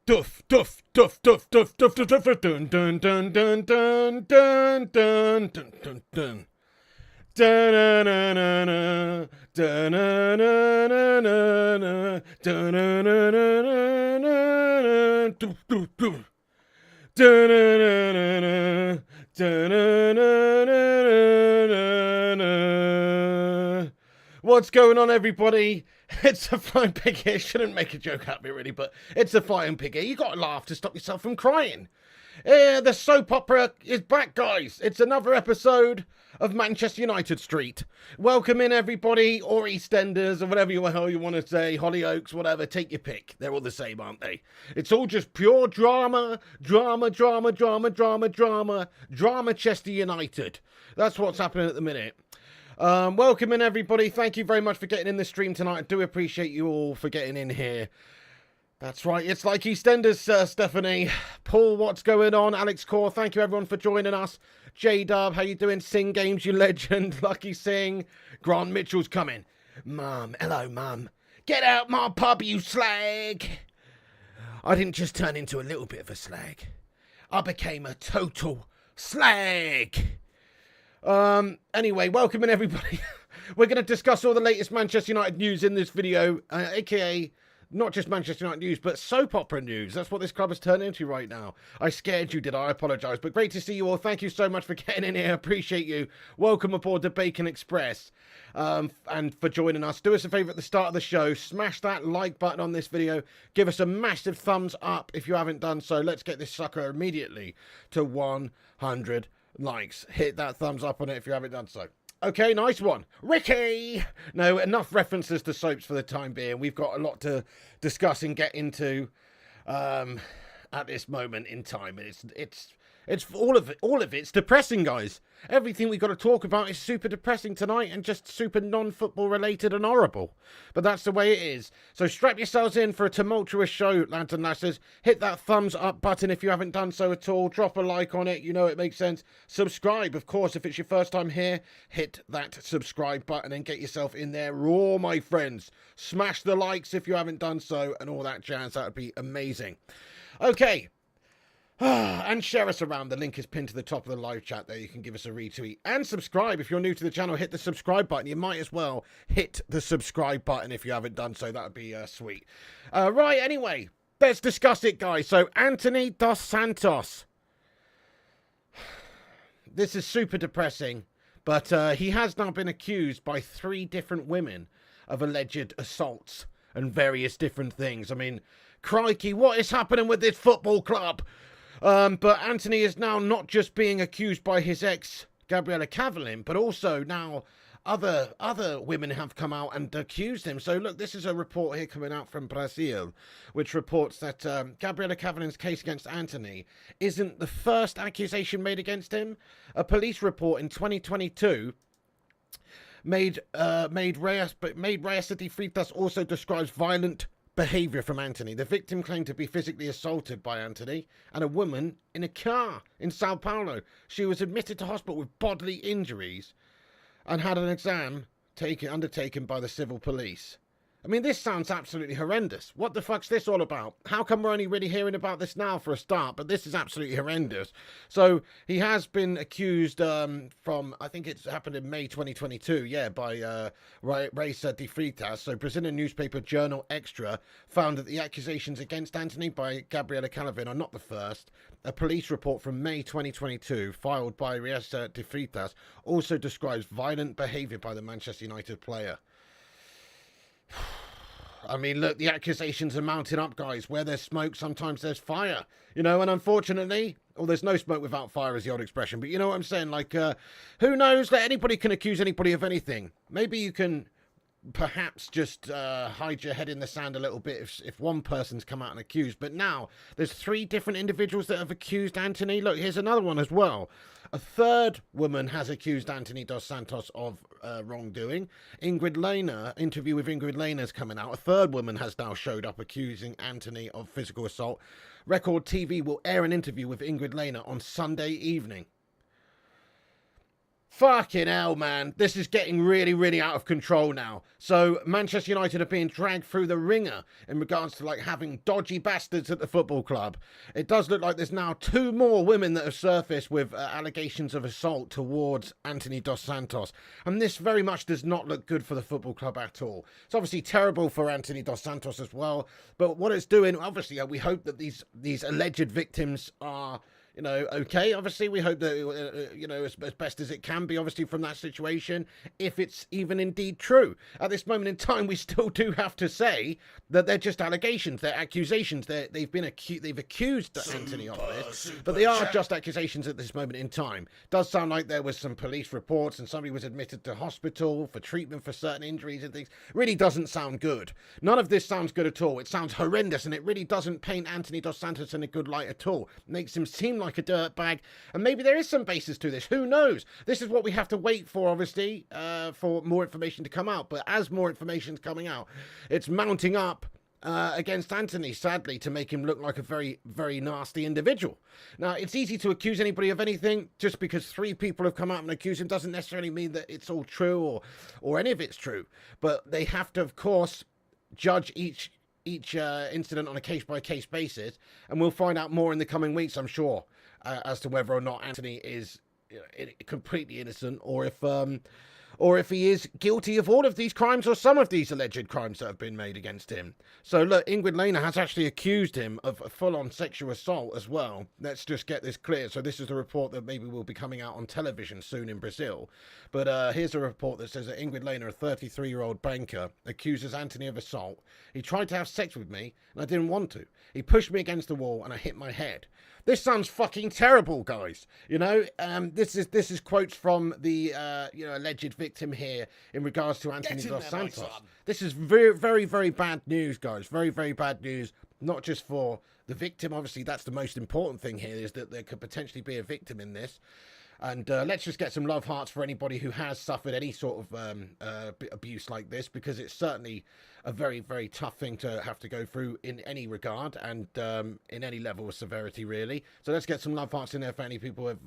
Duff, duff, duff, duff, duff, duff, duff, duff, duff, dun, dun, dun, dun, dun, dun, dun, dun, dun, dun. Da-na-na-na-na, da-na-na-na-na, da-na-na-na-na-na, doof, doof, doof. Da-na-na-na-na, da-na-na-na-na-na. What's going on, everybody? It's a flying pig here. Shouldn't make a joke at me, really, but it's a flying pig here. You got to laugh to stop yourself from crying. The soap opera is back, guys. It's another episode of Manchester United Street. Welcome in, everybody, or EastEnders, or whatever the hell you want to say, Hollyoaks, whatever. Take your pick. They're all the same, aren't they? It's all just pure drama, drama, drama, drama, drama, drama, drama. Chester United. That's what's happening at the minute. Welcome in, everybody. Thank you very much for getting in the stream tonight. I do appreciate you all for getting in here. That's right, it's like EastEnders, Stephanie. Paul, what's going on? Alex Core, thank you everyone for joining us. J-Dub, how you doing? Sing Games, you legend. Lucky Sing. Grant Mitchell's coming. Mum, hello, Mum. Get out my pub, you slag. I didn't just turn into a little bit of a slag. I became a total slag. Anyway, welcome in, everybody. We're going to discuss all the latest Manchester United news in this video, aka... not just Manchester United news, but soap opera news. That's what this club has turned into right now. I scared you, did I? I apologise. But great to see you all. Thank you so much for getting in here. Appreciate you. Welcome aboard the Bacon Express. And for joining us. Do us a favour at the start of the show. Smash that like button on this video. Give us a massive thumbs up if you haven't done so. Let's get this sucker immediately to 100 likes. Hit that thumbs up on it if you haven't done so. Okay, nice one. Ricky! No, enough references to soaps for the time being. We've got a lot to discuss and get into at this moment in time. And it's all of it's depressing, guys. Everything we've got to talk about is super depressing tonight and just super non-football related and horrible. But that's the way it is. So strap yourselves in for a tumultuous show, lads and lasses. Hit that thumbs up button if you haven't done so at all. Drop a like on it. You know it makes sense. Subscribe, of course, if it's your first time here. Hit that subscribe button and get yourself in there raw, my friends. Smash the likes if you haven't done so and all that jazz. That would be amazing. Okay. And share us around. The link is pinned to the top of the live chat there. You can give us a retweet and subscribe. If you're new to the channel, hit the subscribe button. You might as well hit the subscribe button if you haven't done so. That would be sweet. Right, anyway, let's discuss it, guys. So, Antony dos Santos. This is super depressing, but he has now been accused by 3 different women of alleged assaults and various different things. I mean, crikey, what is happening with this football club? But Antony is now not just being accused by his ex, Gabriela Cavallin, but also now other women have come out and accused him. So look, this is a report here coming out from Brazil, which reports that Gabriela Cavallin's case against Antony isn't the first accusation made against him. A police report in 2022 made Reyes de Freitas also describes violent behaviour from Antony. The victim claimed to be physically assaulted by Antony and a woman in a car in Sao Paulo. She was admitted to hospital with bodily injuries and had an exam undertaken by the civil police. I mean, this sounds absolutely horrendous. What the fuck's this all about? How come we're only really hearing about this now for a start? But this is absolutely horrendous. So he has been accused from, I think it's happened in May 2022, yeah, by Reyes de Freitas. So Brazilian newspaper Journal Extra found that the accusations against Antony by Gabriela Cavallin are not the first. A police report from May 2022 filed by Reyes de Freitas also describes violent behaviour by the Manchester United player. I mean, look, the accusations are mounting up, guys. Where there's smoke, sometimes there's fire. You know, and unfortunately, well, there's no smoke without fire is the old expression. But you know what I'm saying? Like, who knows that anybody can accuse anybody of anything. Maybe you can perhaps just hide your head in the sand a little bit if one person's come out and accused. But now, there's 3 different individuals that have accused Antony. Look, here's another one as well. A 3rd woman has accused Antony dos Santos of wrongdoing. Ingrid Lehner, interview with Ingrid Lehner is coming out. A 3rd woman has now showed up accusing Antony of physical assault. Record TV will air an interview with Ingrid Lehner on Sunday evening. Fucking hell, man. This is getting really, really out of control now. So Manchester United are being dragged through the ringer in regards to like having dodgy bastards at the football club. It does look like there's now 2 more women that have surfaced with allegations of assault towards Antony dos Santos. And this very much does not look good for the football club at all. It's obviously terrible for Antony dos Santos as well. But what it's doing, obviously, we hope that these alleged victims are, you know, okay. Obviously, we hope that, you know, as best as it can be, obviously, from that situation, if it's even indeed true. At this moment in time, we still do have to say that they're just allegations, they're accusations. They've accused Antony of this, but they are just accusations at this moment in time. Does sound like there was some police reports and somebody was admitted to hospital for treatment for certain injuries and things. Really doesn't sound good. None of this sounds good at all. It sounds horrendous, and it really doesn't paint Antony dos Santos in a good light at all. It makes him seem like a dirtbag, and maybe there is some basis to this. Who knows? This is what we have to wait for, obviously, for more information to come out. But as more information is coming out, it's mounting up against Antony, sadly, to make him look like a very, very nasty individual. Now, it's easy to accuse anybody of anything. Just because 3 people have come out and accused him doesn't necessarily mean that it's all true or any of it's true. But they have to, of course, judge each incident on a case-by-case basis, and we'll find out more in the coming weeks, I'm sure, as to whether or not Antony is, you know, completely innocent, or if he is guilty of all of these crimes or some of these alleged crimes that have been made against him. So look, Ingrid Lehner has actually accused him of a full-on sexual assault as well. Let's just get this clear. So this is the report that maybe will be coming out on television soon in Brazil. But here's a report that says that Ingrid Lehner, a 33-year-old banker, accuses Antony of assault. He tried to have sex with me, and I didn't want to. He pushed me against the wall, and I hit my head. This sounds fucking terrible, guys. You know, this is quotes from the alleged victim here in regards to Antony dos Santos. This is very, very, very bad news, guys. Very, very bad news. Not just for the victim. Obviously, that's the most important thing here, is that there could potentially be a victim in this. And let's just get some love hearts for anybody who has suffered any sort of abuse like this, because it's certainly a very, very tough thing to have to go through in any regard, and in any level of severity, really. So let's get some love hearts in there for any people who have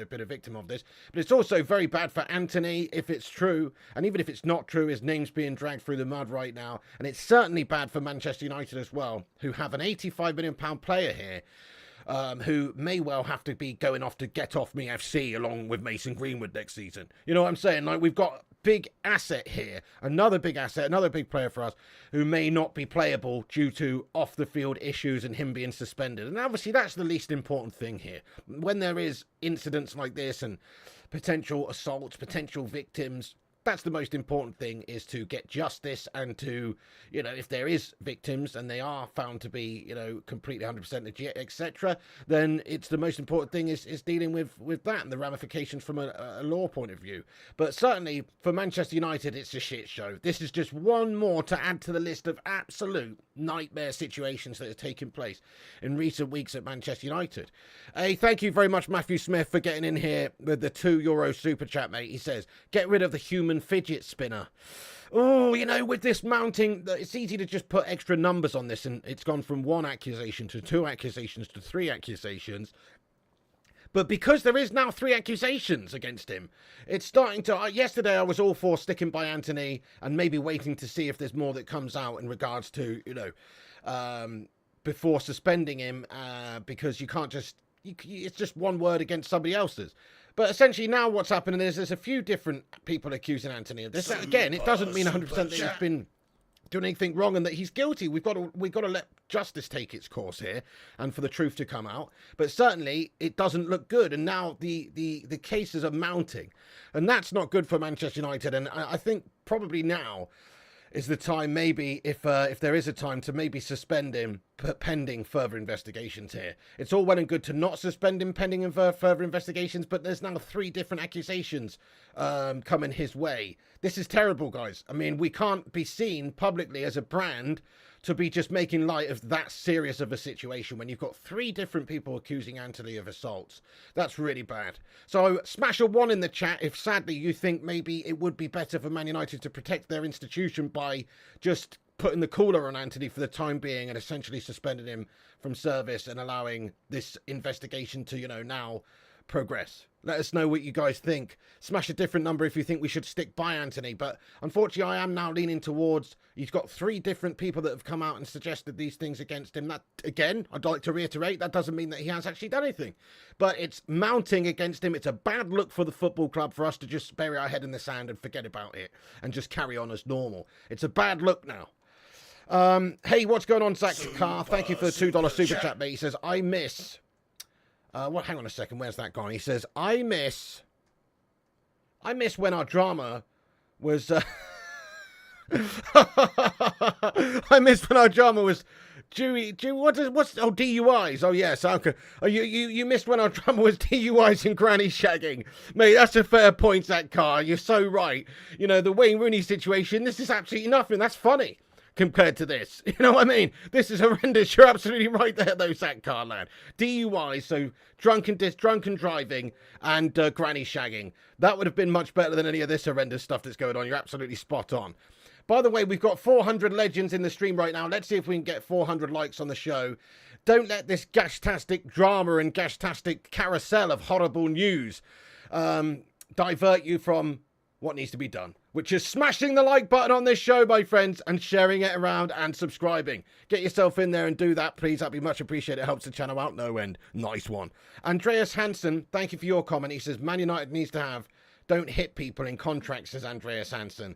been a victim of this. But it's also very bad for Antony if it's true, and even if it's not true, his name's being dragged through the mud right now. And it's certainly bad for Manchester United as well, who have an £85 million player here, who may well have to be going off to Get Off Me FC along with Mason Greenwood next season. You know what I'm saying? Like, we've got big asset here, another big asset, another big player for us, who may not be playable due to off-the-field issues and him being suspended. And obviously that's the least important thing here. When there is incidents like this and potential assaults, potential victims, that's the most important thing, is to get justice, and to, you know, if there is victims and they are found to be, you know, completely 100% legit, etc., then it's the most important thing is dealing with that and the ramifications from a law point of view. But certainly for Manchester United, it's a shit show. This is just one more to add to the list of absolute nightmare situations that have taken place in recent weeks at Manchester United. Hey, thank you very much, Matthew Smith, for getting in here with the €2 super chat, mate. He says, get rid of the human fidget spinner. Oh, you know, with this mounting, it's easy to just put extra numbers on this, and it's gone from 1 accusation to 2 accusations to 3 accusations. But because there is now 3 accusations against him, it's starting to... yesterday I was all for sticking by Antony and maybe waiting to see if there's more that comes out in regards to, you know, before suspending him, because you can't just... it's just one word against somebody else's. But essentially now what's happening is there's a few different people accusing Antony of this. Again, it doesn't mean 100% that he's been doing anything wrong and that he's guilty. We've got to let justice take its course here, and for the truth to come out. But certainly it doesn't look good, and now the cases are mounting, and that's not good for Manchester United. And I think probably now is the time, maybe, if there is a time, to maybe suspend him pending further investigations here. It's all well and good to not suspend him pending further investigations, but there's now 3 different accusations coming his way. This is terrible, guys. I mean, we can't be seen publicly as a brand to be just making light of that serious of a situation when you've got 3 different people accusing Antony of assaults. That's really bad. So smash a 1 in the chat if sadly you think maybe it would be better for Man United to protect their institution by just putting the cooler on Antony for the time being and essentially suspending him from service and allowing this investigation to, you know, now progress. Let us know what you guys think. Smash a different number if you think we should stick by Antony. But unfortunately, I am now leaning towards... He's got 3 different people that have come out and suggested these things against him. That, again, I'd like to reiterate, that doesn't mean that he has actually done anything. But it's mounting against him. It's a bad look for the football club for us to just bury our head in the sand and forget about it. And just carry on as normal. It's a bad look now. Hey, what's going on, Zach Carr? Thank you for the $2 super chat, mate. He says, I miss... hang on a second. Where's that gone? He says, I miss when our drama was... I miss when our drama was... DUIs. Oh, yes. Okay. Oh, you missed when our drama was DUIs and granny shagging. Mate, that's a fair point, Zach Carr. You're so right. You know, the Wayne Rooney situation, this is absolutely nothing. That's funny compared to this. You know what I mean? This is horrendous. You're absolutely right there, though, Zach Carr, lad. DUIs, so drunken driving and granny shagging. That would have been much better than any of this horrendous stuff that's going on. You're absolutely spot on. By the way, we've got 400 legends in the stream right now. Let's see if we can get 400 likes on the show. Don't let this gashtastic drama and gashtastic carousel of horrible news divert you from what needs to be done, which is smashing the like button on this show, my friends, and sharing it around and subscribing. Get yourself in there and do that, please. That'd be much appreciated. It helps the channel out no end. Nice one. Andreas Hansen, thank you for your comment. He says, Man United needs to have don't hit people in contracts, says Andreas Hansen.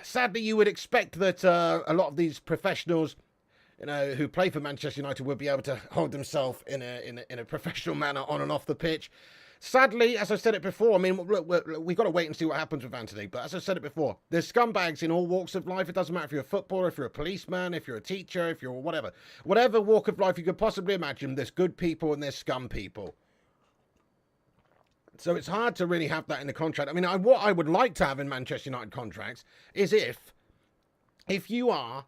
Sadly, you would expect that a lot of these professionals, you know, who play for Manchester United would be able to hold themselves in a professional manner on and off the pitch. Sadly, as I said it before, I mean, look, we've got to wait and see what happens with Antony. But as I said it before, there's scumbags in all walks of life. It doesn't matter if you're a footballer, if you're a policeman, if you're a teacher, if you're whatever. Whatever walk of life you could possibly imagine, there's good people and there's scum people. So it's hard to really have that in the contract. I mean, what I would like to have in Manchester United contracts is if you are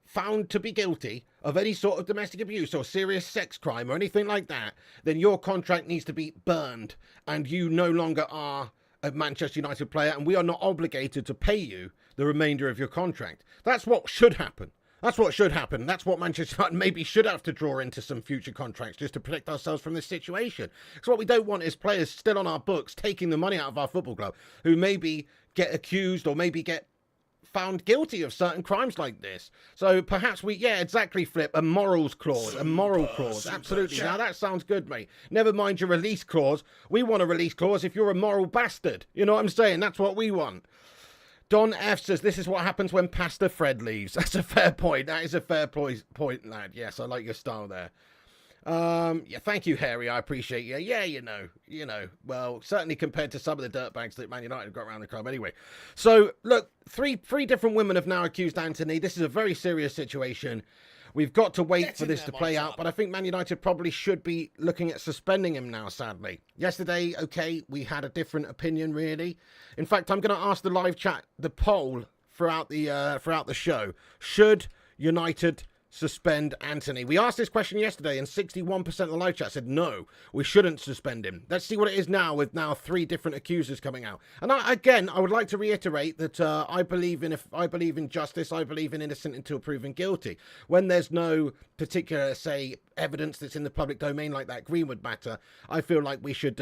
found to be guilty of any sort of domestic abuse or serious sex crime or anything like that, then your contract needs to be burned and you no longer are a Manchester United player and we are not obligated to pay you the remainder of your contract. That's what should happen. That's what should happen. That's what Manchester United maybe should have to draw into some future contracts just to protect ourselves from this situation. Because what we don't want is players still on our books taking the money out of our football club who maybe get accused or maybe get found guilty of certain crimes like this. So perhaps exactly, Flip, a morals clause, a moral clause. Absolutely. Now that sounds good, mate. Never mind your release clause. We want a release clause if you're a moral bastard. You know what I'm saying? That's what we want. Don F says, this is what happens when Pastor Fred leaves. That's a fair point. That is a fair point, lad. Yes, I like your style there. Yeah, thank you, Harry. I appreciate you. Yeah, you know. Well, certainly compared to some of the dirtbags that Man United have got around the club anyway. So, look, three different women have now accused Antony. This is a very serious situation. We've got to wait for this to play out, but I think Man United probably should be looking at suspending him now, sadly. Yesterday, okay, we had a different opinion, really. In fact, I'm going to ask the live chat, the poll throughout the show. Should United suspend Antony? We asked this question yesterday and 61% of the live chat said no, we shouldn't suspend him. Let's see what it is now with now 3 different accusers coming out. And I would like to reiterate that I believe in justice. I believe in innocent until proven guilty. When there's no particular, say, evidence that's in the public domain like that Greenwood matter, I feel like we should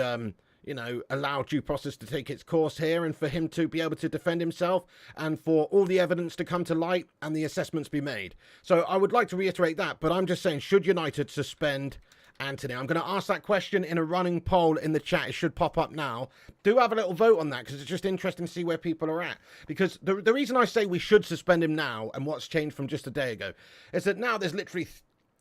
allow due process to take its course here and for him to be able to defend himself and for all the evidence to come to light and the assessments be made. So I would like to reiterate that, but I'm just saying, should United suspend Antony? I'm going to ask that question in a running poll in the chat. It should pop up now. Do have a little vote on that because it's just interesting to see where people are at. Because the reason I say we should suspend him now and what's changed from just a day ago is that now there's literally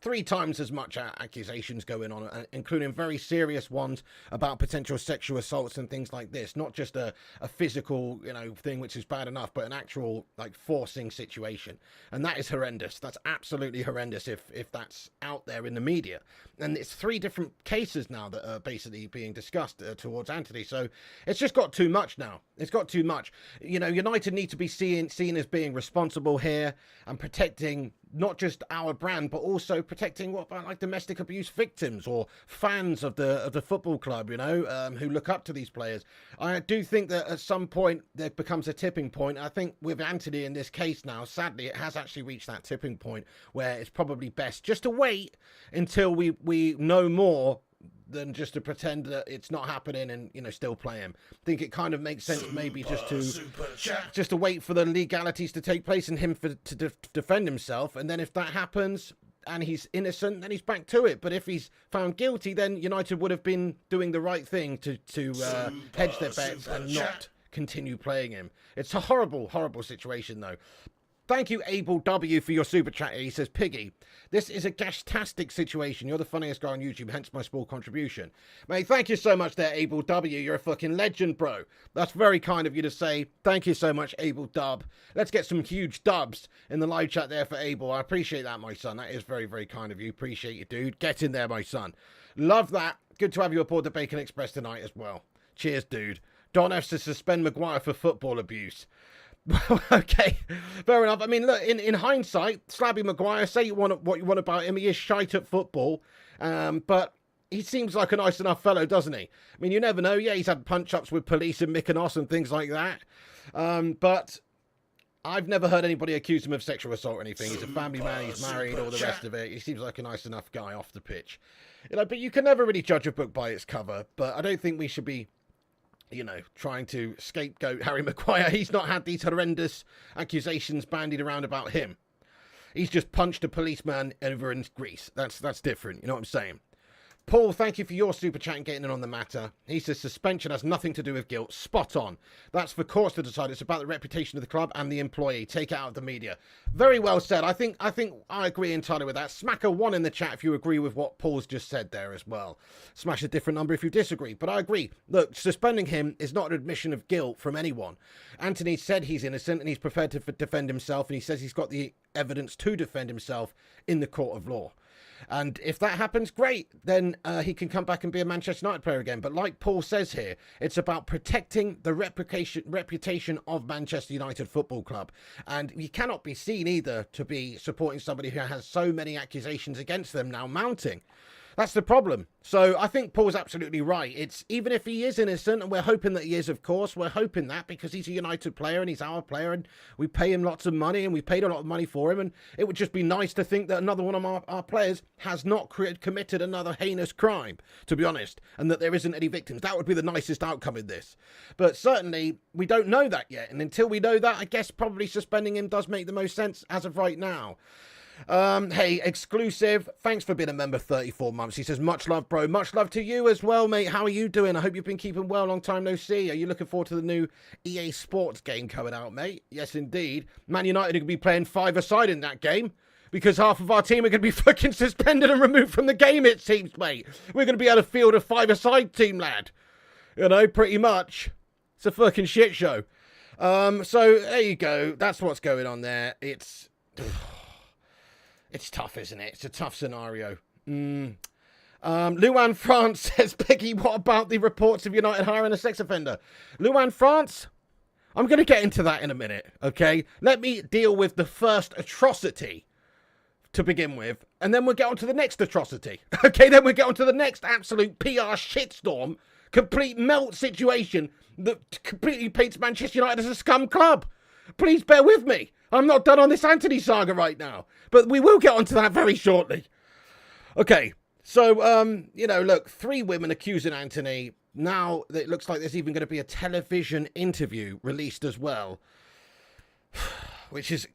3 times as much accusations going on, including very serious ones about potential sexual assaults and things like this. Not just a physical, thing, which is bad enough, but an actual, forcing situation. And that is horrendous. That's absolutely horrendous if that's out there in the media. And it's 3 different cases now that are basically being discussed towards Antony. So it's just got too much now. It's got too much. United need to be seen as being responsible here and protecting not just our brand, but also protecting what about domestic abuse victims or fans of the football club, who look up to these players. I do think that at some point there becomes a tipping point. I think with Antony in this case now, sadly, it has actually reached that tipping point where it's probably best just to wait until we know more than just to pretend that it's not happening and, you know, still play him. I think it kind of makes sense maybe just to wait for the legalities to take place and him to defend himself. And then if that happens and he's innocent, then he's back to it. But if he's found guilty, then United would have been doing the right thing to hedge their bets and not continue playing him. It's a horrible, horrible situation, though. Thank you, Abel W, for your super chat. He says, Piggy, this is a gastastic situation. You're the funniest guy on YouTube, hence my small contribution. Mate, thank you so much there, Abel W. You're a fucking legend, bro. That's very kind of you to say. Thank you so much, Abel Dub. Let's get some huge dubs in the live chat there for Abel. I appreciate that, my son. That is very, very kind of you. Appreciate you, dude. Get in there, my son. Love that. Good to have you aboard the Bacon Express tonight as well. Cheers, dude. Don F says suspend Maguire for football abuse. Okay, fair enough. I mean, look, in hindsight, Slabby Maguire, say what you want about him, he is shite at football, but he seems like a nice enough fellow, doesn't he? I mean, you never know. Yeah, he's had punch-ups with police in Mykonos and things like that, but I've never heard anybody accuse him of sexual assault or anything. He's a family man, he's married, all the rest of it. He seems like a nice enough guy off the pitch. You know, but you can never really judge a book by its cover, but I don't think we should be, you know, trying to scapegoat Harry Maguire. He's not had these horrendous accusations bandied around about him. He's just punched a policeman over in Greece. That's different. You know what I'm saying? Paul, thank you for your super chat and getting in on the matter. He says suspension has nothing to do with guilt. Spot on. That's for courts to decide. It's about the reputation of the club and the employee. Take it out of the media. Very well said. I think I agree entirely with that. Smack a 1 in the chat if you agree with what Paul's just said there as well. Smash a different number if you disagree. But I agree. Look, suspending him is not an admission of guilt from anyone. Antony said he's innocent and he's prepared to defend himself, and he says he's got the evidence to defend himself in the court of law. And if that happens, great. Then he can come back and be a Manchester United player again. But like Paul says here, it's about protecting the reputation of Manchester United Football Club. And he cannot be seen either to be supporting somebody who has so many accusations against them now mounting. That's the problem. So I think Paul's absolutely right. It's even if he is innocent, and we're hoping that he is, of course, we're hoping that because he's a United player and he's our player and we pay him lots of money and we paid a lot of money for him. And it would just be nice to think that another one of our players has not committed another heinous crime, to be honest, and that there isn't any victims. That would be the nicest outcome in this. But certainly we don't know that yet. And until we know that, I guess probably suspending him does make the most sense as of right now. Hey, exclusive, thanks for being a member 34 months. He says, much love, bro. Much love to you as well, mate. How are you doing? I hope you've been keeping well. Long time no see. Are you looking forward to the new EA Sports game coming out, mate? Yes, indeed. Man United are going to be playing 5-a-side in that game because half of our team are going to be fucking suspended and removed from the game, it seems, mate. We're going to be able to field a 5-a-side team, lad. You know, pretty much. It's a fucking shit show. So there you go. That's what's going on there. It's tough, isn't it? It's a tough scenario. Luan France says, Peggy, what about the reports of United hiring a sex offender? Luan France, I'm going to get into that in a minute, okay? Let me deal with the first atrocity to begin with, and then we'll get on to the next atrocity. Okay, then we'll get on to the next absolute PR shitstorm, complete melt situation that completely paints Manchester United as a scum club. Please bear with me. I'm not done on this Antony saga right now, but we will get onto that very shortly. Okay, so, you know, look, 3 women accusing Antony. Now it looks like there's even going to be a television interview released as well, which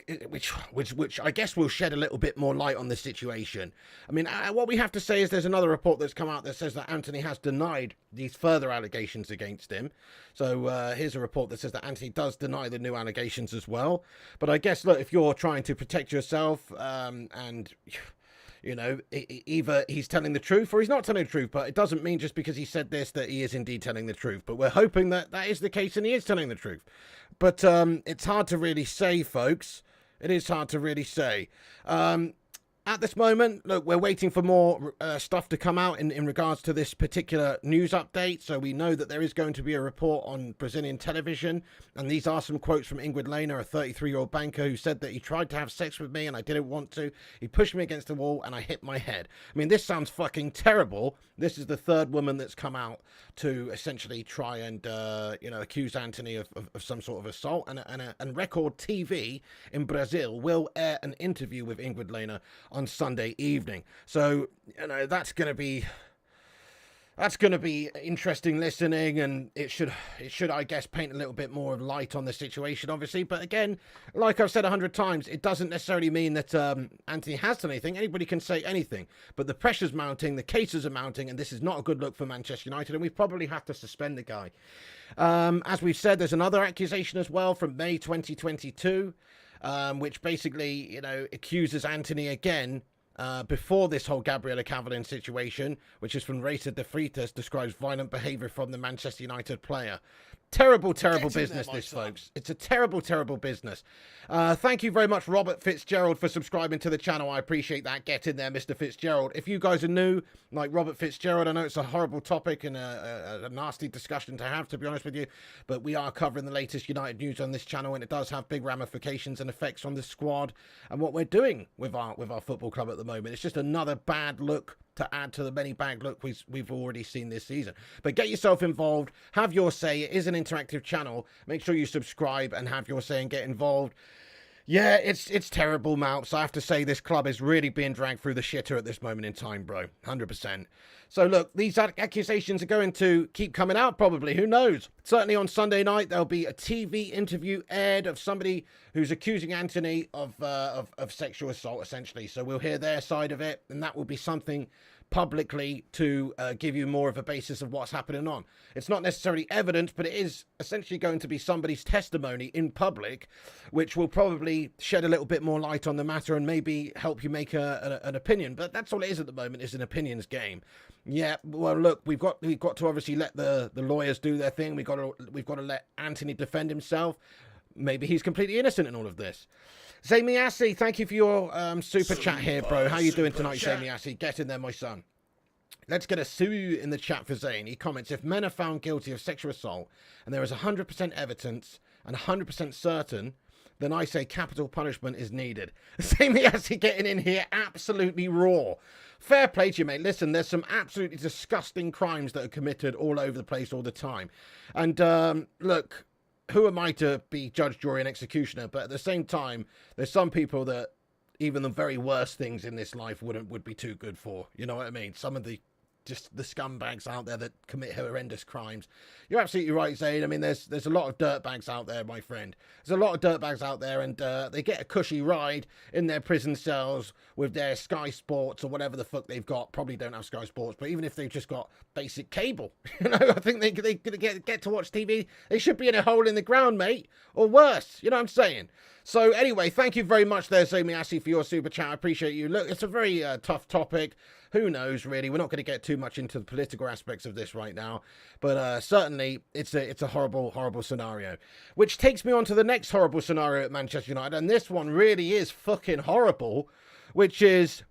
I guess will shed a little bit more light on the situation. I mean, what we have to say is there's another report that's come out that says that Antony has denied these further allegations against him. So here's a report that says that Antony does deny the new allegations as well. But I guess, look, if you're trying to protect yourself and, you know, either he's telling the truth or he's not telling the truth. But it doesn't mean just because he said this that he is indeed telling the truth. But we're hoping that that is the case and he is telling the truth. But it's hard to really say, folks. It is hard to really say. At this moment, look, we're waiting for more stuff to come out in regards to this particular news update. So we know that there is going to be a report on Brazilian television. And these are some quotes from Ingrid Lehner, a 33-year-old banker who said that he tried to have sex with me and I didn't want to. He pushed me against the wall and I hit my head. I mean, this sounds fucking terrible. This is the 3rd woman that's come out to essentially try and, you know, accuse Antony of some sort of assault. And Record TV in Brazil will air an interview with Ingrid Lehner on Sunday evening. So, you know, that's going to be That's going to be interesting listening, and it should, I guess, paint a little bit more of light on the situation, obviously. But again, like I've said 100 times, it doesn't necessarily mean that Antony has done anything. Anybody can say anything, but the pressure's mounting, the cases are mounting, and this is not a good look for Manchester United, and we probably have to suspend the guy. As we've said, there's another accusation as well from May 2022, which basically, accuses Antony again. Before this whole Gabriella Cavallin situation, which is from Racer de Freitas, describes violent behaviour from the Manchester United player. Terrible, terrible business, this, folks. It's a terrible, terrible business. Thank you very much, Robert Fitzgerald, for subscribing to the channel. I appreciate that. Get in there, Mr. Fitzgerald. If you guys are new, like Robert Fitzgerald, I know it's a horrible topic and a nasty discussion to have, to be honest with you, but we are covering the latest United news on this channel, and it does have big ramifications and effects on the squad and what we're doing with our football club at the moment. It's just another bad look to add to the many bad look we've already seen this season. But get yourself involved, have your say. It is an interactive channel. Make sure you subscribe and have your say and get involved. Yeah, it's terrible, Malps. I have to say this club is really being dragged through the shitter at this moment in time, bro. 100%. So look, these accusations are going to keep coming out probably. Who knows? Certainly on Sunday night, there'll be a TV interview aired of somebody who's accusing Antony of sexual assault, essentially. So we'll hear their side of it, and that will be something publicly to give you more of a basis of what's happening on. It's not necessarily evidence, but it is essentially going to be somebody's testimony in public, which will probably shed a little bit more light on the matter and maybe help you make an opinion. But that's all it is at the moment, is an opinions game. Yeah, well, look, we've got to obviously let the lawyers do their thing. We've got to let Antony defend himself. Maybe he's completely innocent in all of this. Zamiasi, thank you for your super chat here, bro. How you doing tonight, Zamiasi? Get in there, my son. Let's get a sue in the chat for Zane. He comments, if men are found guilty of sexual assault and there is 100% evidence and 100% certain, then I say capital punishment is needed. Zamiasi getting in here absolutely raw. Fair play to you, mate. Listen, there's some absolutely disgusting crimes that are committed all over the place all the time. And look, who am I to be judge, jury, and executioner? But at the same time, there's some people that even the very worst things in this life would be too good for. You know what I mean? Some of the scumbags out there that commit horrendous crimes. You're absolutely right, Zayn. I mean, there's a lot of dirtbags out there, my friend. There's a lot of dirtbags out there, and they get a cushy ride in their prison cells with their Sky Sports or whatever the fuck they've got. Probably don't have Sky Sports, but even if they've just got basic cable, I think they get to watch TV. They should be in a hole in the ground, mate, or worse. You know what I'm saying? So anyway, thank you very much there, Zomiasi, for your super chat. I appreciate you. Look, it's a very tough topic. Who knows, really? We're not going to get too much into the political aspects of this right now. But certainly, it's a horrible, horrible scenario. Which takes me on to the next horrible scenario at Manchester United. And this one really is fucking horrible. Which is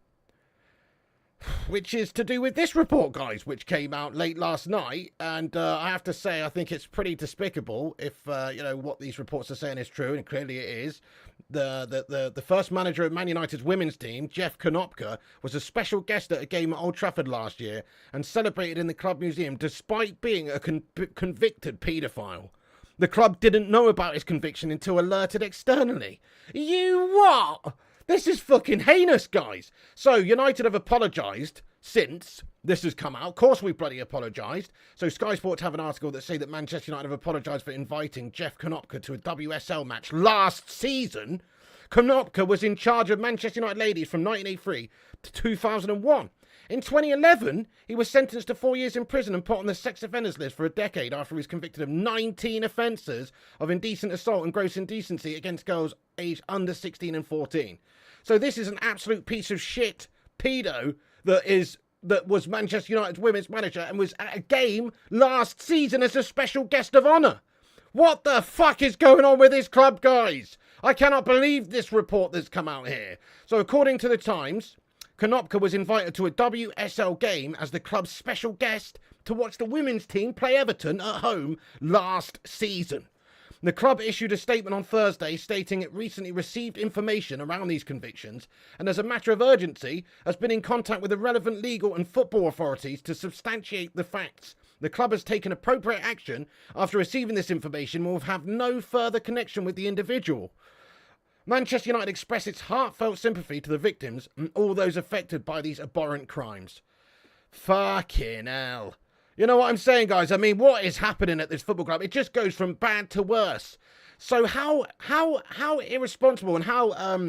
to do with this report, guys, which came out late last night. And I have to say, I think it's pretty despicable if, what these reports are saying is true, and clearly it is. The first manager of Man United's women's team, Jeff Konopka, was a special guest at a game at Old Trafford last year and celebrated in the club museum despite being a convicted paedophile. The club didn't know about his conviction until alerted externally. You what? This is fucking heinous, guys. So, United have apologised since this has come out. Of course we bloody apologised. So, Sky Sports have an article that say that Manchester United have apologised for inviting Jeff Konopka to a WSL match last season. Konopka was in charge of Manchester United ladies from 1983 to 2001. In 2011, he was sentenced to 4 years in prison and put on the sex offenders list for a decade after he was convicted of 19 offences of indecent assault and gross indecency against girls aged under 16 and 14. So this is an absolute piece of shit pedo that was Manchester United's women's manager and was at a game last season as a special guest of honour. What the fuck is going on with this club, guys? I cannot believe this report that's come out here. So according to the Times, Konopka was invited to a WSL game as the club's special guest to watch the women's team play Everton at home last season. The club issued a statement on Thursday stating it recently received information around these convictions and as a matter of urgency has been in contact with the relevant legal and football authorities to substantiate the facts. The club has taken appropriate action after receiving this information and will have no further connection with the individual. Manchester United express its heartfelt sympathy to the victims and all those affected by these abhorrent crimes. Fucking hell. You know what I'm saying, guys? I mean, what is happening at this football club? It just goes from bad to worse. So how irresponsible and how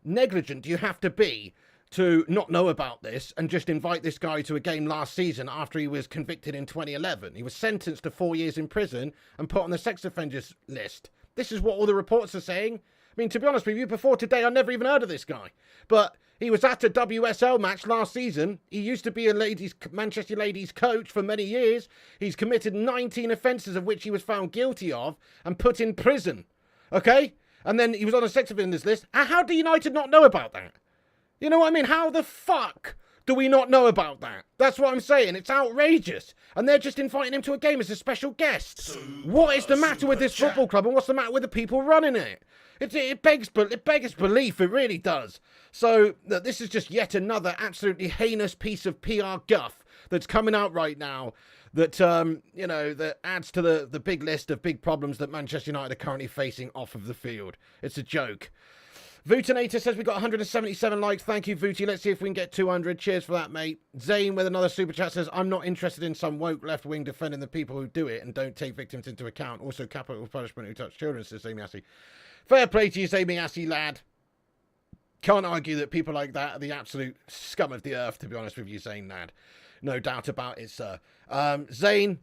negligent do you have to be to not know about this and just invite this guy to a game last season after he was convicted in 2011? He was sentenced to 4 years in prison and put on the sex offenders list. This is what all the reports are saying. I mean, to be honest with you, before today, I never even heard of this guy. But he was at a WSL match last season. He used to be a Manchester ladies coach for many years. He's committed 19 offences of which he was found guilty of and put in prison. Okay? And then he was on a sex offenders list. How do United not know about that? You know what I mean? How the fuck do we not know about that? That's what I'm saying. It's outrageous. And they're just inviting him to a game as a special guest. What is the matter with this football club and what's the matter with the people running it? It begs belief, it really does. So this is just yet another absolutely heinous piece of PR guff that's coming out right now that, that adds to the big list of big problems that Manchester United are currently facing off of the field. It's a joke. Vutinator says we got 177 likes. Thank you, Vuti. Let's see if we can get 200. Cheers for that, mate. Zane with another super chat says, I'm not interested in some woke left wing defending the people who do it and don't take victims into account. Also, capital punishment who touch children, says Amy Assey. Fair play to you, Amy Assey, lad. Can't argue that people like that are the absolute scum of the earth, to be honest with you, Zane, lad. No doubt about it, sir. Zane,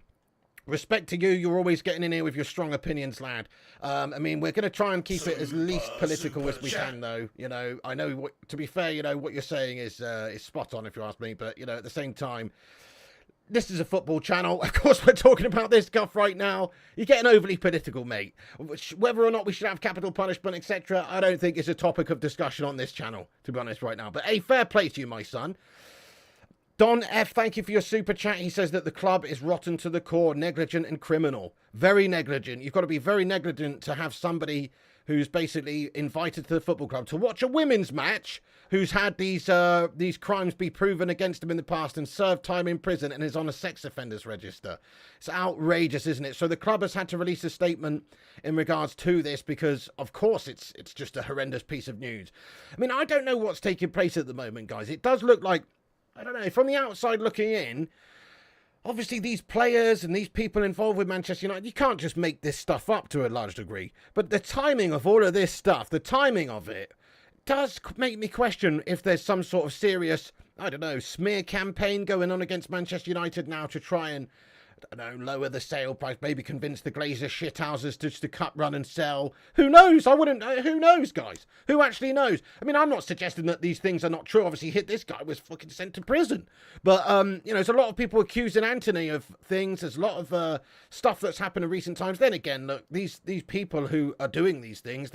respect to you. You're always getting in here with your strong opinions, lad. I mean, we're going to try and keep it as least political as we can, though. You know, I know, to be fair, you know, what you're saying is spot on, if you ask me. But, you know, at the same time, this is a football channel. Of course, we're talking about this guff right now. You're getting overly political, mate. Whether or not we should have capital punishment, etc., I don't think is a topic of discussion on this channel, to be honest, right now. But, hey, fair play to you, my son. Don F, thank you for your super chat. He says that the club is rotten to the core, negligent and criminal. Very negligent. You've got to be very negligent to have somebody who's basically invited to the football club to watch a women's match, who's had these crimes be proven against him in the past and served time in prison and is on a sex offenders register. It's outrageous, isn't it? So the club has had to release a statement in regards to this because, of course, it's just a horrendous piece of news. I mean, I don't know what's taking place at the moment, guys. It does look like, I don't know, from the outside looking in, obviously these players and these people involved with Manchester United, you can't just make this stuff up to a large degree. But the timing of all of this stuff, the timing of it, does make me question if there's some sort of serious, I don't know, smear campaign going on against Manchester United now to try and, I don't know, lower the sale price, maybe convince the Glazer shithouses just to cut, run and sell. Who knows? Who knows, guys? Who actually knows? I mean, I'm not suggesting that these things are not true. Obviously, this guy was fucking sent to prison. But, there's a lot of people accusing Antony of things. There's a lot of stuff that's happened in recent times. Then again, look, these people who are doing these things,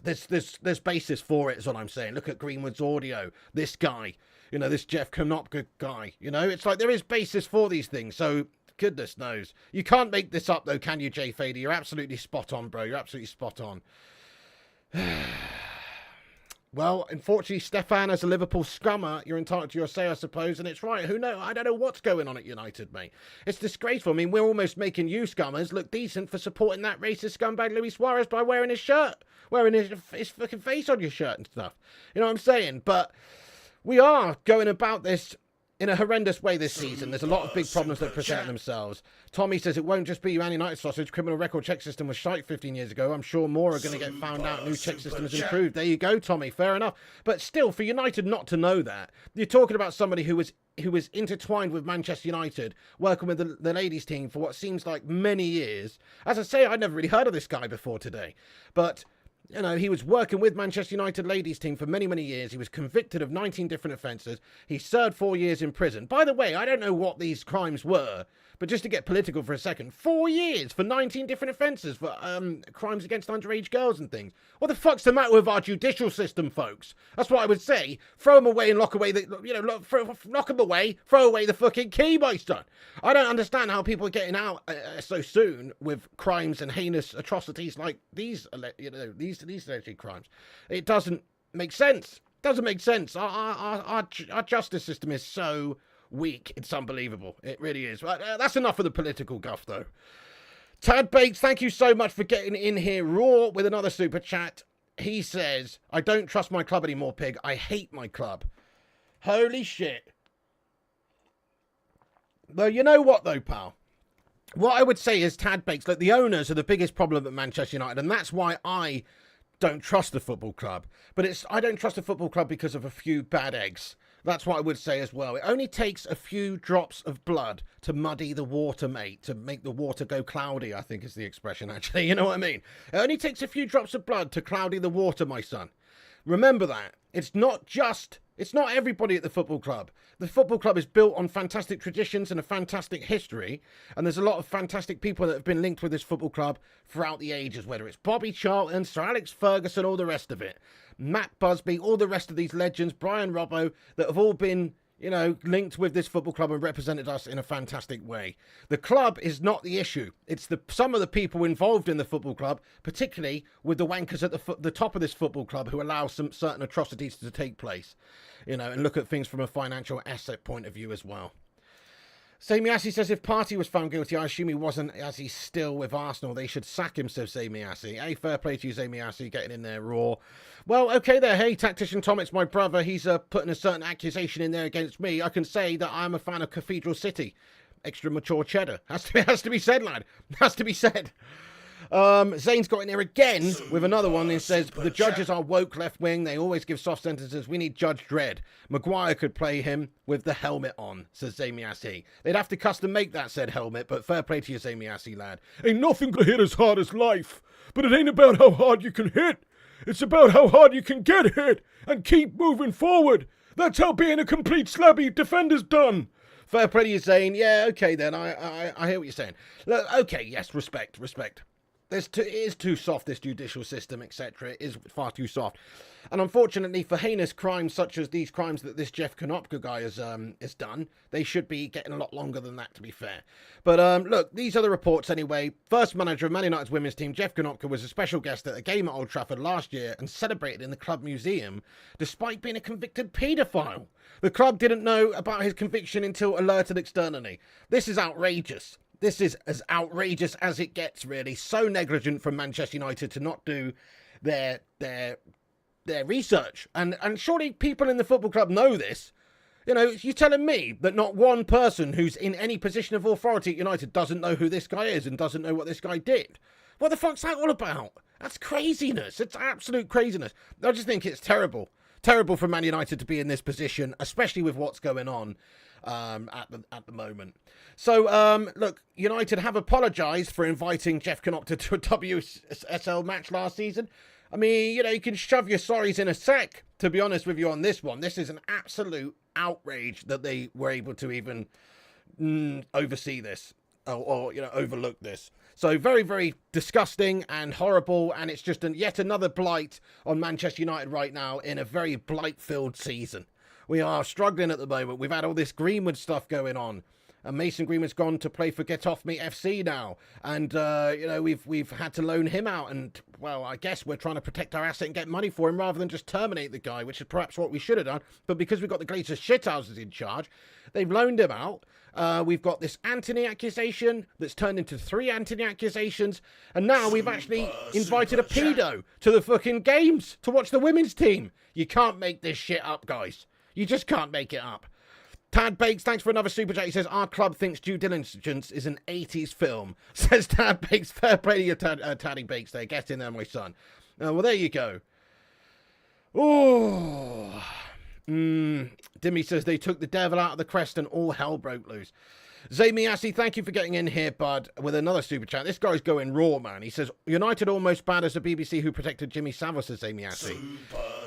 there's basis for it, is what I'm saying. Look at Greenwood's audio. This guy. You know, this Jeff Konopka guy, you know, it's like there is basis for these things. So, goodness knows. You can't make this up, though, can you, Jay Fader? You're absolutely spot on, bro. You're absolutely spot on. Well, unfortunately, Stefan, as a Liverpool scummer, you're entitled to your say, I suppose. And it's right. Who knows? I don't know what's going on at United, mate. It's disgraceful. I mean, we're almost making you scummers look decent for supporting that racist scumbag Luis Suarez by wearing his shirt. Wearing his fucking face on your shirt and stuff. You know what I'm saying? But we are going about this in a horrendous way this season. There's a lot of big problems that present themselves. Tommy says it won't just be your Man United sausage. Criminal record check system was shite 15 years ago. I'm sure more are going to get found out. New check system has improved. There you go, Tommy. Fair enough. But still, for United not to know that, you're talking about somebody who was intertwined with Manchester United, working with the ladies team for what seems like many years. As I say, I'd never really heard of this guy before today. But you know, he was working with Manchester United ladies team for many, many years. He was convicted of 19 different offences. He served 4 years in prison. By the way, I don't know what these crimes were, but just to get political for a second, 4 years for 19 different offences for crimes against underage girls and things. What the fuck's the matter with our judicial system, folks? That's what I would say. Throw them away and lock away lock them away, throw away the fucking key, my son. I don't understand how people are getting out so soon with crimes and heinous atrocities like these alleged crimes. It doesn't make sense. Doesn't make sense. Our justice system is so weak. It's unbelievable. It really is. That's enough of the political guff, though. Tad Bates, thank you so much for getting in here raw with another super chat. He says, I don't trust my club anymore, Pig. I hate my club. Holy shit. Well, you know what, though, pal? What I would say is Tad Bakes, look, the owners are the biggest problem at Manchester United, and that's why I don't trust the football club. But I don't trust the football club because of a few bad eggs. That's what I would say as well. It only takes a few drops of blood to muddy the water, mate, to make the water go cloudy, I think is the expression, actually. You know what I mean? It only takes a few drops of blood to cloudy the water, my son. Remember that. It's not everybody at the football club. The football club is built on fantastic traditions and a fantastic history, and there's a lot of fantastic people that have been linked with this football club throughout the ages, whether it's Bobby Charlton, Sir Alex Ferguson, all the rest of it. Matt Busby, all the rest of these legends, Brian Robbo, that have all been, you know, linked with this football club and represented us in a fantastic way. The club is not the issue. It's some of the people involved in the football club, particularly with the wankers at the top of this football club who allow some certain atrocities to take place, you know, and look at things from a financial asset point of view as well. Samiassi says if Partey was found guilty, I assume he wasn't, as he's still with Arsenal. They should sack him, says Samiassi. Hey, fair play to you, Samiassi, getting in there raw. Well, okay there. Hey, Tactician Tom, it's my brother. He's putting a certain accusation in there against me. I can say that I'm a fan of Cathedral City. Extra mature cheddar. Has to be said, lad. Has to be said. Zane's got in there again with another one and says, the judges are woke left wing. They always give soft sentences. We need Judge Dredd. Maguire could play him with the helmet on, says Zamiassi. They'd have to custom make that said helmet, but fair play to you, Zamiassi, lad. Ain't nothing gonna hit as hard as life, but it ain't about how hard you can hit. It's about how hard you can get hit and keep moving forward. That's how being a complete slabby defender's done. Fair play to you, Zane. Yeah, okay then. I hear what you're saying. Look, okay, yes, respect. It is too soft, this judicial system, etc. It is far too soft. And unfortunately, for heinous crimes such as these crimes that this Jeff Konopka guy has done, they should be getting a lot longer than that, to be fair. But look, these are the reports anyway. First manager of Man United's women's team, Jeff Konopka, was a special guest at a game at Old Trafford last year and celebrated in the club museum, despite being a convicted paedophile. The club didn't know about his conviction until alerted externally. This is outrageous. This is as outrageous as it gets, really. So negligent from Manchester United to not do their research. And surely people in the football club know this. You know, you're telling me that not one person who's in any position of authority at United doesn't know who this guy is and doesn't know what this guy did. What the fuck's that all about? That's craziness. It's absolute craziness. I just think it's terrible. Terrible for Man United to be in this position, especially with what's going on at the moment. So, look, United have apologised for inviting Jeff Konopka to a WSL match last season. I mean, you know, you can shove your sorries in a sec, to be honest with you on this one. This is an absolute outrage that they were able to even oversee this or you know, overlook this. So very, very disgusting and horrible, and it's just yet another blight on Manchester United right now in a very blight-filled season. We are struggling at the moment. We've had all this Greenwood stuff going on. And Mason Greenwood's gone to play for Get Off Me FC now. And, you know, we've had to loan him out. And, well, I guess we're trying to protect our asset and get money for him rather than just terminate the guy, which is perhaps what we should have done. But because we've got the Glazers shithouses in charge, they've loaned him out. We've got this Antony accusation that's turned into 3 Antony accusations. And now we've actually invited a pedo to the fucking games to watch the women's team. You can't make this shit up, guys. You just can't make it up. Tad Bakes, thanks for another super chat. He says, our club thinks Due Diligence is an 80s film. Says Tad Bakes. Fair play to you, Taddy Bakes there. Get in there, my son. Well, there you go. Oh. Dimmy says, they took the devil out of the crest and all hell broke loose. Zamiassi, thank you for getting in here, bud, with another super chat. This guy's going raw, man. He says, United almost bad as the BBC who protected Jimmy Savile, says Zamiassi.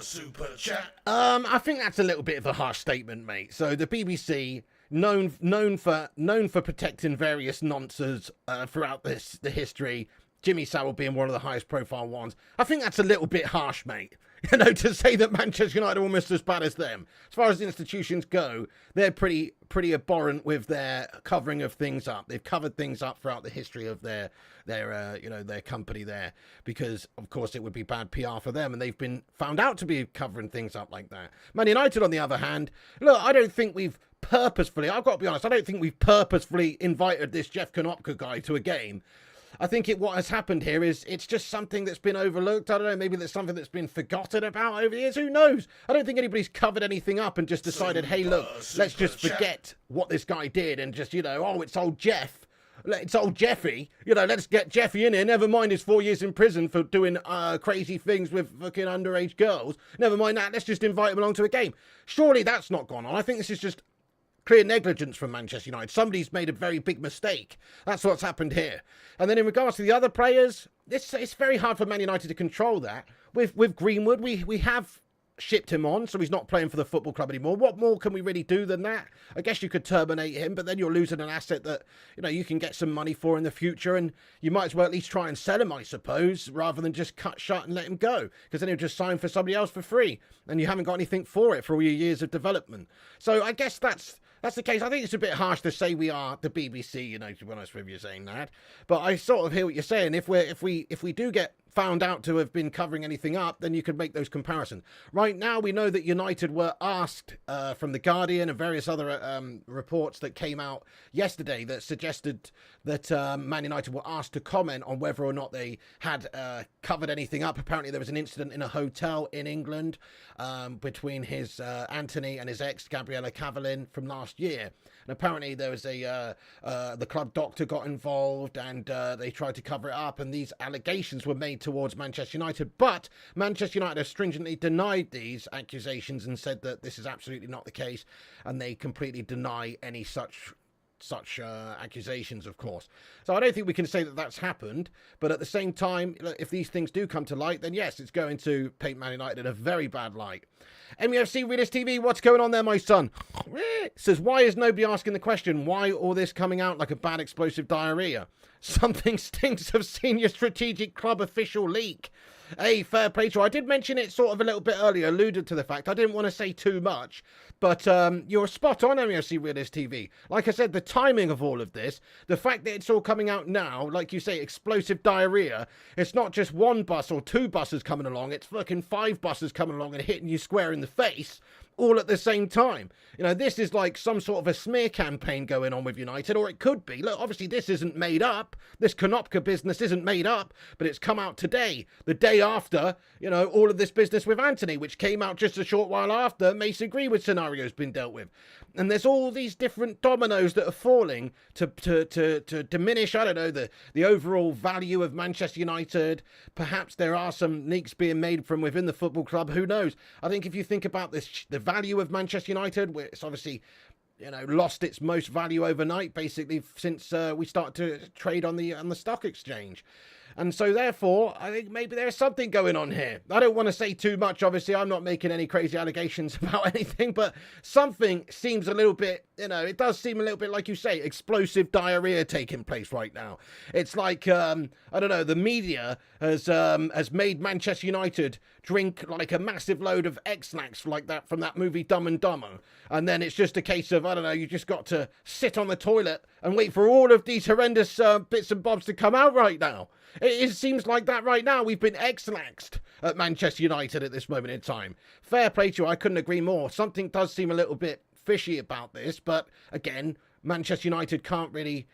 Super chat. I think that's a little bit of a harsh statement, mate. So the BBC, known for protecting various nonsense throughout the history, Jimmy Savile being one of the highest profile ones. I think that's a little bit harsh, mate. You know, to say that Manchester United are almost as bad as them. As far as institutions go, they're pretty abhorrent with their covering of things up. They've covered things up throughout the history of their company there, because of course it would be bad PR for them, and they've been found out to be covering things up like that. Man United, on the other hand, look, I don't think we've purposefully, I've got to be honest, I don't think we've purposefully invited this Jeff Konopka guy to a game. I think what has happened here is it's just something that's been overlooked. I don't know, maybe there's something that's been forgotten about over the years. Who knows? I don't think anybody's covered anything up and just decided, hey, look, let's just forget what this guy did and just, oh, it's old Jeff. It's old Jeffy. Let's get Jeffy in here. Never mind his 4 years in prison for doing crazy things with fucking underage girls. Never mind that. Let's just invite him along to a game. Surely that's not gone on. I think this is just clear negligence from Manchester United. Somebody's made a very big mistake. That's what's happened here. And then in regards to the other players, it's very hard for Man United to control that. With Greenwood, we have shipped him on, so he's not playing for the football club anymore. What more can we really do than that? I guess you could terminate him, but then you're losing an asset that, you can get some money for in the future, and you might as well at least try and sell him, I suppose, rather than just cut shut and let him go, because then he'll just sign for somebody else for free, and you haven't got anything for it for all your years of development. So I guess that's the case. I think it's a bit harsh to say we are the BBC, to be honest with you saying that. But I sort of hear what you're saying. If we do get found out to have been covering anything up, then you could make those comparisons. Right now, we know that United were asked from The Guardian and various other reports that came out yesterday that suggested that Man United were asked to comment on whether or not they had covered anything up. Apparently, there was an incident in a hotel in England between his Antony and his ex, Gabriella Cavallin, from last year. And apparently, there was the club doctor got involved and they tried to cover it up. And these allegations were made towards Manchester United, but Manchester United have stringently denied these accusations and said that this is absolutely not the case, and they completely deny any such accusations, of course. So I don't think we can say that that's happened, but at the same time, if these things do come to light, then yes, it's going to paint Man United in a very bad light. MUFC Realist TV, what's going on there, my son? Says, why is nobody asking the question, why all this coming out like a bad explosive diarrhea? Something stinks of senior strategic club official leak. Hey, fair play to you. I did mention it sort of a little bit earlier, alluded to the fact. I didn't want to say too much, but you're spot on, MUFC Realist TV. Like I said, the timing of all of this, the fact that it's all coming out now, like you say, explosive diarrhea, it's not just one bus or two buses coming along, it's fucking 5 buses coming along and hitting you square in the face, all at the same time. This is like some sort of a smear campaign going on with United, or it could be. Look, obviously this isn't made up. This Konopka business isn't made up, but it's come out today, the day after, all of this business with Antony, which came out just a short while after Mason Greenwood scenario's been dealt with. And there's all these different dominoes that are falling to diminish, I don't know, the overall value of Manchester United. Perhaps there are some leaks being made from within the football club. Who knows? I think if you think about this, the value of Manchester United, it's obviously lost its most value overnight, basically since we started to trade on the stock exchange. And so therefore, I think maybe there's something going on here. I don't want to say too much, obviously. I'm not making any crazy allegations about anything, but something seems a little bit, it does seem a little bit, like you say, explosive diarrhea taking place right now. It's like, I don't know, the media has made Manchester United drink like a massive load of X-Lax like that from that movie Dumb and Dumber. And then it's just a case of, I don't know, you just got to sit on the toilet and wait for all of these horrendous bits and bobs to come out right now. It seems like that right now. We've been X-Laxed at Manchester United at this moment in time. Fair play to you. I couldn't agree more. Something does seem a little bit fishy about this, but again, Manchester United can't really...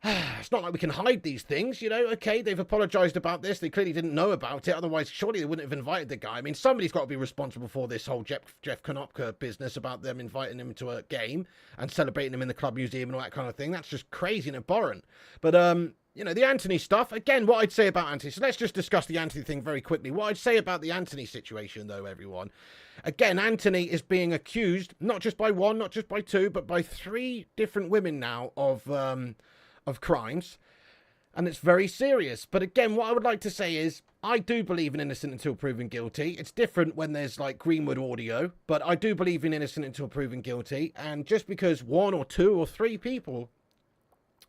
It's not like we can hide these things, Okay, they've apologised about this. They clearly didn't know about it. Otherwise, surely they wouldn't have invited the guy. I mean, somebody's got to be responsible for this whole Jeff Konopka business about them inviting him to a game and celebrating him in the club museum and all that kind of thing. That's just crazy and abhorrent. But, the Antony stuff, again, what I'd say about Antony, so let's just discuss the Antony thing very quickly. What I'd say about the Antony situation, though, everyone, again, Antony is being accused, not just by one, not just by two, but by 3 different women now of crimes, and it's very serious. But again, what I would like to say is, I do believe in innocent until proven guilty. It's different when there's like Greenwood audio, but I do believe in innocent until proven guilty, and just because 1 or 2 or 3 people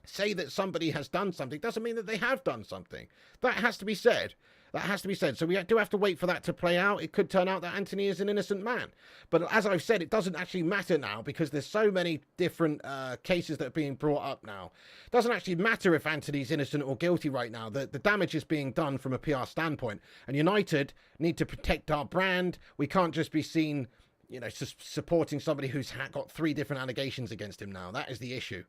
say that somebody has done something doesn't mean that they have done something. That has to be said. So we do have to wait for that to play out. It could turn out that Antony is an innocent man. But as I've said, it doesn't actually matter now because there's so many different cases that are being brought up now. It doesn't actually matter if Antony's innocent or guilty right now. The damage is being done from a PR standpoint. And United need to protect our brand. We can't just be seen, supporting somebody who's got 3 different allegations against him now. That is the issue.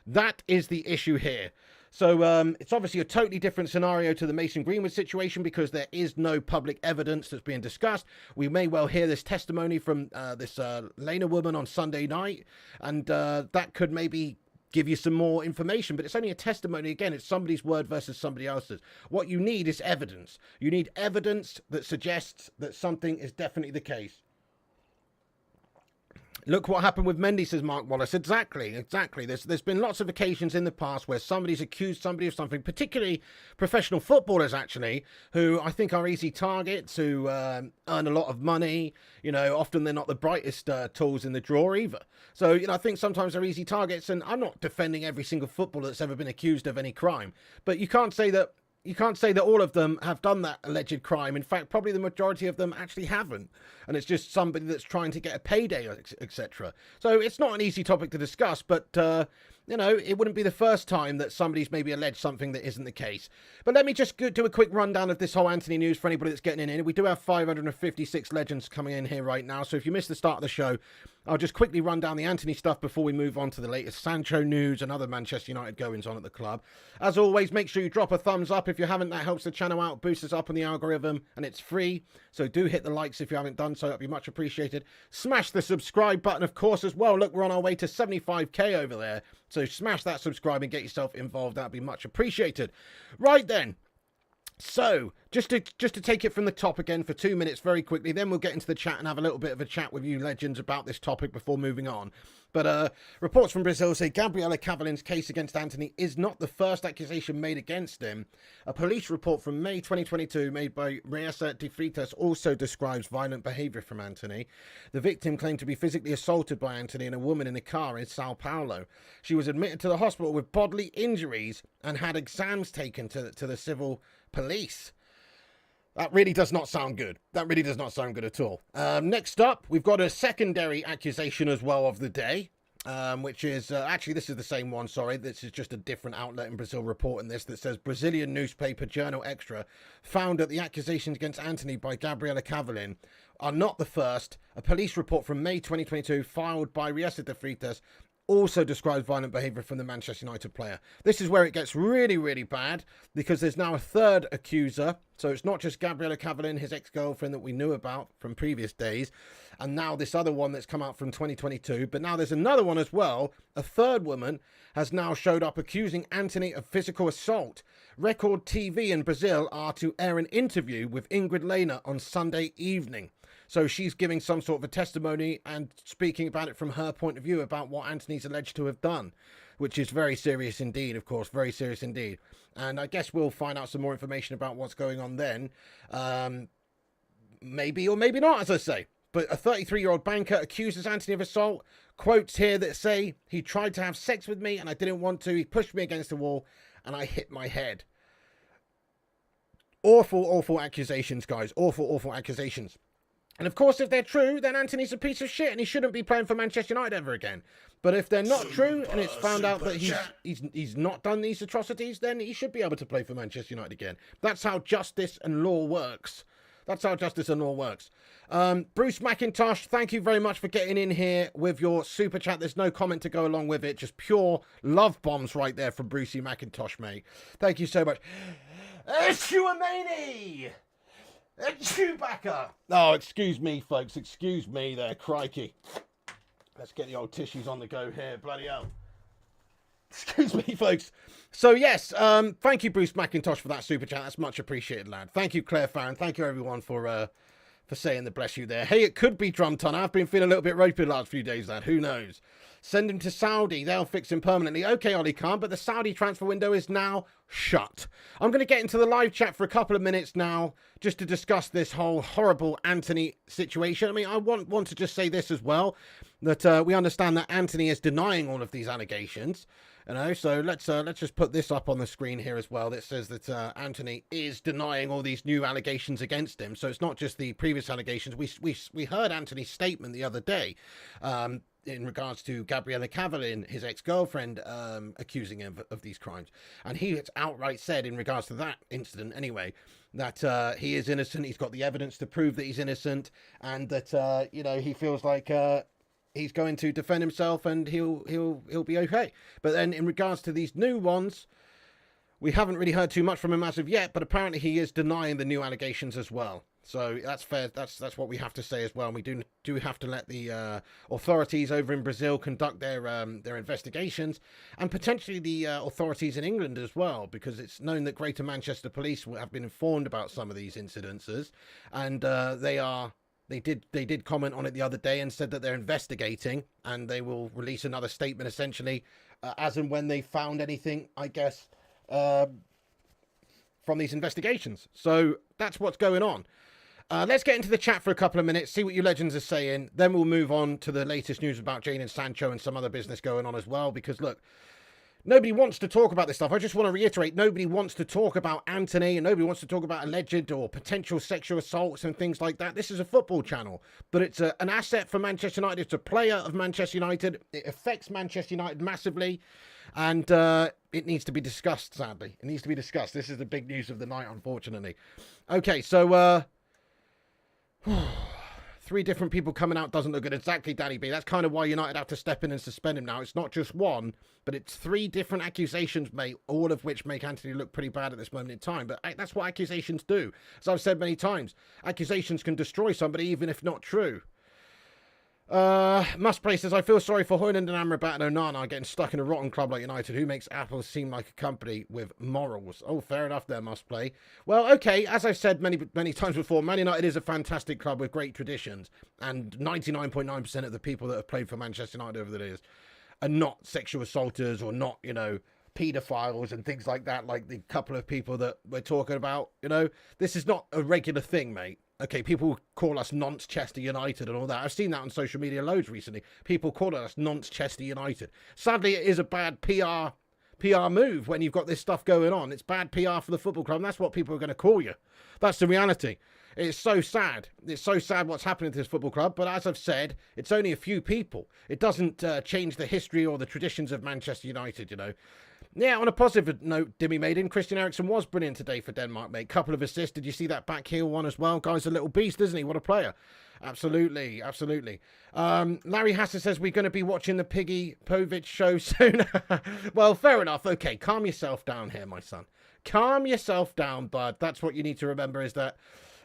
That is the issue here. So it's obviously a totally different scenario to the Mason Greenwood situation because there is no public evidence that's being discussed. We may well hear this testimony from this Lena woman on Sunday night, and that could maybe give you some more information, but it's only a testimony. Again, it's somebody's word versus somebody else's. What you need is evidence. You need evidence that suggests that something is definitely the case. Look what happened with Mendy, says Mark Wallace. Exactly. There's been lots of occasions in the past where somebody's accused somebody of something, particularly professional footballers, actually, who I think are easy targets, who earn a lot of money. You know, often they're not the brightest tools in the drawer either. So, you know, I think sometimes they're easy targets, and I'm not defending every single footballer that's ever been accused of any crime, but you can't say that all of them have done that alleged crime. In fact, probably the majority of them actually haven't. And it's just somebody that's trying to get a payday, etc. So it's not an easy topic to discuss, but, you know, it wouldn't be the first time that somebody's maybe alleged something that isn't the case. But let me just do a quick rundown of this whole Antony news for anybody that's getting in here. We do have 556 legends coming in here right now. So if you missed the start of the show, I'll just quickly run down the Antony stuff before we move on to the latest Sancho news and other Manchester United goings on at the club. As always, make sure you drop a thumbs up if you haven't. That helps the channel out, boosts us up on the algorithm, and it's free. So do hit the likes if you haven't done so. That'd be much appreciated. Smash the subscribe button, of course, as well. Look, we're on our way to 75k over there. So smash that subscribe and get yourself involved. That'd be much appreciated. Right then. So, just to take it from the top again for 2 minutes very quickly, then we'll get into the chat and have a little bit of a chat with you legends about this topic before moving on. But reports from Brazil say Gabriela Cavalin's case against Antony is not the first accusation made against him. A police report from May 2022 made by Reisa de Freitas also describes violent behaviour from Antony. The victim claimed to be physically assaulted by Antony and a woman in a car in Sao Paulo. She was admitted to the hospital with bodily injuries and had exams taken to the civil police. That really does not sound good. That really does not sound good at all. Next up, we've got a secondary accusation as well of the day, which is, actually this is the same one, sorry. This is just a different outlet in Brazil reporting this that says Brazilian newspaper Jornal Extra found that the accusations against Antony by Gabriela Cavalin are not the first. A police report from May 2022 filed by Reisa de Freitas also describes violent behaviour from the Manchester United player. This is where it gets really, really bad, because there's now a third accuser. So it's not just Gabriela Cavalin, his ex-girlfriend that we knew about from previous days, and now this other one that's come out from 2022. But now there's another one as well. A third woman has now showed up accusing Antony of physical assault. Record TV in Brazil are to air an interview with Ingrid Lehner on Sunday evening. So she's giving some sort of a testimony and speaking about it from her point of view about what Antony's alleged to have done, which is very serious indeed, of course, very serious indeed. And I guess we'll find out some more information about what's going on then. Maybe or maybe not, as I say. But a 33-year-old banker accuses Antony of assault. Quotes here that say, "He tried to have sex with me and I didn't want to. He pushed me against the wall and I hit my head." Awful, awful accusations, guys. Awful, awful accusations. And of course, if they're true, then Antony's a piece of shit and he shouldn't be playing for Manchester United ever again. But if they're not true and it's found out that he's not done these atrocities, then he should be able to play for Manchester United again. That's how justice and law works. That's how justice and law works. Bruce McIntosh, thank you very much for getting in here with your super chat. There's no comment to go along with it. Just pure love bombs right there from Brucey McIntosh, mate. Thank you so much. Chouameni! Chewbacca! Oh, excuse me, folks. Excuse me there. Crikey. Let's get the old tissues on the go here. Bloody hell. Excuse me, folks. So, yes, thank you, Bruce McIntosh, for that super chat. That's much appreciated, lad. Thank you, Claire Farron. Thank you, everyone, for saying the bless you there. Hey, it could be Drum Ton. I've been feeling a little bit ropey the last few days, lad. Who knows? Send him to Saudi. They'll fix him permanently. Okay, Ollie Khan, but the Saudi transfer window is now shut. I'm going to get into the live chat for a couple of minutes now just to discuss this whole horrible Antony situation. I mean, I want to just say this as well, that we understand that Antony is denying all of these allegations. You know, so let's just put this up on the screen here as well. That says that Antony is denying all these new allegations against him. So it's not just the previous allegations. We heard Antony's statement the other day in regards to Gabriela Cavalin, his ex-girlfriend, accusing him of these crimes, and he has outright said in regards to that incident anyway that he is innocent. He's got the evidence to prove that he's innocent, and that you know, he feels like he's going to defend himself and he'll be okay. But then in regards to these new ones, We haven't really heard too much from him as of yet, but apparently he is denying the new allegations as well. So that's fair. That's what we have to say as well. And we do have to let the authorities over in Brazil conduct their investigations, and potentially the authorities in England as well, because it's known that Greater Manchester Police have been informed about some of these incidences, and they did comment on it the other day and said that they're investigating, and they will release another statement essentially as and when they found anything, I guess, from these investigations. So that's what's going on. Let's get into the chat for a couple of minutes, see what you legends are saying. Then we'll move on to the latest news about Jane and Sancho and some other business going on as well. Because look, nobody wants to talk about this stuff. I just want to reiterate, nobody wants to talk about Antony, and nobody wants to talk about alleged or potential sexual assaults and things like that. This is a football channel, but it's an asset for Manchester United. It's a player of Manchester United. It affects Manchester United massively, and it needs to be discussed, sadly. It needs to be discussed. This is the big news of the night, unfortunately. Okay, so 3 different people coming out doesn't look good. Exactly, Danny B. That's kind of why United have to step in and suspend him now. It's not just one, but it's 3 different accusations, mate, all of which make Antony look pretty bad at this moment in time. But that's what accusations do. As I've said many times, accusations can destroy somebody, even if not true. Mustplay says, I feel sorry for Højlund and Amrabat and Onana getting stuck in a rotten club like United. Who makes Apple seem like a company with morals? Oh, fair enough there, Mustplay. Well, okay, as I've said many times before, Man United is a fantastic club with great traditions, and 99.9% of the people that have played for Manchester United over the years are not sexual assaulters or not, paedophiles and things like that, like the couple of people that we're talking about. This is not a regular thing, mate. Okay, people call us Nonce Chester United and all that. I've seen that on social media loads recently. People call us Nonce Chester United. Sadly, it is a bad PR move when you've got this stuff going on. It's bad PR for the football club, and that's what people are going to call you. That's the reality. It's so sad. It's so sad what's happening to this football club. But as I've said, it's only a few people. It doesn't change the history or the traditions of Manchester United, Yeah, on a positive note, Dimmy Maiden, Christian Eriksen was brilliant today for Denmark, mate. Couple of assists. Did you see that back heel one as well? Guy's a little beast, isn't he? What a player. Absolutely, absolutely. Larry Hasser says we're going to be watching the Piggy Povich show soon. Well, fair enough. Okay, calm yourself down here, my son. Calm yourself down, bud. That's what you need to remember is that,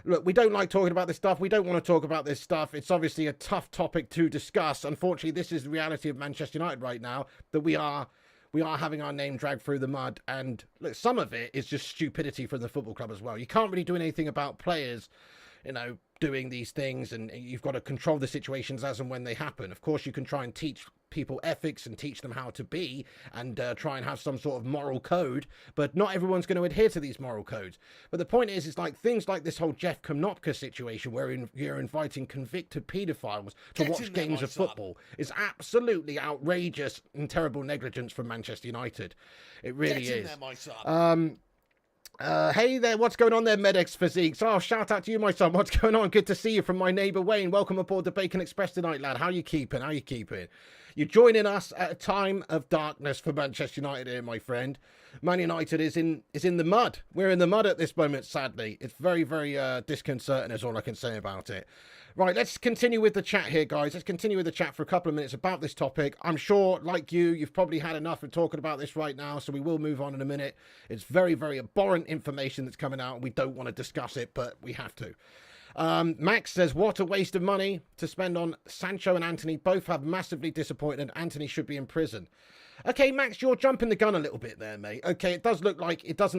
look, we don't like talking about this stuff. We don't want to talk about this stuff. It's obviously a tough topic to discuss. Unfortunately, this is the reality of Manchester United right now, that we are having our name dragged through the mud. And look, some of it is just stupidity from the football club as well. You can't really do anything about players, doing these things, and you've got to control the situations as and when they happen. Of course, you can try and teach people ethics and teach them how to be and try and have some sort of moral code, but not everyone's going to adhere to these moral codes. But the point is like things like this whole Jeff Konopka situation where you're inviting convicted paedophiles to watch games of football is absolutely outrageous and terrible negligence from Manchester United. It really is. Hey there, what's going on there, Medex Physiques? Oh, shout out to you, my son. What's going on? Good to see you from my neighbour Wayne. Welcome aboard the Bacon Express tonight, lad. How you keeping? You're joining us at a time of darkness for Manchester United here, my friend. Man United is in the mud. We're in the mud at this moment, sadly. It's very, very disconcerting is all I can say about it. Right, let's continue with the chat here, guys. Let's continue with the chat for a couple of minutes about this topic. I'm sure, like you've probably had enough of talking about this right now, so we will move on in a minute. It's very, very abhorrent information that's coming out, and we don't want to discuss it, but we have to. Max says, what a waste of money to spend on Sancho and Antony. Both have massively disappointed, and Antony should be in prison. Okay, Max, you're jumping the gun a little bit there, mate. Okay, it doesn't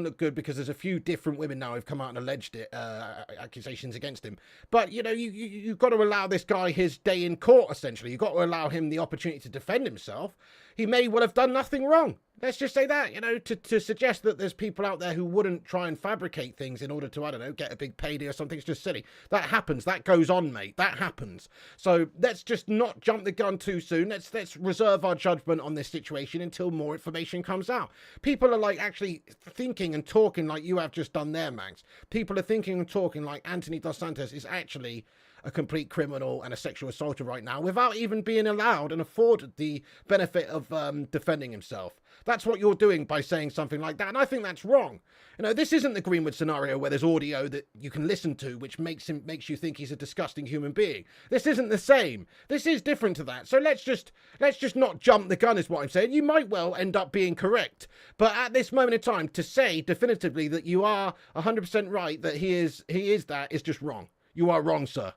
look good because there's a few different women now who've come out and alleged it, accusations against him. But, you've got to allow this guy his day in court, essentially. You've got to allow him the opportunity to defend himself. He may well have done nothing wrong. Let's just say that, to suggest that there's people out there who wouldn't try and fabricate things in order to, I don't know, get a big payday or something. It's just silly. That happens. That goes on, mate. That happens. So let's just not jump the gun too soon. Let's reserve our judgment on this situation until more information comes out. People are actually thinking and talking like you have just done there, Max. People are thinking and talking like Antony dos Santos is actually a complete criminal and a sexual assaulter right now without even being allowed and afforded the benefit of defending himself. That's what you're doing by saying something like that, and I think that's wrong. You know, this isn't the Greenwood scenario where there's audio that you can listen to which makes you think he's a disgusting human being. This isn't the same. This is different to that. So let's just not jump the gun is what I'm saying. You might well end up being correct, but at this moment in time, to say definitively that you are 100% right that he is that is just wrong. You are wrong, sir.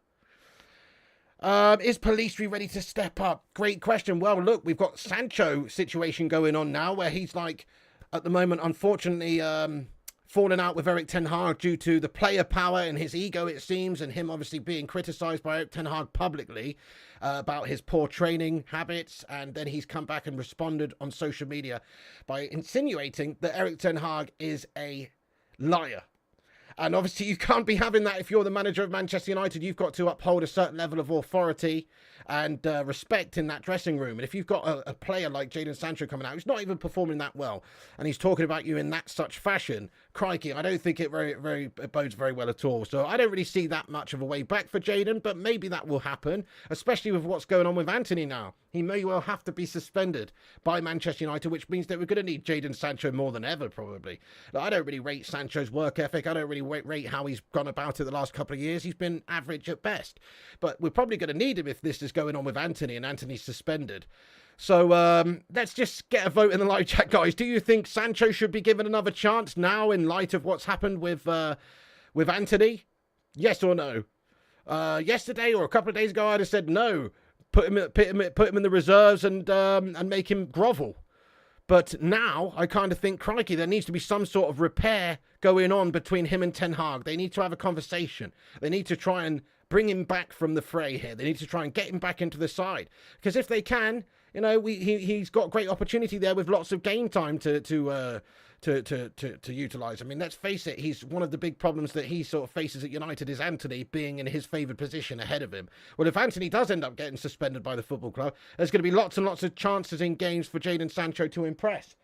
Is Pellistri ready to step up? Great question. Well, look, we've got Sancho situation going on now where he's like, at the moment, unfortunately, falling out with Erik ten Hag due to the player power and his ego, it seems, and him obviously being criticised by Erik ten Hag publicly about his poor training habits. And then he's come back and responded on social media by insinuating that Erik ten Hag is a liar. And obviously you can't be having that if you're the manager of Manchester United. You've got to uphold a certain level of authority and respect in that dressing room. And if you've got a player like Jadon Sancho coming out who's not even performing that well, and he's talking about you in that such fashion, crikey, I don't think it it bodes very well at all. So I don't really see that much of a way back for Jadon, but maybe that will happen, especially with what's going on with Antony now. He may well have to be suspended by Manchester United, which means that we're going to need Jadon Sancho more than ever, probably. I don't really rate Sancho's work ethic. I don't really rate how he's gone about it the last couple of years. He's been average at best. But we're probably going to need him if this is going on with Antony and Antony's suspended. So let's just get a vote in the live chat, guys. Do you think Sancho should be given another chance now in light of what's happened with Antony? Yes or no? Yesterday or a couple of days ago, I'd have said no. Put him in the reserves and make him grovel. But now I kind of think, crikey, there needs to be some sort of repair going on between him and Ten Hag. They need to have a conversation. They need to try and bring him back from the fray here. They need to try and get him back into the side. Because if they can, you know, he's got great opportunity there with lots of game time to utilise. I mean, let's face it, he's one of the big problems that he sort of faces at United is Antony being in his favoured position ahead of him. Well, if Antony does end up getting suspended by the football club, there's going to be lots and lots of chances in games for Jadon Sancho to impress.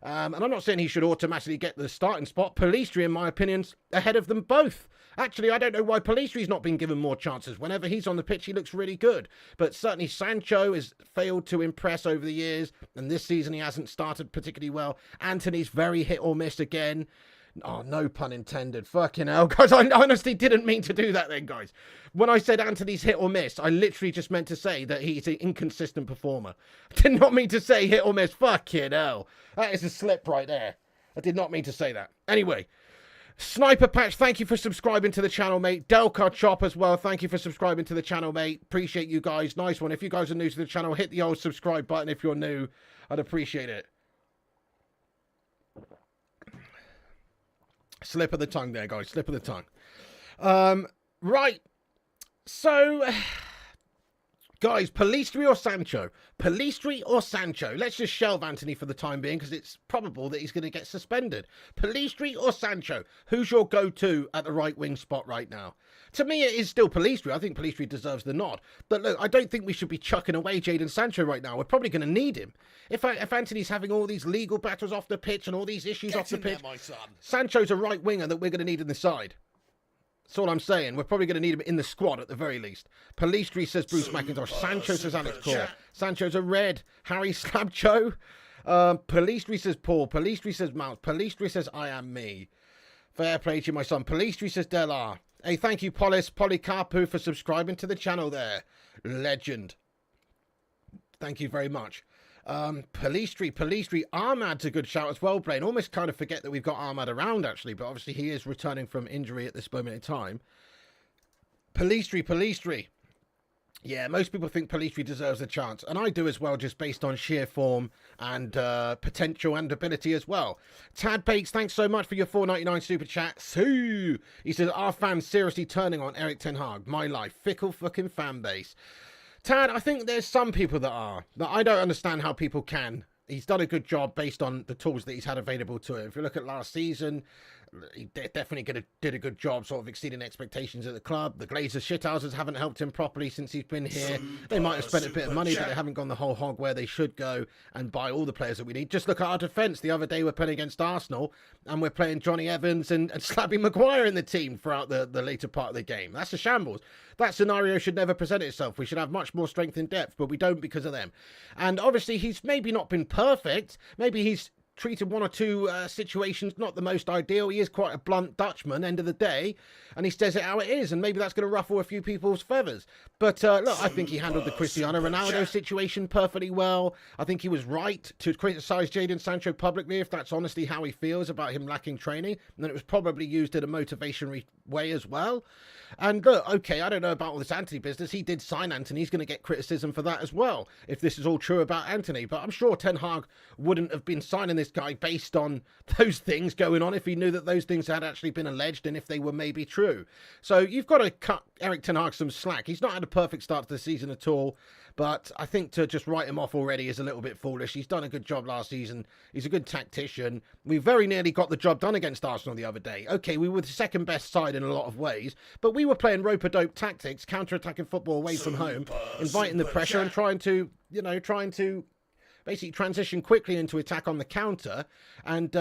And I'm not saying he should automatically get the starting spot. Pellistri, in my opinion's ahead of them both. Actually, I don't know why Pellistri's not been given more chances. Whenever he's on the pitch, he looks really good. But certainly Sancho has failed to impress over the years. And this season, he hasn't started particularly well. Antony's very hit or miss again. Oh, no pun intended. Fucking hell, guys. I honestly didn't mean to do that then, guys. When I said Antony's hit or miss, I literally just meant to say that he's an inconsistent performer. I did not mean to say hit or miss. Fucking hell. That is a slip right there. I did not mean to say that. Anyway. Sniper Patch, thank you for subscribing to the channel, mate. Delcar Chop as well, thank you for subscribing to the channel, mate. Appreciate you guys. Nice one. If you guys are new to the channel, hit the old subscribe button if you're new. I'd appreciate it. Slip of the tongue there, guys. Slip of the tongue. Right. So, guys, Pellistri or Sancho? Pellistri or Sancho? Let's just shelve Antony for the time being because it's probable that he's going to get suspended. Pellistri or Sancho? Who's your go-to at the right wing spot right now? To me, it is still Pellistri. I think Pellistri deserves the nod. But look, I don't think we should be chucking away Jadon Sancho right now. We're probably going to need him. If Antony's having all these legal battles off the pitch and all these issues off the pitch, there, my son. Sancho's a right winger that we're going to need in the side. That's all I'm saying. We're probably going to need him in the squad at the very least. Pellistri says Bruce McIntosh. Sancho says Alex Core. Sancho's a red. Harry Slabcho. Pellistri says Paul. Pellistri says Mount. Pellistri says I am me. Fair play to you, my son. Pellistri says Delar. Hey, thank you, Polycarpu, for subscribing to the channel there. Legend. Thank you very much. Pellistri. Ahmad's a good shout as well, playing. Almost kind of forget that we've got Ahmad around, actually, but obviously he is returning from injury at this moment in time. Pellistri. Yeah, most people think Pellistri deserves a chance, and I do as well, just based on sheer form and potential and ability as well. Tad Bakes, thanks so much for your $4.99 super chat. Sue! He says, are fans seriously turning on Erik ten Hag? My life. Fickle fucking fan base. Tad, I think there's some people that are. But I don't understand how people can. He's done a good job based on the tools that he's had available to him. If you look at last season, he definitely did a good job sort of exceeding expectations at the club. The Glazers shithouses haven't helped him properly since he's been here. They might have spent a bit of money, but they haven't gone the whole hog where they should go and buy all the players that we need. Just look at our defence. The other day we're playing against Arsenal and we're playing Johnny Evans and Slabby Maguire in the team throughout the later part of the game. That's a shambles. That scenario should never present itself. We should have much more strength in depth, but we don't because of them. And obviously he's maybe not been perfect. Maybe he's treated one or two situations not the most ideal. He is quite a blunt Dutchman, end of the day, and he says it how it is, and maybe that's going to ruffle a few people's feathers. But look, I think he handled the Cristiano Ronaldo situation perfectly well. I think he was right to criticise Jadon Sancho publicly if that's honestly how he feels about him lacking training, and then it was probably used in a motivational way as well. And look, okay, I don't know about all this Antony business. He did sign Antony. He's going to get criticism for that as well, if this is all true about Antony. But I'm sure Ten Hag wouldn't have been signing this guy based on those things going on if he knew that those things had actually been alleged and if they were maybe true. So you've got to cut Erik Ten Hag some slack. He's not had a perfect start to the season at all, but I think to just write him off already is a little bit foolish. He's done a good job last season. He's a good tactician. We very nearly got the job done against Arsenal the other day. Okay, we were the second best side in a lot of ways, but we were playing rope-a-dope tactics, counter-attacking football away from home, inviting the pressure and trying to basically transition quickly into attack on the counter and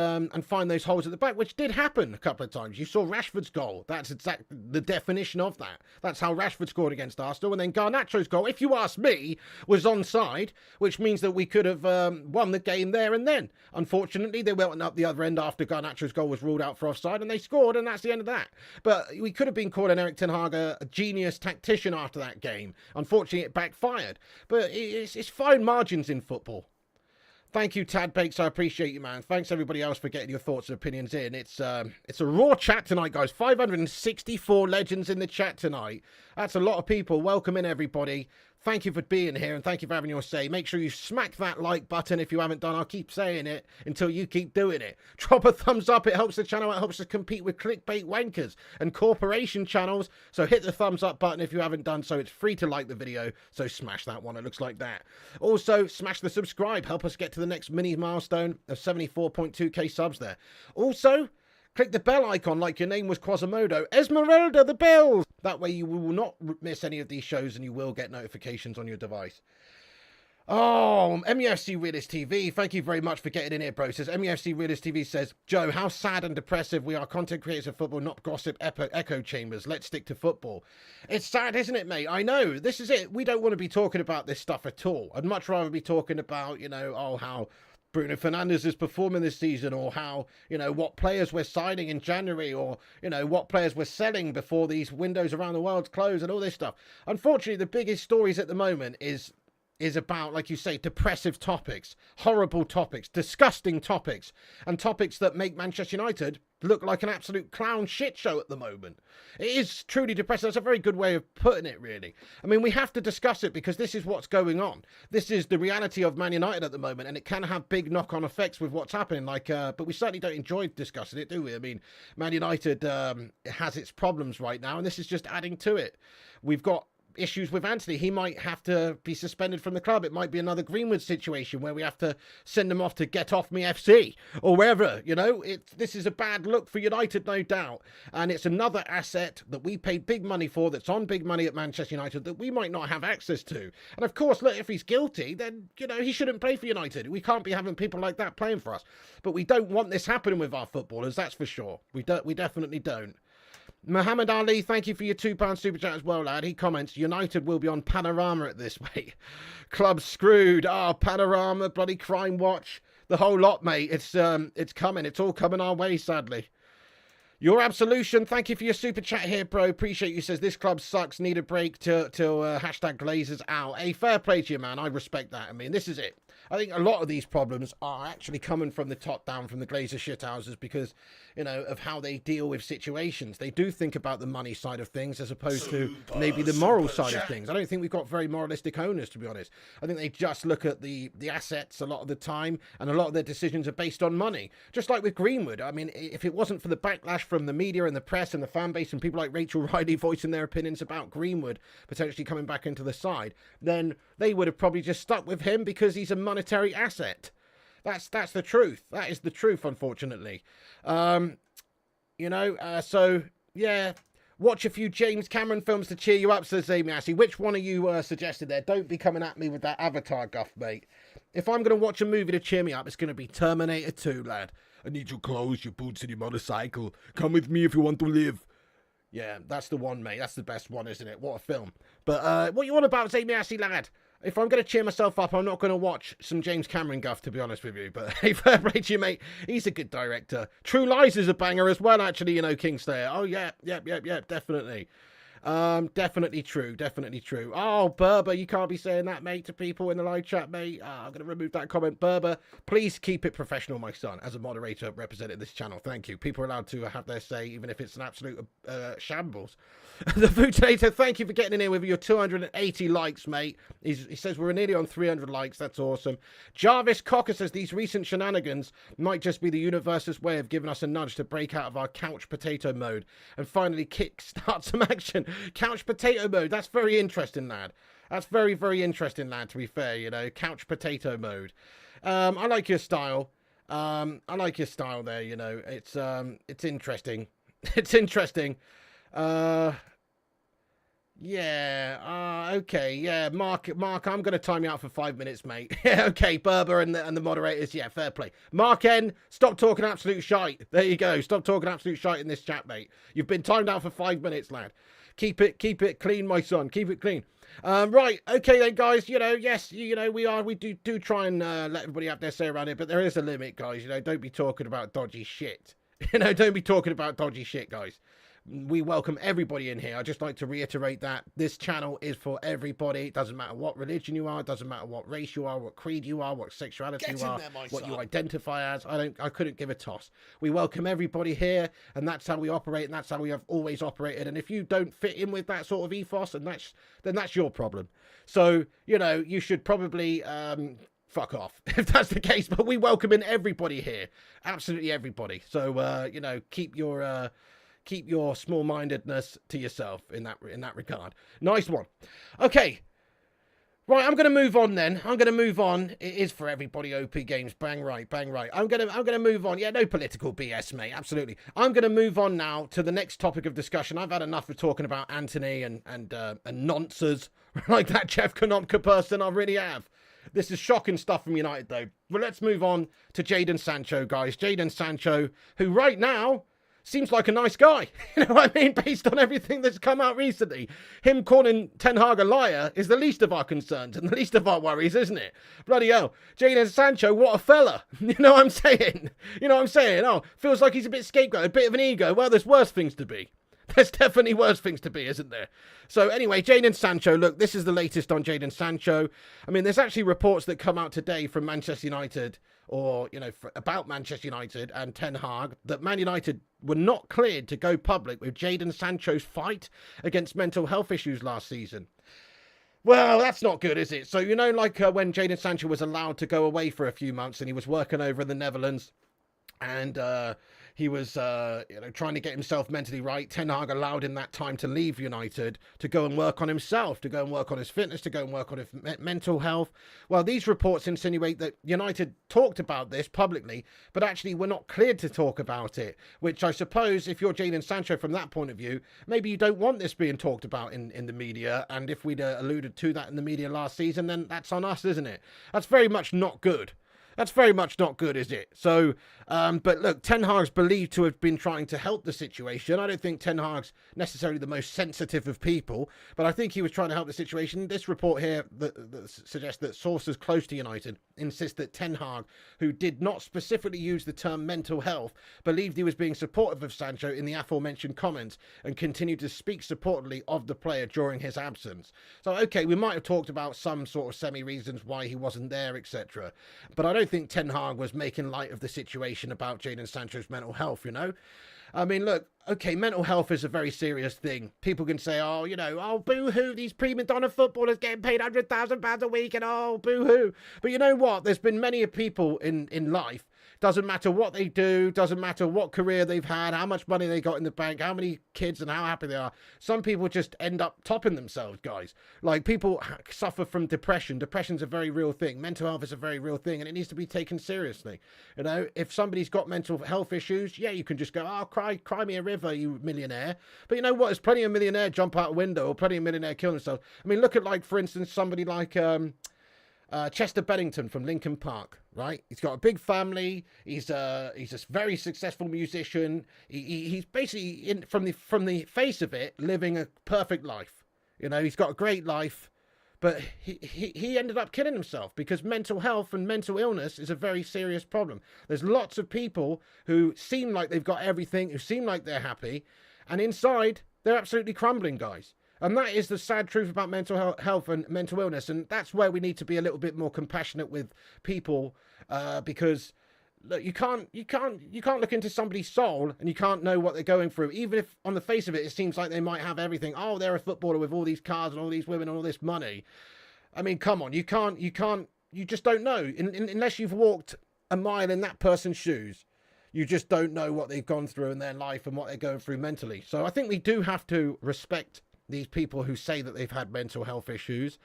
find those holes at the back, which did happen a couple of times. You saw Rashford's goal. That's exactly the definition of that. That's how Rashford scored against Arsenal. And then Garnacho's goal, if you ask me, was onside, which means that we could have won the game there and then. Unfortunately, they went up the other end after Garnacho's goal was ruled out for offside, and they scored, and that's the end of that. But we could have been calling Erik Ten Hag a genius tactician after that game. Unfortunately, it backfired. But it's fine margins in football. Thank you, Tad Bakes. I appreciate you, man. Thanks, everybody else, for getting your thoughts and opinions in. It's a raw chat tonight, guys. 564 legends in the chat tonight. That's a lot of people. Welcome in, everybody. Thank you for being here, and thank you for having your say. Make sure you smack that like button if you haven't done. I'll keep saying it until you keep doing it. Drop a thumbs up. It helps the channel. It helps us compete with clickbait wankers and corporation channels. So hit the thumbs up button if you haven't done so. It's free to like the video, so smash that one. It looks like that. Also, smash the subscribe. Help us get to the next mini milestone of 74.2k subs there. Also, click the bell icon like your name was Quasimodo. Esmeralda, the bells! That way you will not miss any of these shows and you will get notifications on your device. Oh, MUFC Realist TV, thank you very much for getting in here, bro. Says MUFC Realist TV says, Joe, how sad and depressive we are content creators of football, not gossip echo chambers. Let's stick to football. It's sad, isn't it, mate? I know. This is it. We don't want to be talking about this stuff at all. I'd much rather be talking about, how Bruno Fernandes is performing this season, or how, what players we're signing in January, or, what players we're selling before these windows around the world close and all this stuff. Unfortunately, the biggest stories at the moment is about, like you say, depressive topics, horrible topics, disgusting topics, and topics that make Manchester United look like an absolute clown shit show at the moment. It is truly depressing. That's a very good way of putting it, really. I mean, we have to discuss it because this is what's going on. This is the reality of Man United at the moment, and it can have big knock-on effects with what's happening. But we certainly don't enjoy discussing it, do we? I mean, Man United has its problems right now, and this is just adding to it. We've got issues with Antony. He might have to be suspended from the club. It might be another Greenwood situation where we have to send him off to Get Off Me FC or wherever, This is a bad look for United, no doubt. And it's another asset that we paid big money for, that's on big money at Manchester United, that we might not have access to. And of course, look, if he's guilty, then, he shouldn't play for United. We can't be having people like that playing for us. But we don't want this happening with our footballers, that's for sure. We definitely don't. Muhammad Ali, thank you for your £2 super chat as well, lad. He comments, United will be on Panorama at this rate. Club screwed. Panorama, bloody Crime Watch. The whole lot, mate. It's coming. It's all coming our way, sadly. Your Absolution, thank you for your super chat here, bro. Appreciate you. Says, this club sucks. Need a break till hashtag Glazers out. Hey, fair play to you, man. I respect that. I mean, this is it. I think a lot of these problems are actually coming from the top down, from the Glazer shithouses, because, of how they deal with situations. They do think about the money side of things as opposed to maybe the moral side of things. I don't think we've got very moralistic owners, to be honest. I think they just look at the assets a lot of the time, and a lot of their decisions are based on money. Just like with Greenwood. I mean, if it wasn't for the backlash from the media and the press and the fan base and people like Rachel Riley voicing their opinions about Greenwood potentially coming back into the side, then they would have probably just stuck with him because he's a monetary asset. That's the truth. That is the truth, unfortunately. You know, so yeah, watch a few James Cameron films to cheer you up, says Amy Assey. Which one of you suggested there? Don't be coming at me with that Avatar guff, mate. If I'm going to watch a movie to cheer me up, it's going to be Terminator 2, lad. I need your clothes, your boots, and your motorcycle. Come with me if you want to live. Yeah, that's the one, mate. That's the best one, isn't it? What a film. But what you on about, Amy Assey, lad? If I'm going to cheer myself up, I'm not going to watch some James Cameron guff, to be honest with you. But hey, fair play to you, mate. He's a good director. True Lies is a banger as well, actually, you know, Kingslayer. Oh, yeah, definitely. Definitely true. Oh, Berber, you can't be saying that, mate, to people in the live chat, mate. I'm going to remove that comment. Berber, please keep it professional, my son, as a moderator representing this channel. Thank you. People are allowed to have their say, even if it's an absolute shambles. The Foodtator, thank you for getting in here with your 280 likes, mate. He says we're nearly on 300 likes. That's awesome. Jarvis Cocker says these recent shenanigans might just be the universe's way of giving us a nudge to break out of our couch potato mode and finally kickstart some action. Couch potato mode. That's very interesting, lad. That's very, very interesting, lad, to be fair, you know. Couch potato mode. I like your style. I like your style there, you know. It's interesting. It's interesting. Yeah, okay, yeah, Mark, I'm going to time you out for 5 minutes, mate. Yeah, okay, Berber and the moderators, yeah, fair play. Mark N, stop talking absolute shite. There you go, stop talking absolute shite in this chat, mate. You've been timed out for 5 minutes, lad. Keep it clean, my son, keep it clean. Right, okay then, guys, you know, yes, you know, we do try and let everybody have their say around it, but there is a limit, guys, you know, don't be talking about dodgy shit. You know, don't be talking about dodgy shit, guys. We welcome everybody in here. I just like to reiterate that this channel is for everybody. It doesn't matter what religion you are, it doesn't matter what race you are, what creed you are, what sexuality you are, what you identify as. I couldn't give a toss. We welcome everybody here, and that's how we operate, and that's how we have always operated. And if you don't fit in with that sort of ethos, then that's your problem. So, you know, you should probably fuck off if that's the case. But we welcome in everybody here, absolutely everybody. So you know, keep your small-mindedness to yourself in that regard. Nice one. Okay. Right, I'm going to move on then. I'm going to move on. It is for everybody, OP Games. Bang right, bang right. I'm going to move on. Yeah, no political BS, mate. Absolutely. I'm going to move on now to the next topic of discussion. I've had enough of talking about Antony and nonces like that Jeff Konopka person. I really have. This is shocking stuff from United, though. Well, let's move on to Jadon Sancho, guys. Jadon Sancho, who right now seems like a nice guy. You know what I mean? Based on everything that's come out recently. Him calling Ten Hag a liar is the least of our concerns and the least of our worries, isn't it? Bloody hell. Jadon Sancho, what a fella. You know what I'm saying? You know what I'm saying? Oh, feels like he's a bit scapegoat, a bit of an ego. Well, there's worse things to be. There's definitely worse things to be, isn't there? So anyway, Jadon Sancho, look, this is the latest on Jadon Sancho. I mean, there's actually reports that come out today from Manchester United, or, you know, about Manchester United and Ten Hag, that Man United were not cleared to go public with Jadon Sancho's fight against mental health issues last season. Well, that's not good, is it? So, you know, like when Jadon Sancho was allowed to go away for a few months and he was working over in the Netherlands, and he was, you know, trying to get himself mentally right. Ten Hag allowed him that time to leave United to go and work on himself, to go and work on his fitness, to go and work on his mental health. Well, these reports insinuate that United talked about this publicly, but actually were not cleared to talk about it, which I suppose, if you're Jadon Sancho from that point of view, maybe you don't want this being talked about in the media, and if we'd alluded to that in the media last season, then that's on us, isn't it? That's very much not good. That's very much not good, is it? So, but look, Ten Hag's believed to have been trying to help the situation. I don't think Ten Hag's necessarily the most sensitive of people, but I think he was trying to help the situation. This report here that suggests that sources close to United insist that Ten Hag, who did not specifically use the term mental health, believed he was being supportive of Sancho in the aforementioned comments and continued to speak supportively of the player during his absence. So, okay, we might have talked about some sort of semi-reasons why he wasn't there, etc. But I don't think Ten Hag was making light of the situation about Jadon Sancho's mental health, you know? I mean, look, okay, mental health is a very serious thing. People can say, oh, you know, oh, boo-hoo, these prima donna footballers getting paid £100,000 a week and oh, boo-hoo. But you know what? There's been many people in life Doesn't matter what they do, doesn't matter what career they've had, how much money they got in the bank, how many kids and how happy they are. Some people just end up topping themselves, guys. Like, people suffer from depression. Depression's a very real thing. Mental health is a very real thing, and it needs to be taken seriously. You know, if somebody's got mental health issues, yeah, you can just go, oh, cry me a river, you millionaire. But you know what? There's plenty of millionaire jump out a window, or plenty of millionaire kill themselves. I mean, look at, like, for instance, somebody like Chester Bennington from Linkin Park, right? He's got a big family. He's a very successful musician. He's basically, from the face of it, living a perfect life. You know, he's got a great life, but he ended up killing himself because mental health and mental illness is a very serious problem. There's lots of people who seem like they've got everything, who seem like they're happy, and inside they're absolutely crumbling, guys. And that is the sad truth about mental health and mental illness. And that's where we need to be a little bit more compassionate with people, because look, you can't look into somebody's soul and you can't know what they're going through. Even if on the face of it, it seems like they might have everything. Oh, they're a footballer with all these cars and all these women and all this money. I mean, come on, you just don't know. Unless you've walked a mile in that person's shoes, you just don't know what they've gone through in their life and what they're going through mentally. So I think we do have to respect these people who say that they've had mental health issues.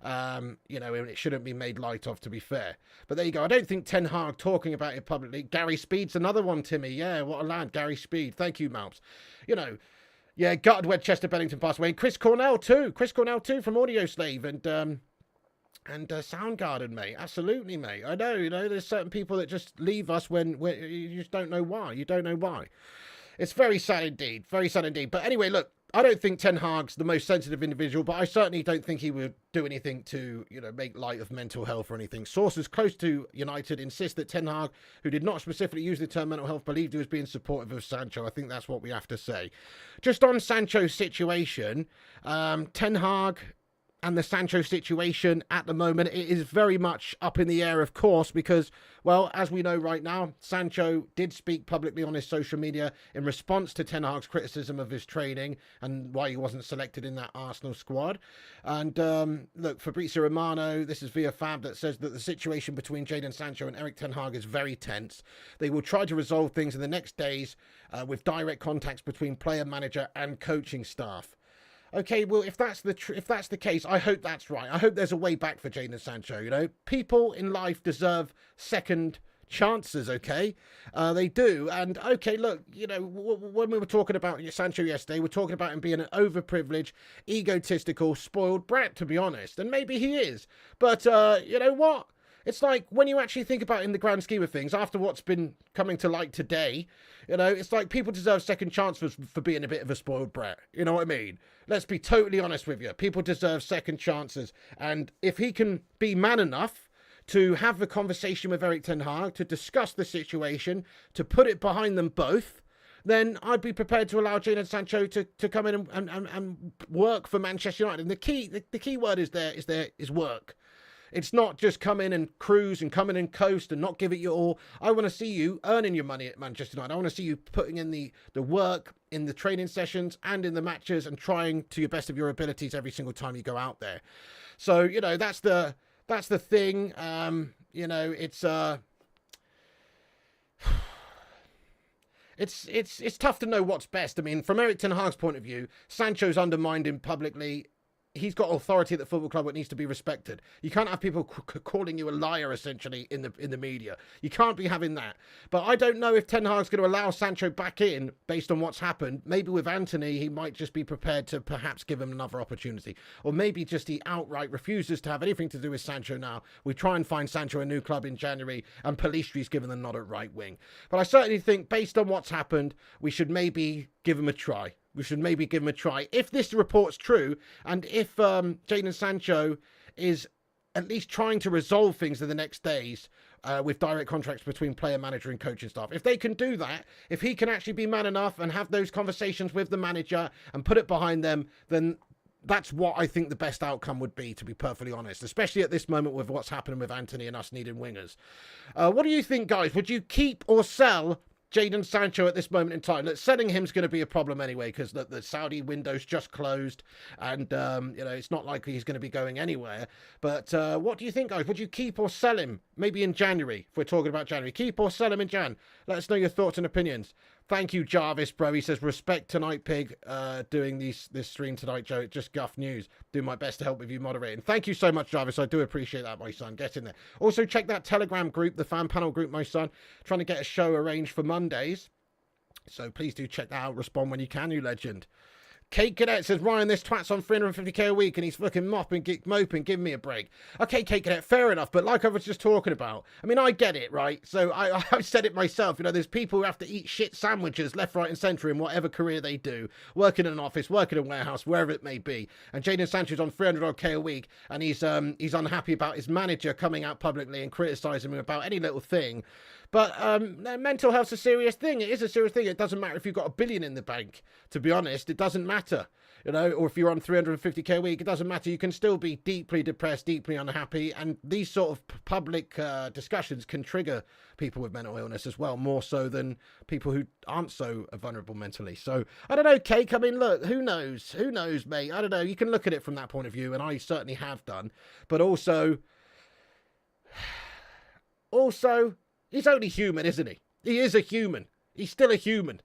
You know, it shouldn't be made light of, to be fair. But there you go. I don't think Ten Hag talking about it publicly. Gary Speed's another one, Timmy. Yeah, what a lad, Gary Speed. Thank you, Malps. You know, yeah, gutted when Chester Bennington passed away. Chris Cornell too from Audio Slave and Soundgarden, mate. Absolutely, mate. I know, you know, there's certain people that just leave us when you just don't know why. You don't know why. It's very sad indeed. Very sad indeed. But anyway, look, I don't think Ten Hag's the most sensitive individual, but I certainly don't think he would do anything to, you know, make light of mental health or anything. Sources close to United insist that Ten Hag, who did not specifically use the term mental health, believed he was being supportive of Sancho. I think that's what we have to say. Just on Sancho's situation, Ten Hag and the Sancho situation at the moment, it is very much up in the air, of course, because, well, as we know right now, Sancho did speak publicly on his social media in response to Ten Hag's criticism of his training and why he wasn't selected in that Arsenal squad. And look, Fabrizio Romano, this is via Fab, that says that the situation between Jadon Sancho and Erik Ten Hag is very tense. They will try to resolve things in the next days with direct contacts between player, manager and coaching staff. Okay, well, if that's the case, I hope that's right. I hope there's a way back for Jadon Sancho. You know, people in life deserve second chances. Okay, they do. And okay, look, you know, when we were talking about Sancho yesterday, we're talking about him being an overprivileged, egotistical, spoiled brat. To be honest, and maybe he is. But you know what? It's like, when you actually think about it in the grand scheme of things, after what's been coming to light today, you know, it's like people deserve second chances for being a bit of a spoiled brat. You know what I mean? Let's be totally honest with you. People deserve second chances. And if he can be man enough to have the conversation with Erik Ten Hag, to discuss the situation, to put it behind them both, then I'd be prepared to allow Jadon Sancho to come in and work for Manchester United. And the key word is work. It's not just come in and cruise and come in and coast and not give it your all. I want to see you earning your money at Manchester United. I want to see you putting in the work in the training sessions and in the matches and trying to your best of your abilities every single time you go out there. So, you know, that's the thing. You know, it's tough to know what's best. I mean, from Erik Ten Hag's point of view, Sancho's undermined him publicly. He's got authority at the football club that needs to be respected. You can't have people calling you a liar, essentially, in the media. You can't be having that. But I don't know if Ten Hag's going to allow Sancho back in based on what's happened. Maybe with Antony, he might just be prepared to perhaps give him another opportunity. Or maybe just he outright refuses to have anything to do with Sancho now. We try and find Sancho a new club in January, and Pellistri's given the nod at right wing. But I certainly think, based on what's happened, we should maybe give him a try. If this report's true, and if Jadon Sancho is at least trying to resolve things in the next days with direct contracts between player, manager and coaching staff. If they can do that, if he can actually be man enough and have those conversations with the manager and put it behind them, then that's what I think the best outcome would be, to be perfectly honest, especially at this moment with what's happening with Antony and us needing wingers. What do you think, guys? Would you keep or sell Jadon Sancho at this moment in time. Look, selling him's going to be a problem anyway because the Saudi window's just closed, and it's not likely he's going to be going anywhere. But what do you think, guys? Would you keep or sell him? Maybe in January, if we're talking about January. Keep or sell him in Jan? Let us know your thoughts and opinions. Thank you, Jarvis, bro. He says, respect tonight, Pig, doing this stream tonight, Joe. Just guff news. Do my best to help with you moderating. Thank you so much, Jarvis. I do appreciate that, my son. Get in there. Also, check that Telegram group, the fan panel group, my son. Trying to get a show arranged for Mondays. So please do check that out. Respond when you can, you legend. Kate Cadet says, Ryan, this twat's on 350k a week and he's fucking moping, give me a break. Okay, Kate Cadet, fair enough. But like I was just talking about, I mean, I get it, right? So I've said it myself. There's people who have to eat shit sandwiches left, right and centre in whatever career they do. Work in an office, work in a warehouse, wherever it may be. And Jadon Sancho's on 300k a week and he's unhappy about his manager coming out publicly and criticising him about any little thing. But mental health's a serious thing. It is a serious thing. It doesn't matter if you've got $1 billion in the bank, to be honest. It doesn't matter, or if you're on 350k a week, it doesn't matter. You can still be deeply depressed, deeply unhappy. And these sort of public discussions can trigger people with mental illness as well, more so than people who aren't so vulnerable mentally. So, I don't know, Cake. I mean, look, who knows? Who knows, mate? I don't know. You can look at it from that point of view, and I certainly have done. But also... he's only human, isn't he? He is a human. He's still a human.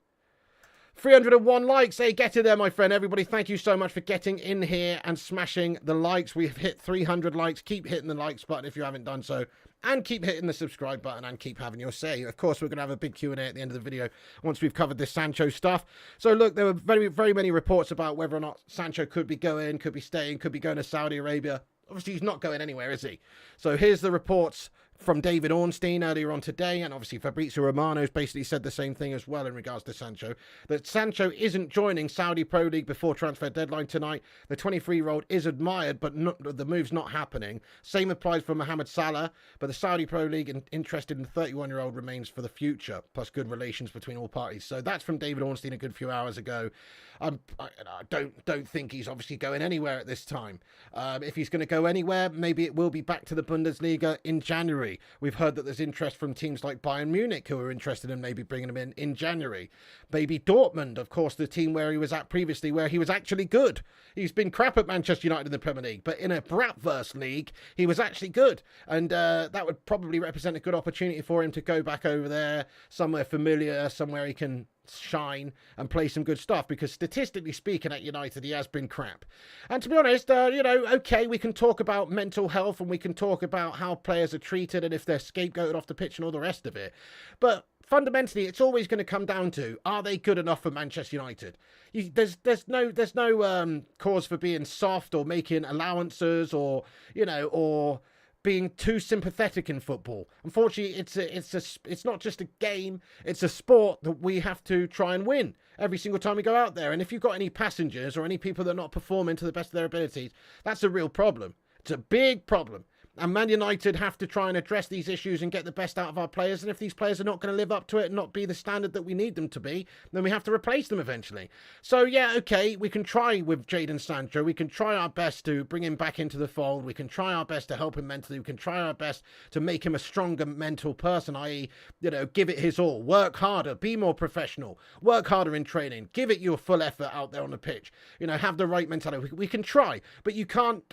301 likes. Hey, get in there, my friend. Everybody, thank you so much for getting in here and smashing the likes. We've hit 300 likes. Keep hitting the likes button if you haven't done so. And keep hitting the subscribe button and keep having your say. Of course, we're going to have a big Q&A at the end of the video once we've covered this Sancho stuff. So, look, there were very, very many reports about whether or not Sancho could be going, could be staying, could be going to Saudi Arabia. Obviously, he's not going anywhere, is he? So here's the reports from David Ornstein earlier on today, and obviously Fabrizio Romano's basically said the same thing as well in regards to Sancho, that Sancho isn't joining Saudi Pro League before transfer deadline tonight. The 23-year-old is admired, but the move's not happening. Same applies for Mohamed Salah, but the Saudi Pro League interested in the 31-year-old remains for the future, plus good relations between all parties. So that's from David Ornstein a good few hours ago. I don't think he's obviously going anywhere at this time. If he's going to go anywhere, maybe it will be back to the Bundesliga in January. We've heard that there's interest from teams like Bayern Munich who are interested in maybe bringing him in January. Maybe Dortmund, of course, the team where he was at previously, where he was actually good. He's been crap at Manchester United in the Premier League, but in a Bratwurst league, he was actually good. And that would probably represent a good opportunity for him to go back over there, somewhere familiar, somewhere he can shine and play some good stuff, because statistically speaking at United he has been crap. And to be honest, okay, we can talk about mental health and we can talk about how players are treated and if they're scapegoated off the pitch and all the rest of it, but fundamentally it's always going to come down to, are they good enough for Manchester United? There's no cause for being soft or making allowances or being too sympathetic in football. Unfortunately, it's not just a game, it's a sport that we have to try and win every single time we go out there. And if you've got any passengers or any people that are not performing to the best of their abilities, that's a real problem. It's a big problem. And Man United have to try and address these issues and get the best out of our players. And if these players are not going to live up to it and not be the standard that we need them to be, then we have to replace them eventually. So, yeah, okay, we can try with Jadon Sancho. We can try our best to bring him back into the fold. We can try our best to help him mentally. We can try our best to make him a stronger mental person, i.e., give it his all. Work harder. Be more professional. Work harder in training. Give it your full effort out there on the pitch. Have the right mentality. We can try, but you can't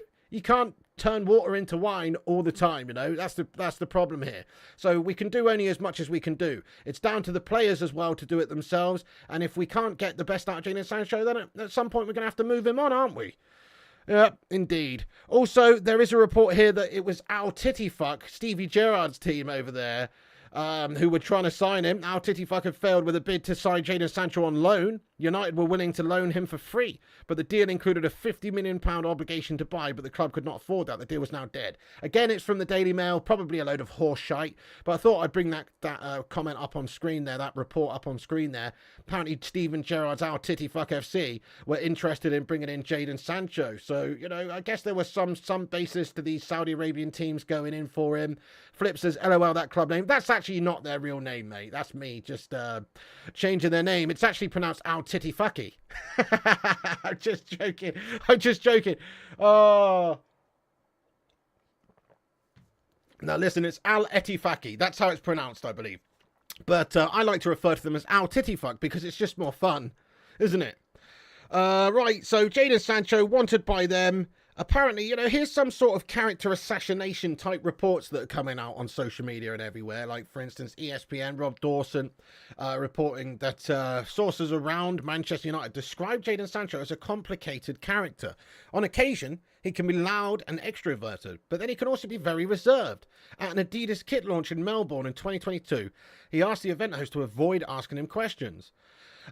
turn water into wine all the time. That's the problem here. So we can do only as much as we can do. It's down to the players as well to do it themselves. And if we can't get the best out of Jadon Sancho, then at some point we're going to have to move him on, aren't we? Yeah, indeed. Also, there is a report here that it was Al Tittyfuck, Stevie Gerrard's team over there, who were trying to sign him. Al Tittyfuck had failed with a bid to sign Jadon Sancho on loan. United were willing to loan him for free, but the deal included a £50 million obligation to buy, but the club could not afford that. The deal was now dead. Again, it's from the Daily Mail, probably a load of horse shite, but I thought I'd bring that comment up on screen there, that report up on screen there. Apparently, Steven Gerrard's Our Tittyfuck FC were interested in bringing in Jadon Sancho. So, I guess there was some basis to these Saudi Arabian teams going in for him. Flip says, LOL, that club name. That's actually not their real name, mate. That's me just changing their name. It's actually pronounced Al Tittyfucky. I'm just joking. Oh. Now listen, it's Al Etifaki. That's how it's pronounced, I believe. But I like to refer to them as Al Tittyfuck because it's just more fun, isn't it? Right, so Jadon Sancho wanted by them. Apparently, here's some sort of character assassination type reports that are coming out on social media and everywhere. Like, for instance, ESPN, Rob Dawson, reporting that sources around Manchester United describe Jadon Sancho as a complicated character. On occasion, he can be loud and extroverted, but then he can also be very reserved. At an Adidas kit launch in Melbourne in 2022, he asked the event host to avoid asking him questions.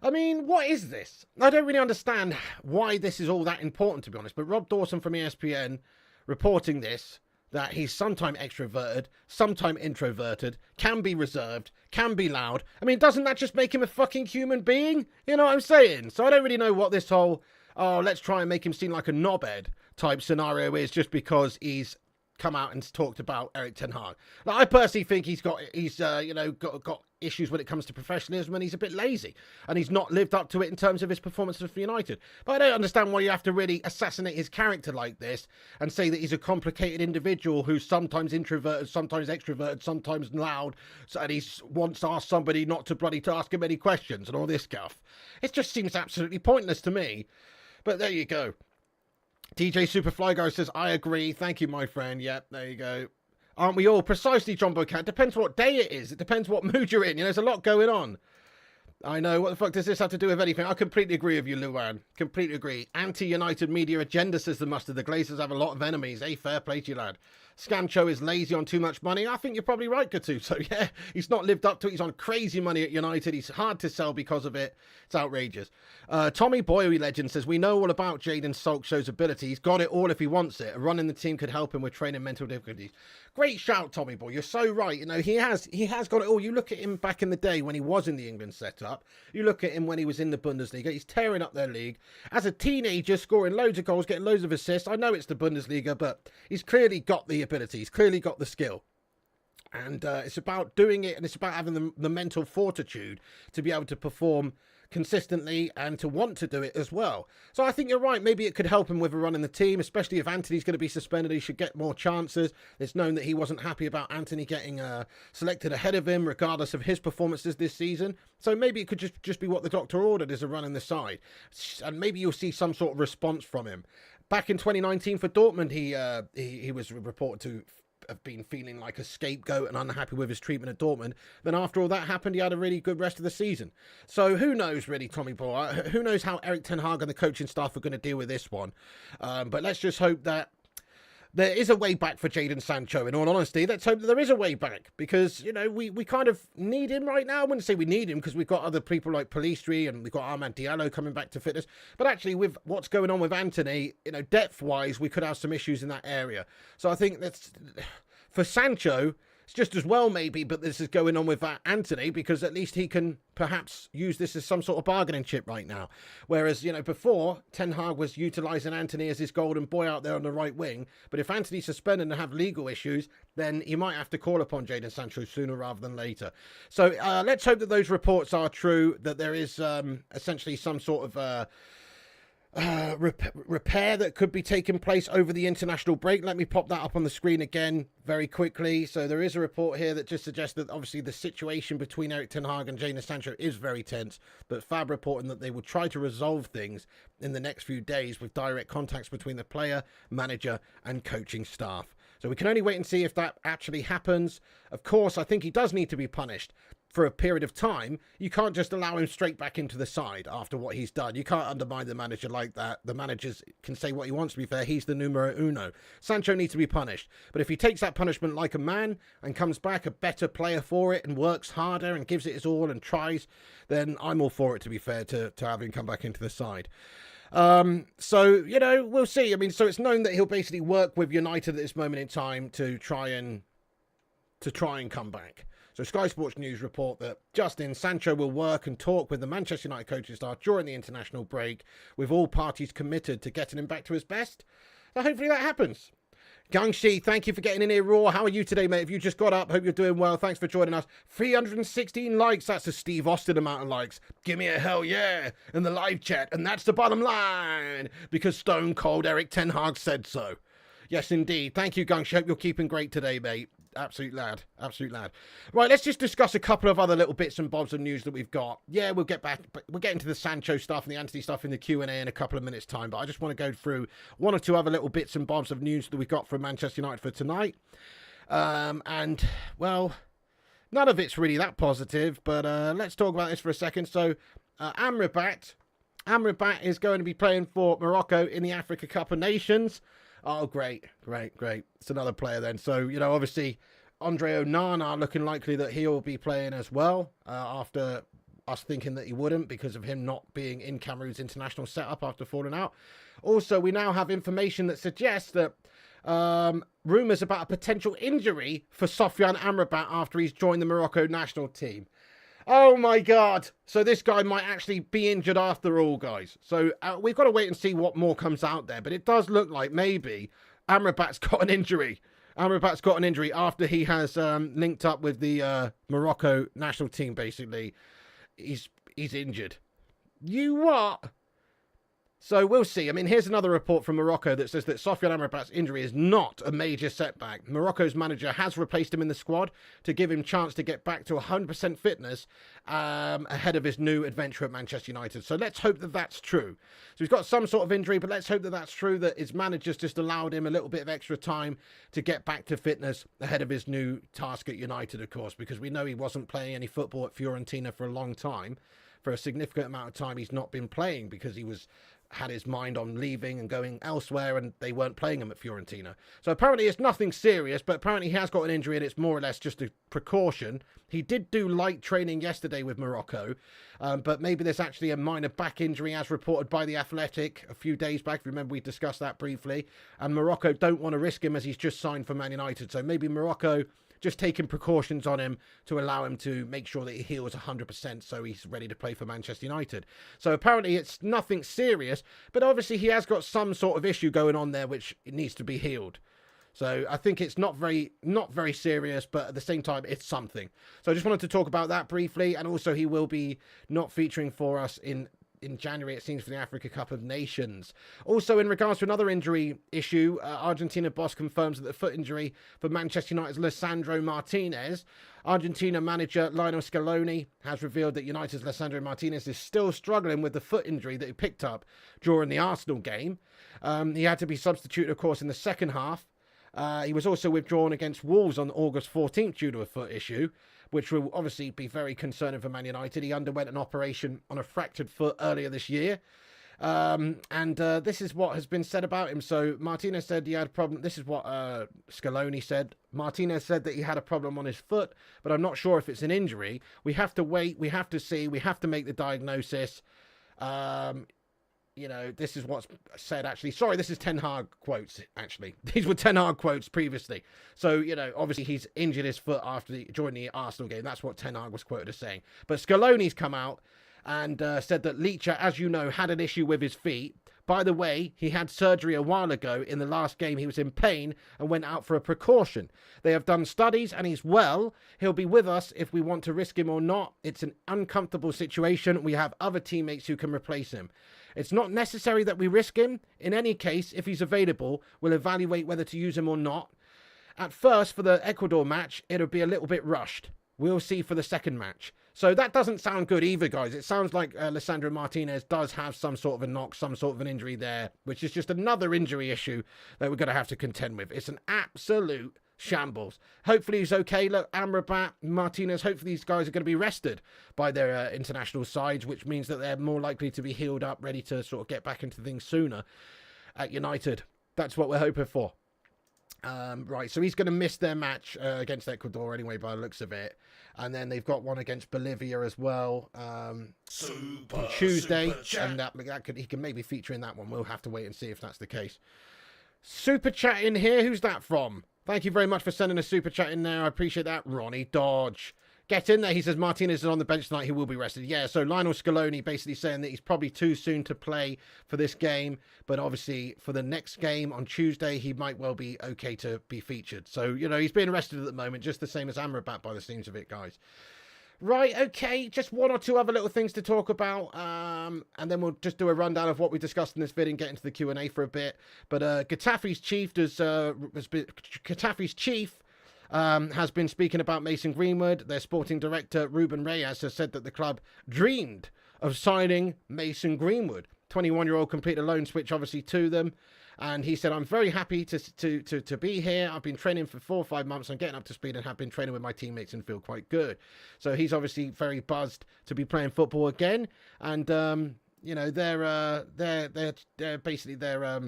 I mean, what is this? I don't really understand why this is all that important, to be honest. But Rob Dawson from ESPN reporting this, that he's sometimes extroverted, sometimes introverted, can be reserved, can be loud. I mean, doesn't that just make him a fucking human being? You know what I'm saying? So I don't really know what this whole, let's try and make him seem like a knobhead type scenario is just because he's come out and talked about Erik ten Hag. Like, I personally think he's got issues when it comes to professionalism, and he's a bit lazy, and he's not lived up to it in terms of his performances for United. But I don't understand why you have to really assassinate his character like this and say that he's a complicated individual who's sometimes introverted, sometimes extroverted, sometimes loud, and he wants to ask somebody not to bloody to ask him any questions and all this stuff. It just seems absolutely pointless to me. But there you go. DJ Superfly Guy says, I agree. Thank you, my friend. Yep, there you go. Aren't we all? Precisely, John Bocat. Depends what day it is. It depends what mood you're in. There's a lot going on. I know. What the fuck does this have to do with anything? I completely agree with you, Luan. Completely agree. Anti-United media agenda, says the mustard. The Glazers have a lot of enemies. Hey, fair play to you, lad. Sancho is lazy on too much money. I think you're probably right, Katu. So, yeah, he's not lived up to it. He's on crazy money at United. He's hard to sell because of it. It's outrageous. Tommy Boyle Legend says, we know all about Jadon Sancho's ability. He's got it all if he wants it. A run in the team could help him with training mental difficulties. Great shout, Tommy Boy. You're so right. He has got it all. You look at him back in the day when he was in the England setup. You look at him when he was in the Bundesliga. He's tearing up their league. As a teenager, scoring loads of goals, getting loads of assists. I know it's the Bundesliga, but he's clearly got the ability. He's clearly got the skill. And it's about doing it, and it's about having the mental fortitude to be able to perform consistently and to want to do it as well. So I think you're right. Maybe it could help him with a run in the team, especially if Antony's going to be suspended. He should get more chances. It's known that he wasn't happy about Antony getting selected ahead of him, regardless of his performances this season. So maybe it could just be what the doctor ordered, is a run in the side. And maybe you'll see some sort of response from him. Back in 2019 for Dortmund, he was reported to have been feeling like a scapegoat and unhappy with his treatment at Dortmund. Then after all that happened, he had a really good rest of the season. So who knows, really, Tommy Boy? Who knows how Erik ten Hag and the coaching staff are going to deal with this one? But let's just hope that there is a way back for Jadon Sancho. In all honesty, let's hope that there is a way back, because we kind of need him right now. I wouldn't say we need him, because we've got other people like Pellistri and we've got Armand Diallo coming back to fitness. But actually, with what's going on with Antony, depth-wise, we could have some issues in that area. So I think that's for Sancho. It's just as well, maybe, but this is going on with Antony, because at least he can perhaps use this as some sort of bargaining chip right now. Whereas, before, Ten Hag was utilising Antony as his golden boy out there on the right wing. But if Antony's suspended and have legal issues, then he might have to call upon Jadon Sancho sooner rather than later. So let's hope that those reports are true, that there is essentially some sort of repair that could be taking place over the international break. Let me pop that up on the screen again very quickly. So there is a report here that just suggests that obviously the situation between Erik ten Hag and Jadon Sancho is very tense, but Fab reporting that they will try to resolve things in the next few days with direct contacts between the player, manager and coaching staff. So we can only wait and see if that actually happens. Of course, I think he does need to be punished for a period of time. You can't just allow him straight back into the side after what he's done. You can't undermine the manager like that. The manager can say what he wants, to be fair. He's the numero uno. Sancho needs to be punished. But if he takes that punishment like a man and comes back a better player for it and works harder and gives it his all and tries, then I'm all for it, to be fair, to have him come back into the side. So, we'll see. I mean, so it's known that he'll basically work with United at this moment in time to try and come back. So Sky Sports News report that Justin Sancho will work and talk with the Manchester United coaching staff during the international break, with all parties committed to getting him back to his best. So hopefully that happens. Gangshi, thank you for getting in here raw. How are you today, mate? If you just got up, hope you're doing well. Thanks for joining us. 316 likes. That's a Steve Austin amount of likes. Give me a hell yeah in the live chat. And that's the bottom line, because Stone Cold Erik ten Hag said so. Yes, indeed. Thank you, Gangshi. Hope you're keeping great today, mate. Absolute lad. Absolute lad. Right, let's just discuss a couple of other little bits and bobs of news that we've got. Yeah, we'll get back, but we'll get into the Sancho stuff and the Antony stuff in the Q&A in a couple of minutes' time. But I just want to go through one or two other little bits and bobs of news that we've got from Manchester United for tonight. And, well, none of it's really that positive, but let's talk about this for a second. So, Amrabat is going to be playing for Morocco in the Africa Cup of Nations. Oh, great. It's another player then. So, obviously, Andre Onana looking likely that he'll be playing as well after us thinking that he wouldn't because of him not being in Cameroon's international setup after falling out. Also, we now have information that suggests that rumours about a potential injury for Sofiane Amrabat after he's joined the Morocco national team. Oh my God. So this guy might actually be injured after all, guys. So we've got to wait and see what more comes out there. But it does look like maybe Amrabat's got an injury. Amrabat's got an injury after he has linked up with the Morocco national team, basically. He's injured. You what? So we'll see. I mean, here's another report from Morocco that says that Sofiane Amrabat's injury is not a major setback. Morocco's manager has replaced him in the squad to give him chance to get back to 100% fitness ahead of his new adventure at Manchester United. So let's hope that that's true. So he's got some sort of injury, but let's hope that that's true, that his manager's just allowed him a little bit of extra time to get back to fitness ahead of his new task at United, of course, because we know he wasn't playing any football at Fiorentina for a long time. For a significant amount of time, he's not been playing because he had his mind on leaving and going elsewhere, and they weren't playing him at Fiorentina. So apparently it's nothing serious, but apparently he has got an injury and it's more or less just a precaution. He did do light training yesterday with Morocco, but maybe there's actually a minor back injury as reported by The Athletic a few days back. If you remember, we discussed that briefly. And Morocco don't want to risk him as he's just signed for Man United. So maybe Morocco just taking precautions on him to allow him to make sure that he heals 100% so he's ready to play for Manchester United. So apparently it's nothing serious, but obviously he has got some sort of issue going on there which needs to be healed. So I think it's not very serious, but at the same time, it's something. So I just wanted to talk about that briefly, and also he will be not featuring for us in January, it seems, for the Africa Cup of Nations. Also, in regards to another injury issue, Argentina boss confirms that the foot injury for Manchester United's Lisandro Martinez. Argentina manager Lionel Scaloni has revealed that United's Lisandro Martinez is still struggling with the foot injury that he picked up during the Arsenal game. He had to be substituted, of course, in the second half. He was also withdrawn against Wolves on August 14th due to a foot issue, which will obviously be very concerning for Man United. He underwent an operation on a fractured foot earlier this year. And this is what has been said about him. So Martinez said he had a problem. This is what Scaloni said. Martinez said that he had a problem on his foot, but I'm not sure if it's an injury. We have to wait. We have to see. We have to make the diagnosis. This is what's said, actually. Sorry, this is Ten Hag quotes, actually. These were Ten Hag quotes previously. So, obviously he's injured his foot during the Arsenal game. That's what Ten Hag was quoted as saying. But Scaloni's come out and said that Licha, as you know, had an issue with his feet. By the way, he had surgery a while ago. In the last game, he was in pain and went out for a precaution. They have done studies and he's well. He'll be with us if we want to risk him or not. It's an uncomfortable situation. We have other teammates who can replace him. It's not necessary that we risk him. In any case, if he's available, we'll evaluate whether to use him or not. At first, for the Ecuador match, it'll be a little bit rushed. We'll see for the second match. So that doesn't sound good either, guys. It sounds like Lisandro Martinez does have some sort of a knock, some sort of an injury there, which is just another injury issue that we're going to have to contend with. It's an absolute shambles. Hopefully he's okay. Look, Amrabat, Martinez, hopefully these guys are going to be rested by their international sides, which means that they're more likely to be healed up, ready to sort of get back into things sooner at United. That's what we're hoping for. Right, so he's going to miss their match against Ecuador anyway, by the looks of it. And then they've got one against Bolivia as well on Tuesday. And he can maybe feature in that one. We'll have to wait and see if that's the case. Super chat in here. Who's that from? Thank you very much for sending a super chat in there. I appreciate that. Ronnie Dodge. Get in there. He says Martinez is on the bench tonight. He will be rested. Yeah, so Lionel Scaloni basically saying that he's probably too soon to play for this game. But obviously for the next game on Tuesday, he might well be okay to be featured. So, he's being rested at the moment, just the same as Amrabat by the seams of it, guys. Right, okay, just one or two other little things to talk about, and then we'll just do a rundown of what we discussed in this video and get into the Q&A for a bit. But Getafere's chief has been speaking about Mason Greenwood. Their sporting director, Ruben Reyes, has said that the club dreamed of signing Mason Greenwood. 21-year-old completed a loan switch, obviously, to them. And he said, I'm very happy to be here. I've been training for 4 or 5 months. I'm getting up to speed and have been training with my teammates and feel quite good. So he's obviously very buzzed to be playing football again. And, they're basically their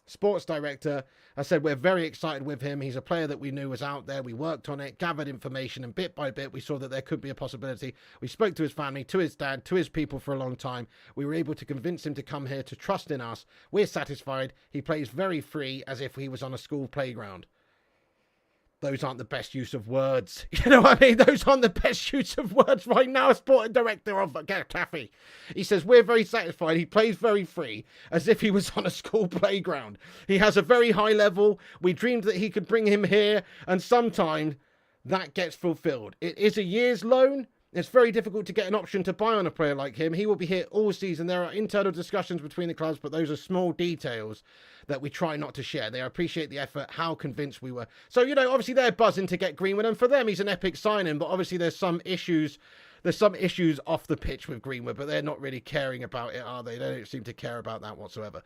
sports director. I said, we're very excited with him. He's a player that we knew was out there. We worked on it, gathered information, and bit by bit, we saw that there could be a possibility. We spoke to his family, to his dad, to his people for a long time. We were able to convince him to come here, to trust in us. We're satisfied. He plays very free, as if he was on a school playground. Those aren't the best use of words. You know what I mean? Those aren't the best use of words right now. Sporting director of Getafe. He says, we're very satisfied. He plays very free, as if he was on a school playground. He has a very high level. We dreamed that he could bring him here, and sometime that gets fulfilled. It is a year's loan. It's very difficult to get an option to buy on a player like him. He will be here all season. There are internal discussions between the clubs, but those are small details that we try not to share. They appreciate the effort, how convinced we were. So, obviously they're buzzing to get Greenwood, and for them, he's an epic signing, but obviously there's some issues off the pitch with Greenwood, but they're not really caring about it, are they? They don't seem to care about that whatsoever.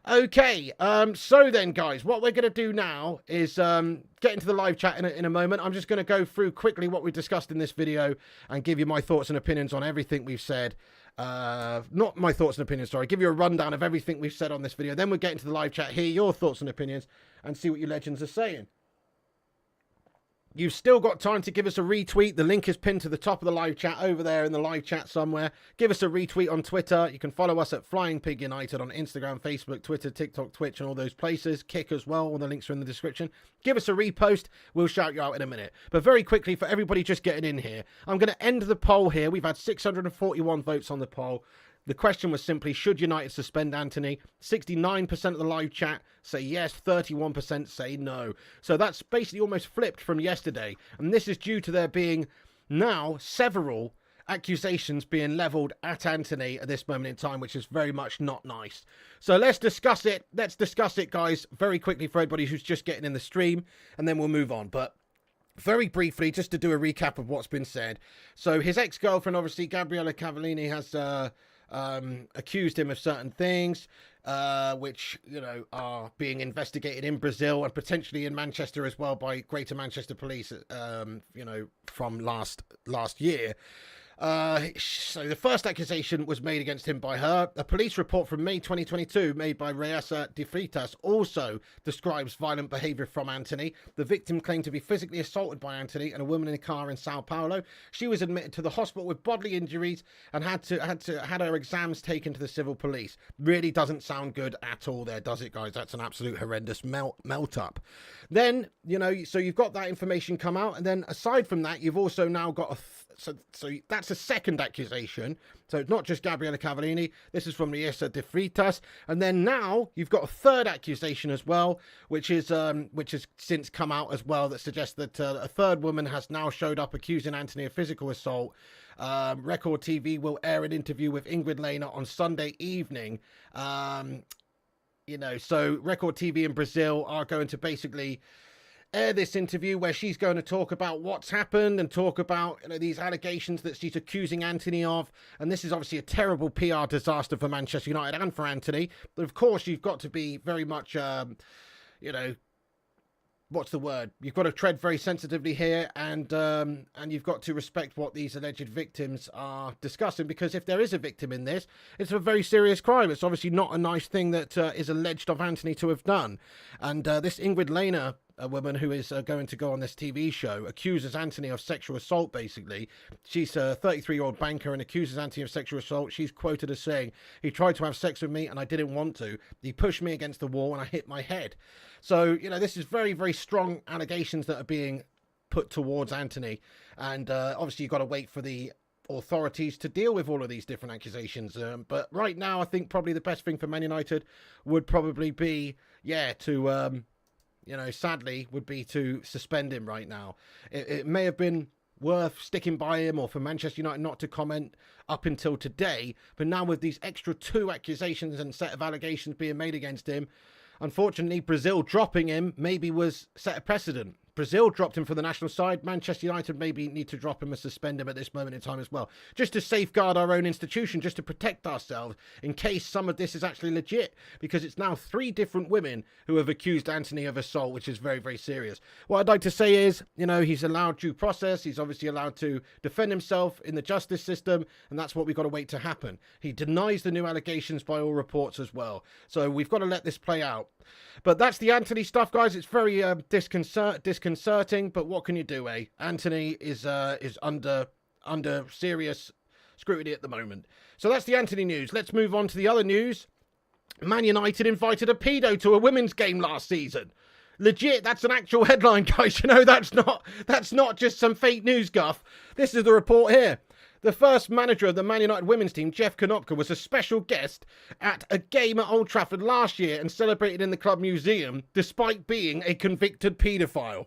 Okay, so then, guys, what we're going to do now is get into the live chat in a moment. I'm just going to go through quickly what we discussed in this video and give you my thoughts and opinions on everything we've said. Not my thoughts and opinions, sorry. Give you a rundown of everything we've said on this video. Then we'll get into the live chat, hear your thoughts and opinions, and see what you legends are saying. You've still got time to give us a retweet. The link is pinned to the top of the live chat over there in the live chat somewhere. Give us a retweet on Twitter. You can follow us at Flying Pig United on Instagram, Facebook, Twitter, TikTok, Twitch, and all those places. Kick as well. All the links are in the description. Give us a repost. We'll shout you out in a minute. But very quickly, for everybody just getting in here, I'm going to end the poll here. We've had 641 votes on the poll. The question was simply, should United suspend Antony? 69% of the live chat say yes, 31% say no. So that's basically almost flipped from yesterday. And this is due to there being now several accusations being levelled at Antony at this moment in time, which is very much not nice. So let's discuss it. Let's discuss it, guys, very quickly for everybody who's just getting in the stream, and then we'll move on. But very briefly, just to do a recap of what's been said. So his ex-girlfriend, obviously, Gabriella Cavallini, has accused him of certain things, which, are being investigated in Brazil and potentially in Manchester as well by Greater Manchester Police, from last year. So the first accusation was made against him by her. A police report from May 2022 made by Reasa de Freitas also describes violent behaviour from Antony. The victim claimed to be physically assaulted by Antony and a woman in a car in Sao Paulo. She was admitted to the hospital with bodily injuries and had her exams taken to the civil police. Really doesn't sound good at all there, does it, guys? That's an absolute horrendous melt up. Then, so you've got that information come out, and then aside from that, you've also now got so that's a second accusation. So it's not just Gabriella Cavallini. This is from Reasa de Freitas. And then now you've got a third accusation as well, which has since come out as well, that suggests that a third woman has now showed up accusing Antony of physical assault. Record TV will air an interview with Ingrid Lehner on Sunday evening. So Record TV in Brazil are going to basically air this interview where she's going to talk about what's happened and talk about these allegations that she's accusing Antony of. And this is obviously a terrible PR disaster for Manchester United and for Antony. But of course, you've got to be very much, what's the word? You've got to tread very sensitively here, and you've got to respect what these alleged victims are discussing, because if there is a victim in this, it's a very serious crime. It's obviously not a nice thing that is alleged of Antony to have done. And this Ingrid Lehner, a woman who is going to go on this TV show, accuses Antony of sexual assault, basically. She's a 33-year-old banker and accuses Antony of sexual assault. She's quoted as saying, "He tried to have sex with me and I didn't want to. He pushed me against the wall and I hit my head." So, this is very, very strong allegations that are being put towards Antony. And obviously, you've got to wait for the authorities to deal with all of these different accusations. But right now, I think probably the best thing for Man United would probably be, sadly, would be to suspend him right now. It may have been worth sticking by him, or for Manchester United not to comment up until today, but now with these extra 2 accusations and set of allegations being made against him, unfortunately, Brazil dropping him maybe was set a precedent. Brazil dropped him for the national side. Manchester United maybe need to drop him and suspend him at this moment in time as well. Just to safeguard our own institution, just to protect ourselves in case some of this is actually legit. Because it's now 3 different women who have accused Antony of assault, which is very, very serious. What I'd like to say is, he's allowed due process. He's obviously allowed to defend himself in the justice system. And that's what we've got to wait to happen. He denies the new allegations by all reports as well. So we've got to let this play out. But that's the Antony stuff, guys. It's very disconcerting, but what can you do, eh? Antony is under serious scrutiny at the moment. So that's the Antony news. Let's move on to the other news. Man United invited a pedo to a women's game last season. Legit, that's an actual headline, guys. That's not just some fake news guff. This is the report here. The first manager of the Man United women's team, Jeff Konopka, was a special guest at a game at Old Trafford last year and celebrated in the club museum despite being a convicted paedophile.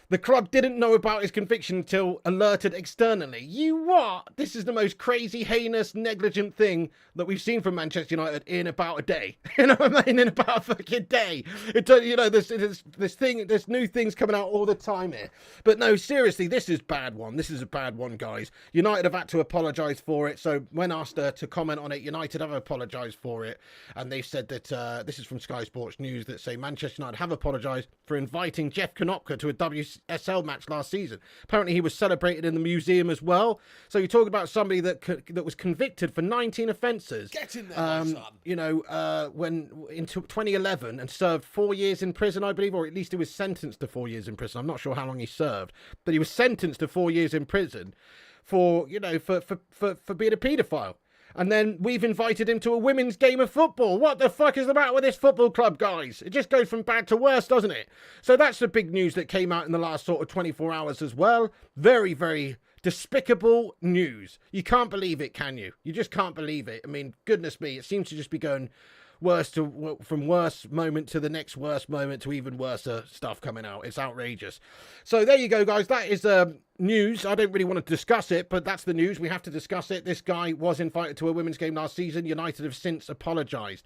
The club didn't know about his conviction until alerted externally. You what? This is the most crazy, heinous, negligent thing that we've seen from Manchester United in about a day. You know what I mean? In about a fucking day. There's new things coming out all the time here. But no, seriously, this is bad one. This is a bad one, guys. United have had to apologise for it. So when asked to comment on it, United have apologised for it. And they've said that, this is from Sky Sports News, that say Manchester United have apologised for inviting Jeff Konopka to a WSL match last season. Apparently he was celebrated in the museum as well. So you're talking about somebody that was convicted for 19 offences. Get in there, my son. When into 2011 and served 4 years in prison, I believe, or at least he was sentenced to 4 years in prison. I'm not sure how long he served, but he was sentenced to 4 years in prison for being a paedophile. And then we've invited him to a women's game of football. What the fuck is the matter with this football club, guys? It just goes from bad to worse, doesn't it? So that's the big news that came out in the last sort of 24 hours as well. Very, very despicable news. You can't believe it, can you? You just can't believe it. I mean, goodness me, it seems to just be going from worst moment to the next worst moment to even worse stuff coming out. It's outrageous. So there you go, guys. That is news. I don't really want to discuss it, but that's the news. We have to discuss it. This guy was invited to a women's game last season. United have since apologised.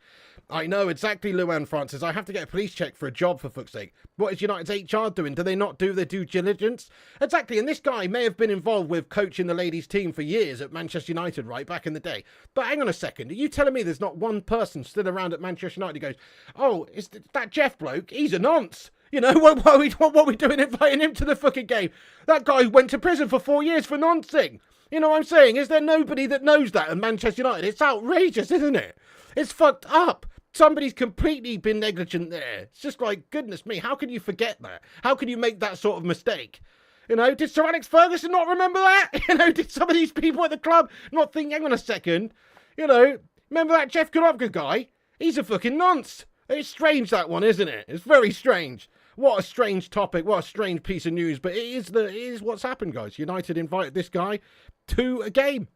I know, exactly, Luann Francis. I have to get a police check for a job, for fuck's sake. What is United's HR doing? Do they not do their due diligence? Exactly, and this guy may have been involved with coaching the ladies' team for years at Manchester United, right, back in the day. But hang on a second. Are you telling me there's not one person still around at Manchester United who goes, oh, is that Jeff bloke? He's a nonce. What are we doing inviting him to the fucking game? That guy went to prison for 4 years for noncing. You know what I'm saying? Is there nobody that knows that at Manchester United? It's outrageous, isn't it? It's fucked up. Somebody's completely been negligent there. It's just like, goodness me, how can you forget that? How can you make that sort of mistake? Did Sir Alex Ferguson not remember that? Did some of these people at the club not think, hang on a second, remember that Jeff Konopka guy? He's a fucking nonce. It's strange, that one, isn't it? It's very strange. What a strange topic. What a strange piece of news. But it is what's happened, guys. United invited this guy to a game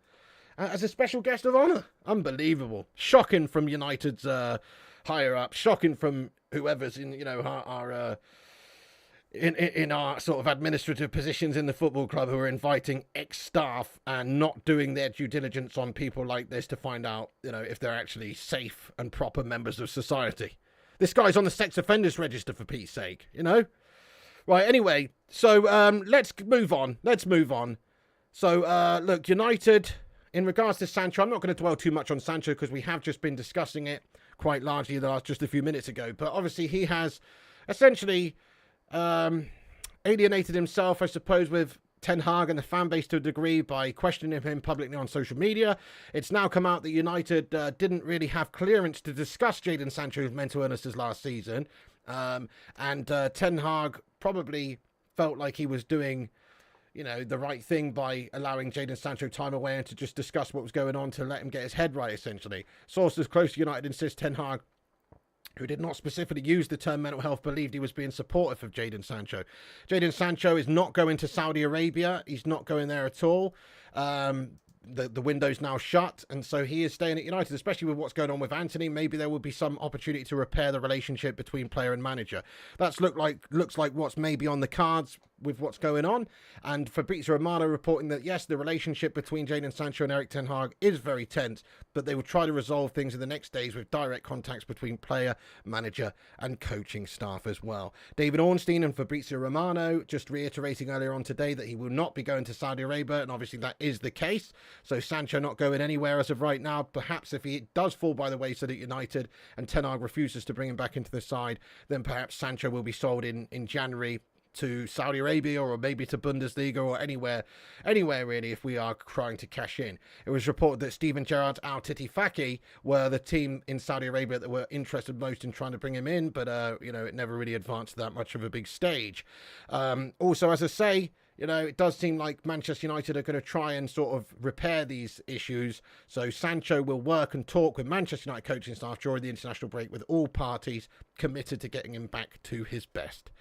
as a special guest of honour. Unbelievable. Shocking from United's higher up. Shocking from whoever's in our in our sort of administrative positions in the football club, who are inviting ex-staff and not doing their due diligence on people like this to find out, if they're actually safe and proper members of society. This guy's on the sex offenders register, for Pete's sake, Right, anyway, so let's move on. So, look, United, in regards to Sancho, I'm not going to dwell too much on Sancho because we have just been discussing it quite largely just a few minutes ago. But obviously he has essentially alienated himself, I suppose, with Ten Hag and the fan base to a degree by questioning him publicly on social media. It's now come out that United didn't really have clearance to discuss Jadon Sancho's mental illnesses last season. And Ten Hag probably felt like he was doing, the right thing by allowing Jadon Sancho time away and to just discuss what was going on, to let him get his head right, essentially. Sources close to United insist Ten Hag, who did not specifically use the term mental health, believed he was being supportive of Jadon Sancho. Jadon Sancho is not going to Saudi Arabia. He's not going there at all. The window's now shut, and so he is staying at United, especially with what's going on with Antony. Maybe there will be some opportunity to repair the relationship between player and manager. Looks like what's maybe on the cards. with what's going on. And Fabrizio Romano reporting that, yes, the relationship between Jadon Sancho and Erik ten Hag is very tense, but they will try to resolve things in the next days with direct contacts between player, manager, and coaching staff as well. David Ornstein and Fabrizio Romano just reiterating earlier on today that he will not be going to Saudi Arabia, and obviously that is the case. So Sancho not going anywhere as of right now. Perhaps if he does fall by the wayside at United and ten Hag refuses to bring him back into the side, then perhaps Sancho will be sold in January to Saudi Arabia, or maybe to Bundesliga, or anywhere really, if we are trying to cash in. It was reported that Steven Gerrard, Al Titifaki were the team in Saudi Arabia that were interested most in trying to bring him in, but it never really advanced to that much of a big stage. Also, as I say, it does seem like Manchester United are going to try and sort of repair these issues. So Sancho will work and talk with Manchester United coaching staff during the international break, with all parties committed to getting him back to his best.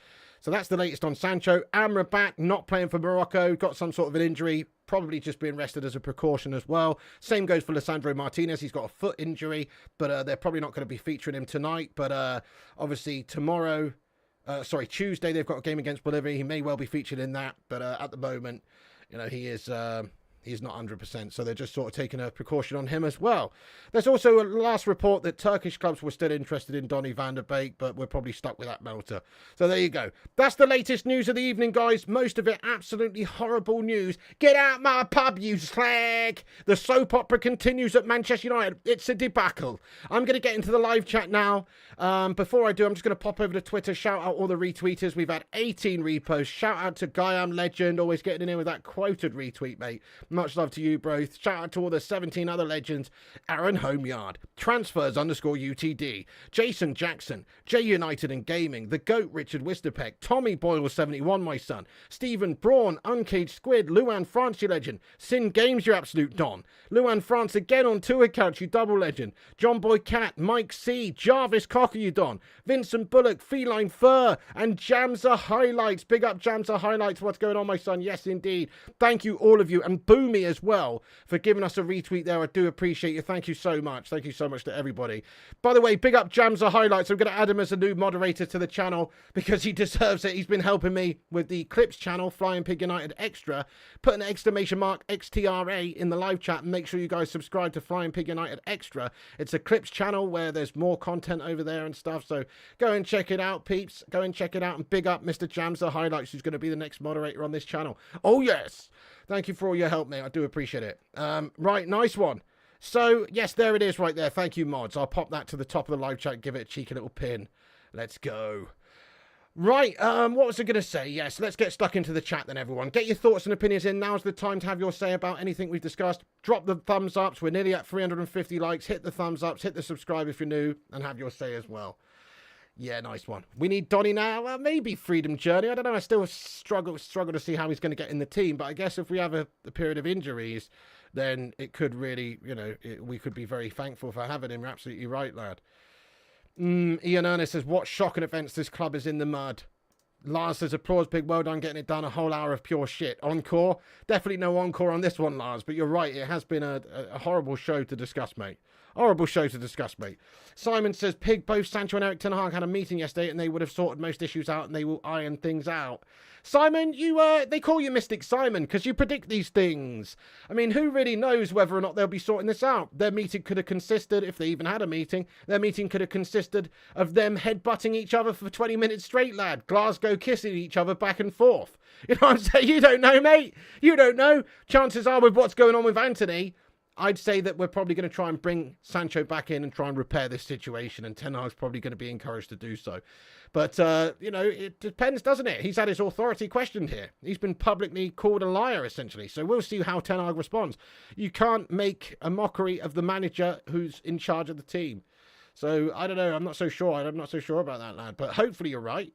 So that's the latest on Sancho. Amrabat not playing for Morocco, got some sort of an injury, probably just being rested as a precaution as well. Same goes for Lisandro Martinez. He's got a foot injury, but they're probably not going to be featuring him tonight. But obviously Tuesday, they've got a game against Bolivia. He may well be featured in that, but at the moment, he's not 100%, so they're just sort of taking a precaution on him as well. There's also a last report that Turkish clubs were still interested in Donny van der Beek, but we're probably stuck with that melter. So there you go. That's the latest news of the evening, guys. Most of it absolutely horrible news. Get out my pub, you slag! The soap opera continues at Manchester United. It's a debacle. I'm going to get into the live chat now. Before I do, I'm just going to pop over to Twitter, shout out all the retweeters. We've had 18 reposts. Shout out to Guyam Legend, always getting in with that quoted retweet, mate. Much love to you, bro. Shout out to all the 17 other legends. Aaron Homeyard, Transfers_UTD, Jason Jackson, J United and Gaming, The Goat Richard Wisterpeck, Tommy Boyle 71, my son, Stephen Braun, Uncaged Squid, Luan France, you legend, Sin Games, you absolute don, Luan France again on 2 accounts, you double legend, John Boy Cat, Mike C, Jarvis Cocker, you don, Vincent Bullock, Feline Fur, and Jamza Highlights. Big up Jamza Highlights. What's going on, my son? Yes, indeed. Thank you, all of you, and Boomy as well for giving us a retweet there. I do appreciate you. Thank you so much. Thank you so much to everybody. By the way, big up Jamza Highlights. I'm going to add him as a new moderator to the channel because he deserves it. He's been helping me with the Clips channel, Flying Pig United Extra. Put an exclamation mark XTRA in the live chat and make sure you guys subscribe to Flying Pig United Extra. It's a Clips channel where there's more content over there and stuff. So go and check it out, peeps. Go and check it out, and big up Mr. Jamza Highlights, who's going to be the next moderator on this channel. Oh, yes. Thank you for all your help, mate. I do appreciate it. Right, nice one. So, yes, there it is right there. Thank you, mods. I'll pop that to the top of the live chat, give it a cheeky little pin. Let's go. Right, what was I going to say? Yes, let's get stuck into the chat then, everyone. Get your thoughts and opinions in. Now's the time to have your say about anything we've discussed. Drop the thumbs ups. We're nearly at 350 likes. Hit the thumbs ups. Hit the subscribe if you're new, and have your say as well. Yeah, nice one. We need Donny now. Well, maybe Freedom Journey. I don't know. I still struggle to see how he's going to get in the team. But I guess if we have a period of injuries, then it could really, we could be very thankful for having him. You're absolutely right, lad. Ian Ernest says, what shocking events this club is in the mud. Lars says, applause, big well done getting it done. A whole hour of pure shit. Encore? Definitely no encore on this one, Lars. But you're right. It has been a horrible show to discuss, mate. Horrible show to discuss, mate. Simon says, Pig, both Sancho and Erik ten Hag had a meeting yesterday and they would have sorted most issues out and they will iron things out. Simon, they call you Mystic Simon because you predict these things. I mean, who really knows whether or not they'll be sorting this out? Their meeting could have consisted, if they even had a meeting, their meeting could have consisted of them headbutting each other for 20 minutes straight, lad. Glasgow kissing each other back and forth. You know what I'm saying? You don't know, mate. You don't know. Chances are with what's going on with Antony, I'd say that we're probably going to try and bring Sancho back in and try and repair this situation, and Ten Hag's probably going to be encouraged to do so. But, it depends, doesn't it? He's had his authority questioned here. He's been publicly called a liar, essentially. So we'll see how Ten Hag responds. You can't make a mockery of the manager who's in charge of the team. So, I don't know. I'm not so sure. I'm not so sure about that, lad. But hopefully you're right.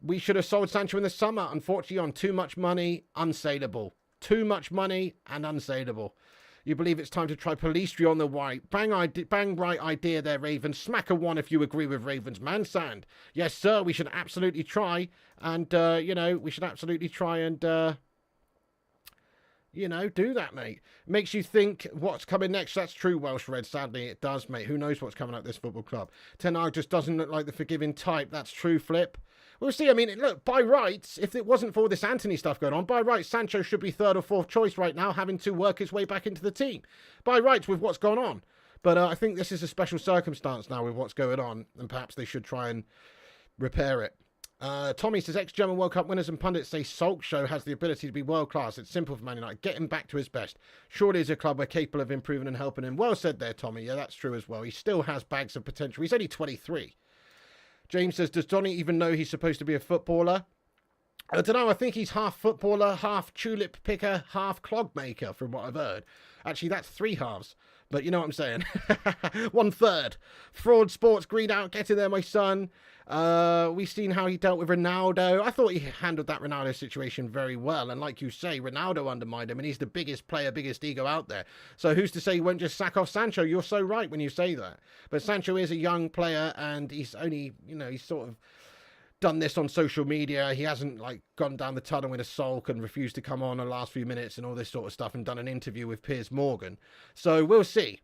We should have sold Sancho in the summer. Unfortunately, on too much money, unsaleable. Too much money and unsaleable. You believe it's time to try Palistri on the white. Bang right idea there, Ravens. Smack a one if you agree with Ravens. Man Sand. Yes, sir, we should absolutely try. And, we should absolutely try and, do that, mate. Makes you think what's coming next. That's true, Welsh Red. Sadly, it does, mate. Who knows what's coming out of this football club? Ten Hag just doesn't look like the forgiving type. That's true, Flip. We'll see. I mean, look, by rights, if it wasn't for all this Antony stuff going on, by rights, Sancho should be third or fourth choice right now, having to work his way back into the team. By rights, with what's gone on. But I think this is a special circumstance now with what's going on, and perhaps they should try and repair it. Tommy says, ex-German World Cup winners and pundits say Solskjaer has the ability to be world-class. It's simple for Man United. Get him back to his best. Surely he's a club we're capable of improving and helping him. Well said there, Tommy. Yeah, that's true as well. He still has bags of potential. He's only 23. James says, does Donny even know he's supposed to be a footballer? I don't know. I think he's half footballer, half tulip picker, half clog maker, from what I've heard. Actually, that's 3 halves. But you know what I'm saying. 1/3. Fraud, sports, greed out. Get in there, my son. We've seen how he dealt with Ronaldo. I thought he handled that Ronaldo situation very well. And like you say, Ronaldo undermined him. And he's the biggest player, biggest ego out there. So who's to say he won't just sack off Sancho? You're so right when you say that. But Sancho is a young player. And he's only, he's sort of done this on social media. He hasn't gone down the tunnel with a sulk and refused to come on the last few minutes and all this sort of stuff and done an interview with Piers Morgan. So we'll see.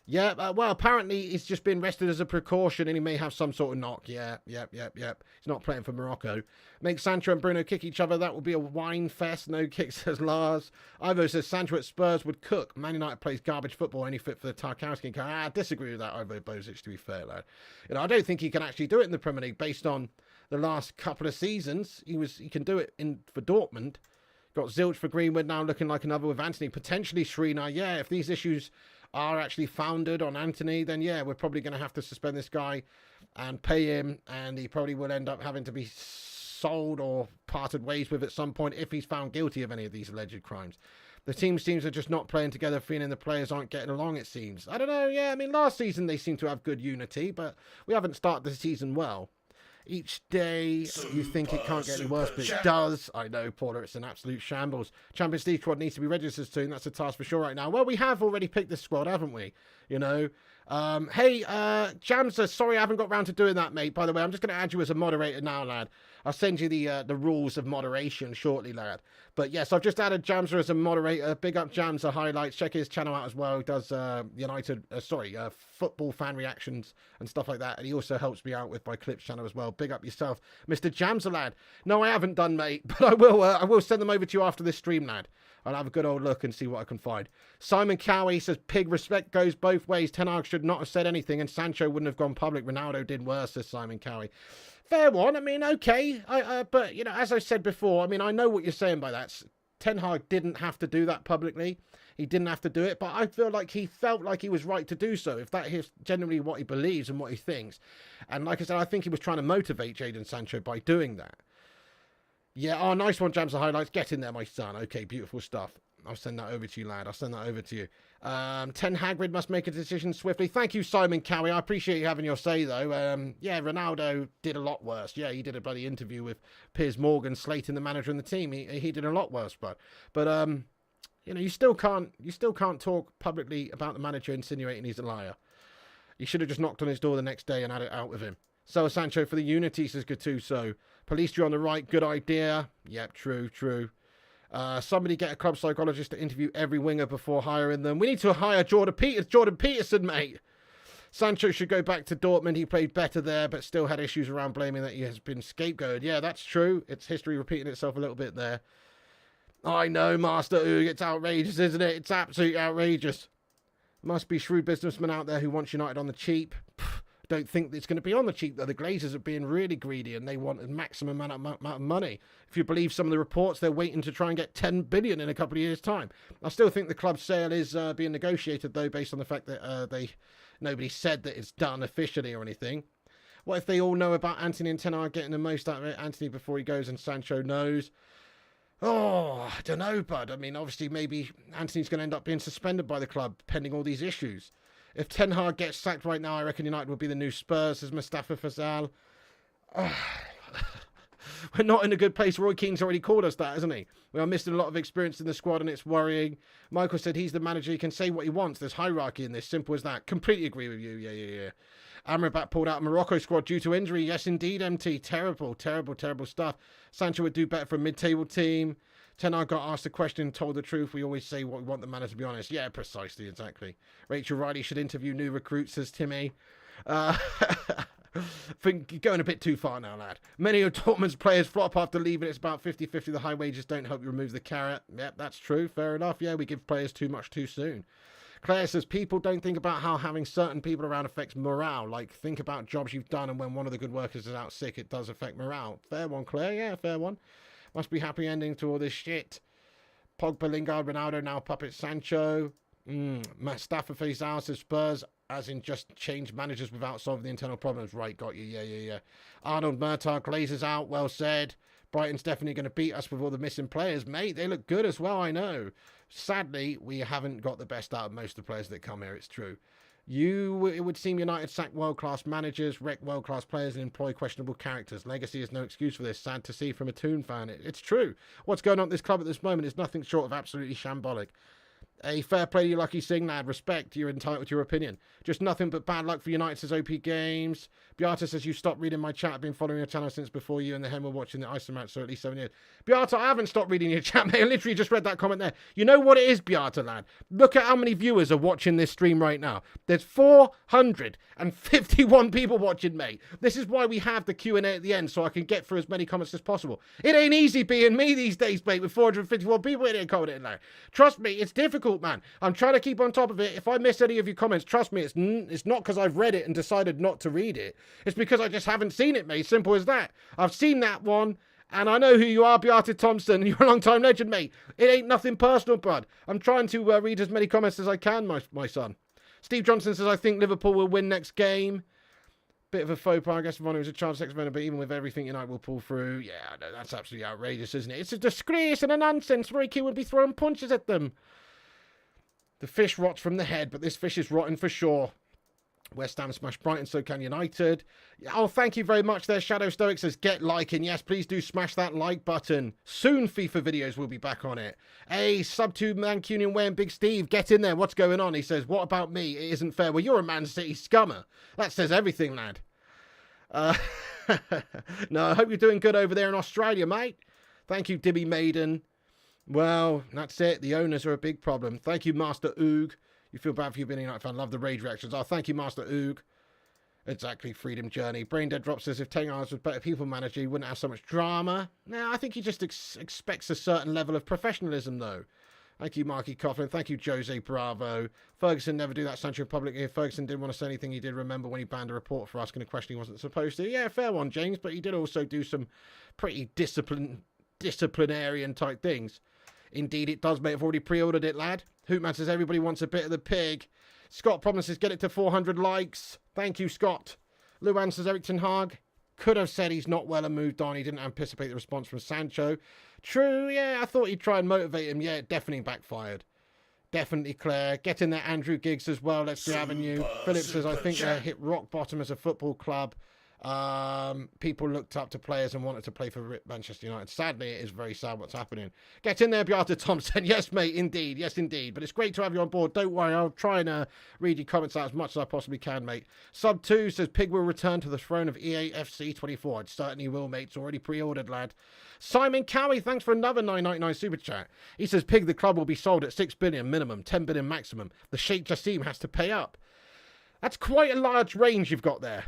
Yeah, well, apparently he's just been rested as a precaution and he may have some sort of knock. Yep. He's not playing for Morocco. Make Sancho and Bruno kick each other. That will be a wine fest. No kick, says Lars. Ivo says Sancho at Spurs would cook. Man United plays garbage football, only fit for the Tarkowski. I disagree with that, Ivo Bozic, to be fair, lad. I don't think he can actually do it in the Premier League based on the last couple of seasons. He can do it for Dortmund. Got Zilch for Greenwood now looking like another with Antony. Potentially Shrina. Yeah, if these issues are actually founded on Antony, then yeah, we're probably going to have to suspend this guy and pay him, and he probably will end up having to be sold or parted ways with at some point if he's found guilty of any of these alleged crimes. The teams are just not playing together, feeling the players aren't getting along, it seems. I don't know, yeah, I mean, last season they seemed to have good unity, but we haven't started the season well. Each day you think it can't get any worse, but it does. I know, Paula, it's an absolute shambles. Champions League squad needs to be registered soon. That's a task for sure right now. Well, we have already picked this squad, haven't we? Hey, Jamsa, sorry I haven't got round to doing that, mate. By the way, I'm just going to add you as a moderator now, lad. I'll send you the rules of moderation shortly, lad. But yes, I've just added Jamsa as a moderator. Big up Jamsa highlights. Check his channel out as well. He does football fan reactions and stuff like that. And he also helps me out with my clips channel as well. Big up yourself, Mr. Jamsa, lad. No, I haven't done, mate, but I will send them over to you after this stream, lad. I'll have a good old look and see what I can find. Simon Cowie says, pig, respect goes both ways. Ten Hag should not have said anything and Sancho wouldn't have gone public. Ronaldo did worse, says Simon Cowie. Fair one. I mean, okay. But, as I said before, I mean, I know what you're saying by that. Ten Hag didn't have to do that publicly. He didn't have to do it, but I feel like he felt like he was right to do so, if that is generally what he believes and what he thinks. And like I said, I think he was trying to motivate Jadon Sancho by doing that. Yeah, nice one, Jams, the highlights. Get in there, my son. Okay, beautiful stuff. I'll send that over to you, lad. I'll send that over to you. Ten Hagrid must make a decision swiftly. Thank you, Simon Cowie. I appreciate you having your say, though. Ronaldo did a lot worse. Yeah, he did a bloody interview with Piers Morgan, slating the manager and the team. He did a lot worse, but you still can't talk publicly about the manager insinuating he's a liar. You should have just knocked on his door the next day and had it out with him. So Sancho for the unity, says Gattuso. Police you on the right, good idea. Yep, true. Somebody get a club psychologist to interview every winger before hiring them. We need to hire Jordan Peterson, mate. Sancho should go back to Dortmund. He played better there, but still had issues around blaming that he has been scapegoated. Yeah, that's true. It's history repeating itself a little bit there. I know, Master Oog, it's outrageous, isn't it? It's absolutely outrageous. Must be shrewd businessmen out there who want United on the cheap. Don't think it's going to be on the cheap, though. The Glazers are being really greedy and they want a maximum amount of money. If you believe some of the reports, they're waiting to try and get 10 billion in a couple of years' time. I still think the club sale is being negotiated, though, based on the fact that nobody said that it's done officially or anything. What if they all know about Antony and Ten Hag getting the most out of it? Antony before he goes and Sancho knows. Oh, I don't know, bud. I mean, obviously, maybe Antony's going to end up being suspended by the club pending all these issues. If Ten Hag gets sacked right now, I reckon United will be the new Spurs, says Mustafa Fazal. We're not in a good place. Roy Keane's already called us that, hasn't he? We are missing a lot of experience in the squad and it's worrying. Michael said he's the manager. He can say what he wants. There's hierarchy in this. Simple as that. Completely agree with you. Yeah. Amrabat pulled out of Morocco squad due to injury. Yes, indeed, MT. Terrible stuff. Sancho would do better for a mid-table team. Ten Hag got asked a question, told the truth. We always say what we want the manager to be honest. Yeah, precisely, exactly. Rachel Riley should interview new recruits, says Timmy. I think you're going a bit too far now, lad. Many of Dortmund's players flop after leaving. It's about 50-50. The high wages don't help you remove the carrot. Yep, that's true. Fair enough. Yeah, we give players too much too soon. Claire says, people don't think about how having certain people around affects morale. Like, think about jobs you've done, and when one of the good workers is out sick, it does affect morale. Fair one, Claire. Yeah, fair one. Must be happy ending to all this shit. Pogba, Lingard, Ronaldo, now puppet Sancho. Mustafa Faisal says, Spurs, as in just change managers without solving the internal problems. Right, got you. Yeah. Arnold Murtagh, Glazers out. Well said. Brighton's definitely going to beat us with all the missing players. Mate, they look good as well, I know. Sadly, we haven't got the best out of most of the players that come here, it's true. It would seem United sack world-class managers, wreck world-class players, and employ questionable characters. Legacy is no excuse for this. Sad to see from a Toon fan. It's true. What's going on at this club at this moment is nothing short of absolutely shambolic. A fair play to you, Lucky Singh, lad. Respect, you're entitled to your opinion. Just nothing but bad luck for United, says OP Games. Beata says, you stopped reading my chat. I've been following your channel since before you and the Hen were watching the Iceland match, so at least 7 years. Beata, I haven't stopped reading your chat, mate. I literally just read that comment there. You know what it is, Beata, lad? Look at how many viewers are watching this stream right now. There's 451 people watching, mate. This is why we have the Q&A at the end, so I can get through as many comments as possible. It ain't easy being me these days, mate, with 451 people in here commenting now. Trust me, it's difficult, man. I'm trying to keep on top of it. If I miss any of your comments, trust me, it's not because I've read it and decided not to read it. It's because I just haven't seen it, mate. Simple as that. I've seen that one, and I know who you are, Beata Thompson. You're a long-time legend, mate. It ain't nothing personal, bud. I'm trying to read as many comments as I can, my son. Steve Johnson says, I think Liverpool will win next game. Bit of a faux pas, I guess, Ronnie was a chance next minute, but even with everything, United will pull through. Yeah, no, that's absolutely outrageous, isn't it? It's a disgrace and a nonsense. Roy Keane would be throwing punches at them. The fish rots from the head, but this fish is rotten for sure. West Ham smash Brighton, so can United. Oh, thank you very much there. Shadow Stoic says, get liking. Yes, please do smash that like button. Soon FIFA videos will be back on it. Hey, Sub2 Mancunian Way and Big Steve, get in there. What's going on? He says, what about me? It isn't fair. Well, you're a Man City scummer. That says everything, lad. No, I hope you're doing good over there in Australia, mate. Thank you, Dibby Maiden. Well, that's it. The owners are a big problem. Thank you, Master Oog. You feel bad for you being a United fan. Love the rage reactions. Oh, thank you, Master Oog. Exactly, Freedom Journey. Braindead Drop says, if Ten Hag was better people manager, he wouldn't have so much drama. No, I think he just expects a certain level of professionalism, though. Thank you, Marky Coughlin. Thank you, Jose Bravo. Ferguson never do that, Sancho in public. If Ferguson didn't want to say anything, he did remember when he banned a report for asking a question he wasn't supposed to. Yeah, fair one, James, but he did also do some pretty disciplinarian type things. Indeed, it does, mate. I've already pre-ordered it, lad. Hootman says everybody wants a bit of the pig. Scott promises get it to 400 likes. Thank you, Scott. Luan says Eric Ten Hag could have said he's not well and moved on. He didn't anticipate the response from Sancho. True, yeah, I thought he'd try and motivate him. Yeah, it definitely backfired. Definitely, Claire. Get in there, Andrew Giggs as well. Let's be having you. Philip says, I think they hit rock bottom as a football club. People looked up to players and wanted to play for Manchester United. Sadly, it is very sad what's happening. Get in there, Beata Thompson. Yes, mate, indeed. Yes, indeed. But it's great to have you on board. Don't worry, I'll try and read your comments out as much as I possibly can, mate. Sub 2 says, Pig will return to the throne of EA FC 24. It certainly will, mate. It's already pre-ordered, lad. Simon Cowie, thanks for another 9.99 super chat. He says, Pig, the club will be sold at 6 billion minimum, 10 billion maximum. The Sheikh Jassim has to pay up. That's quite a large range you've got there.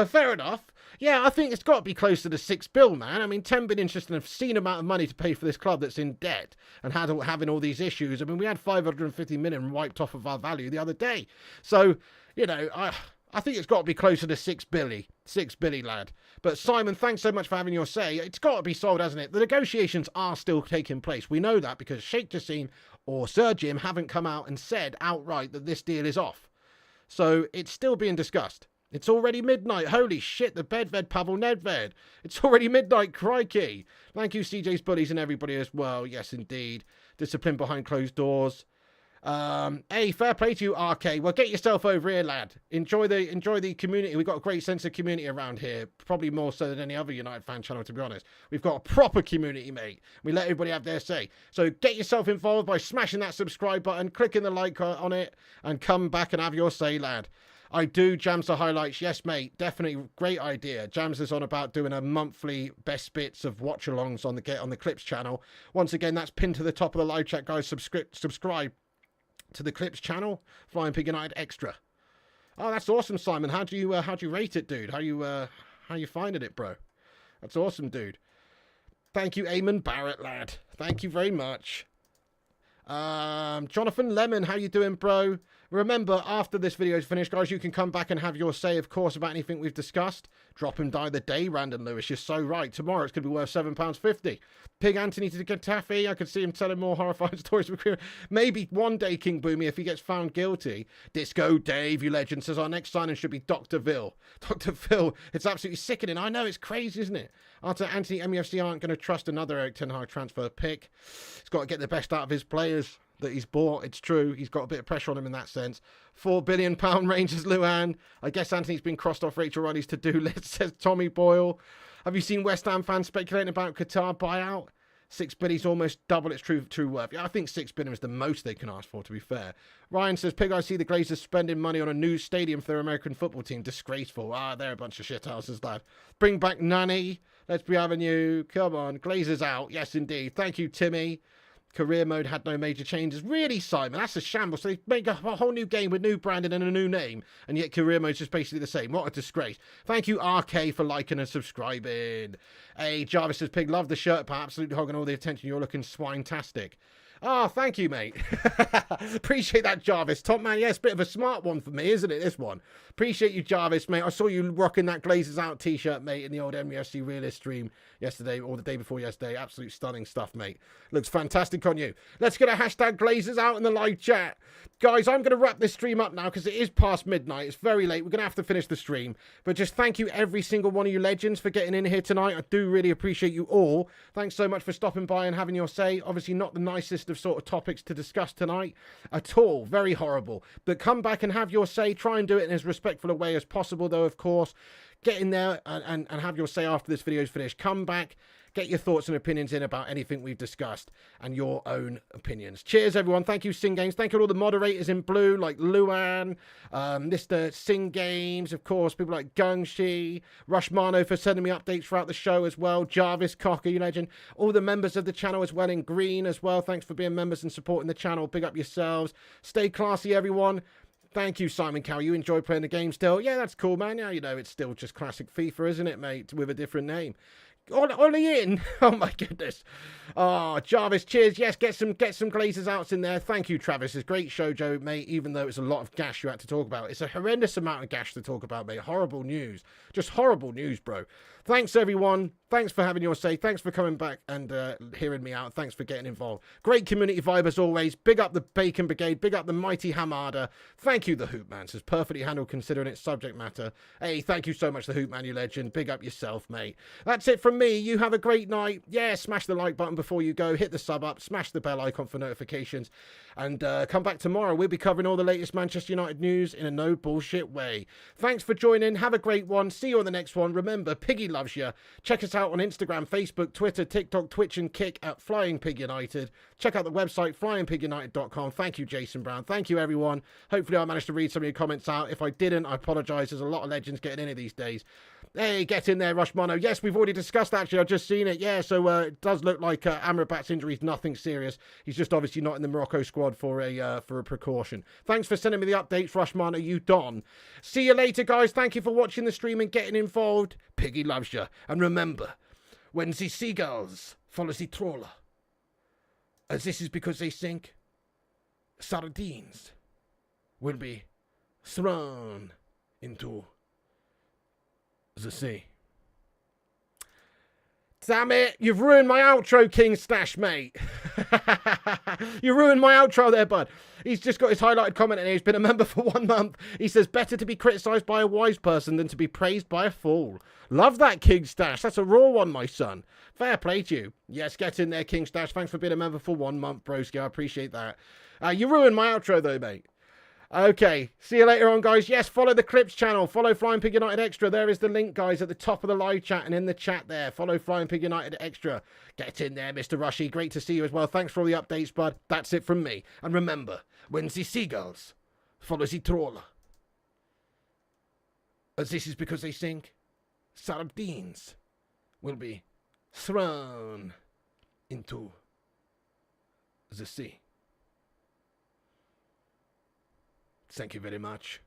Fair enough. Yeah, I think it's got to be close to the 6 bill, man. I mean, 10 billion is just an obscene amount of money to pay for this club that's in debt and having all these issues. I mean, we had 550 million wiped off of our value the other day. So, you know, I think it's got to be closer to 6 billy. 6 billy, lad. But Simon, thanks so much for having your say. It's got to be sold, hasn't it? The negotiations are still taking place. We know that because Sheikh Jassim or Sir Jim haven't come out and said outright that this deal is off. So it's still being discussed. It's already midnight. Holy shit, the Bedved Pavel Nedved. It's already midnight, crikey. Thank you, CJ's Bullies and everybody as well. Yes, indeed. Discipline behind closed doors. Hey, fair play to you, RK. Well, get yourself over here, lad. Enjoy the community. We've got a great sense of community around here. Probably more so than any other United fan channel, to be honest. We've got a proper community, mate. We let everybody have their say. So get yourself involved by smashing that subscribe button, clicking the like on it, and come back and have your say, lad. I do Jams the highlights. Yes, mate. Definitely great idea. Jams is on about doing a monthly best bits of watch-alongs on the Clips channel. Once again, that's pinned to the top of the live chat, guys. Subscribe to the Clips channel, Flying Pig United Extra. Oh, that's awesome, Simon. How do you rate it, dude? How you finding it, bro? That's awesome, dude. Thank you, Eamon Barrett, lad. Thank you very much. Jonathan Lemon, how you doing, bro? Remember, after this video is finished, guys, you can come back and have your say, of course, about anything we've discussed. Drop and die the day, Random Lewis. You're so right. Tomorrow it's going to be worth £7.50. Pig Antony to the Getafe. I could see him telling more horrifying stories. Maybe one day, King Boomy, if he gets found guilty. Disco Dave, you legend, says our next signing should be Dr. Phil. Dr. Phil, it's absolutely sickening. I know, it's crazy, isn't it? After Antony, MUFC aren't going to trust another Eric Ten Hag transfer pick. He's got to get the best out of his players that he's bought. It's true. He's got a bit of pressure on him in that sense. £4 billion Rangers, Luan. I guess Anthony's been crossed off Rachel Riley's to-do list, says Tommy Boyle. Have you seen West Ham fans speculating about Qatar buyout? 6 billy's almost double its true worth. Yeah, I think 6 billion is the most they can ask for, to be fair. Ryan says, Pig, I see the Glazers spending money on a new stadium for their American football team. Disgraceful. Ah, they're a bunch of shithouses, lad. Bring back Nanny. Let's be having you. Come on. Glazers out. Yes, indeed. Thank you, Timmy. Career mode had no major changes. Really, Simon? That's a shambles. So they make a whole new game with new branding and a new name, and yet career mode's just basically the same. What a disgrace. Thank you, RK, for liking and subscribing. Hey, Jarvis says, Pig, love the shirt, pal. Absolutely hogging all the attention. You're looking swine-tastic. Oh, thank you, mate. Appreciate that, Jarvis. Top man, yeah, it's a bit of a smart one for me, isn't it, this one? Appreciate you, Jarvis, mate. I saw you rocking that Glazers Out t-shirt, mate, in the old MUFC Realist stream yesterday, or the day before yesterday. Absolute stunning stuff, mate. Looks fantastic on you. Let's get a hashtag Glazers Out in the live chat. Guys, I'm going to wrap this stream up now because it is past midnight. It's very late. We're going to have to finish the stream. But just thank you, every single one of you legends, for getting in here tonight. I do really appreciate you all. Thanks so much for stopping by and having your say. Obviously, not the nicest of sort of topics to discuss tonight at all. Very horrible. But come back and have your say. Try and do it in as respectful a way as possible, though, of course. Get in there and have your say after this video is finished. Come back, get your thoughts and opinions in about anything we've discussed and your own opinions. Cheers, everyone. Thank you, Sing Games. Thank you to all the moderators in blue, like Luan, Mr. Sing Games, of course, people like Gungshi, Rushmano for sending me updates throughout the show as well, Jarvis, Cocker, you legend, all the members of the channel as well in green as well. Thanks for being members and supporting the channel. Big up yourselves. Stay classy, everyone. Thank you, Simon Cow. You enjoy playing the game still? Yeah, that's cool, man. Yeah, you know, it's still just classic FIFA, isn't it, mate? With a different name. Ollie in. Oh, my goodness. Oh, Jarvis, cheers. Yes, get some Glazers Outs in there. Thank you, Travis. It's a great show, Joe, mate, even though it's a lot of gash you had to talk about. It's a horrendous amount of gash to talk about, mate. Horrible news. Just horrible news, bro. Thanks, everyone. Thanks for having your say. Thanks for coming back and hearing me out. Thanks for getting involved. Great community vibe as always. Big up the Bacon Brigade. Big up the mighty Hamada. Thank you, the Hoopman. Says perfectly handled considering its subject matter. Hey, thank you so much, the Hoopman, you legend. Big up yourself, mate. That's it from me. You have a great night. Yeah, smash the like button before you go. Hit the sub up. Smash the bell icon for notifications. And come back tomorrow. We'll be covering all the latest Manchester United news in a no bullshit way. Thanks for joining. Have a great one. See you on the next one. Remember, Piggy loves you. Check us out on Instagram, Facebook, Twitter, TikTok, Twitch, and Kick at Flying Pig United. Check out the website, flyingpigunited.com. Thank you, Jason Brown. Thank you, everyone. Hopefully I managed to read some of your comments out. If I didn't, I apologise. There's a lot of legends getting in it these days. Hey, get in there, Rushmano. Yes, we've already discussed, actually. I've just seen it. Yeah, so it does look like Amrabat's injury is nothing serious. He's just obviously not in the Morocco squad for a precaution. Thanks for sending me the updates, Rushmano. You don. See you later, guys. Thank you for watching the stream and getting involved. Piggy loves you. And remember, when the seagulls follow the trawler, as this is because they think sardines will be thrown into the sea. Damn it, you've ruined my outro, King Stash, mate. You ruined my outro there, bud. He's just got his highlighted comment in here. He's been a member for 1 month. He says, better to be criticised by a wise person than to be praised by a fool. Love that, King Stash. That's a raw one, my son. Fair play to you. Yes, get in there, King Stash. Thanks for being a member for 1 month, broski. I appreciate that. You ruined my outro, though, mate. Okay, see you later on, guys. Yes, follow the Clips channel. Follow Flying Pig United Extra. There is the link, guys, at the top of the live chat and in the chat there. Follow Flying Pig United Extra. Get in there, Mr. Rushy. Great to see you as well. Thanks for all the updates, bud. That's it from me. And remember, when the seagulls follow the trawler, as this is because they think sardines will be thrown into the sea. Thank you very much.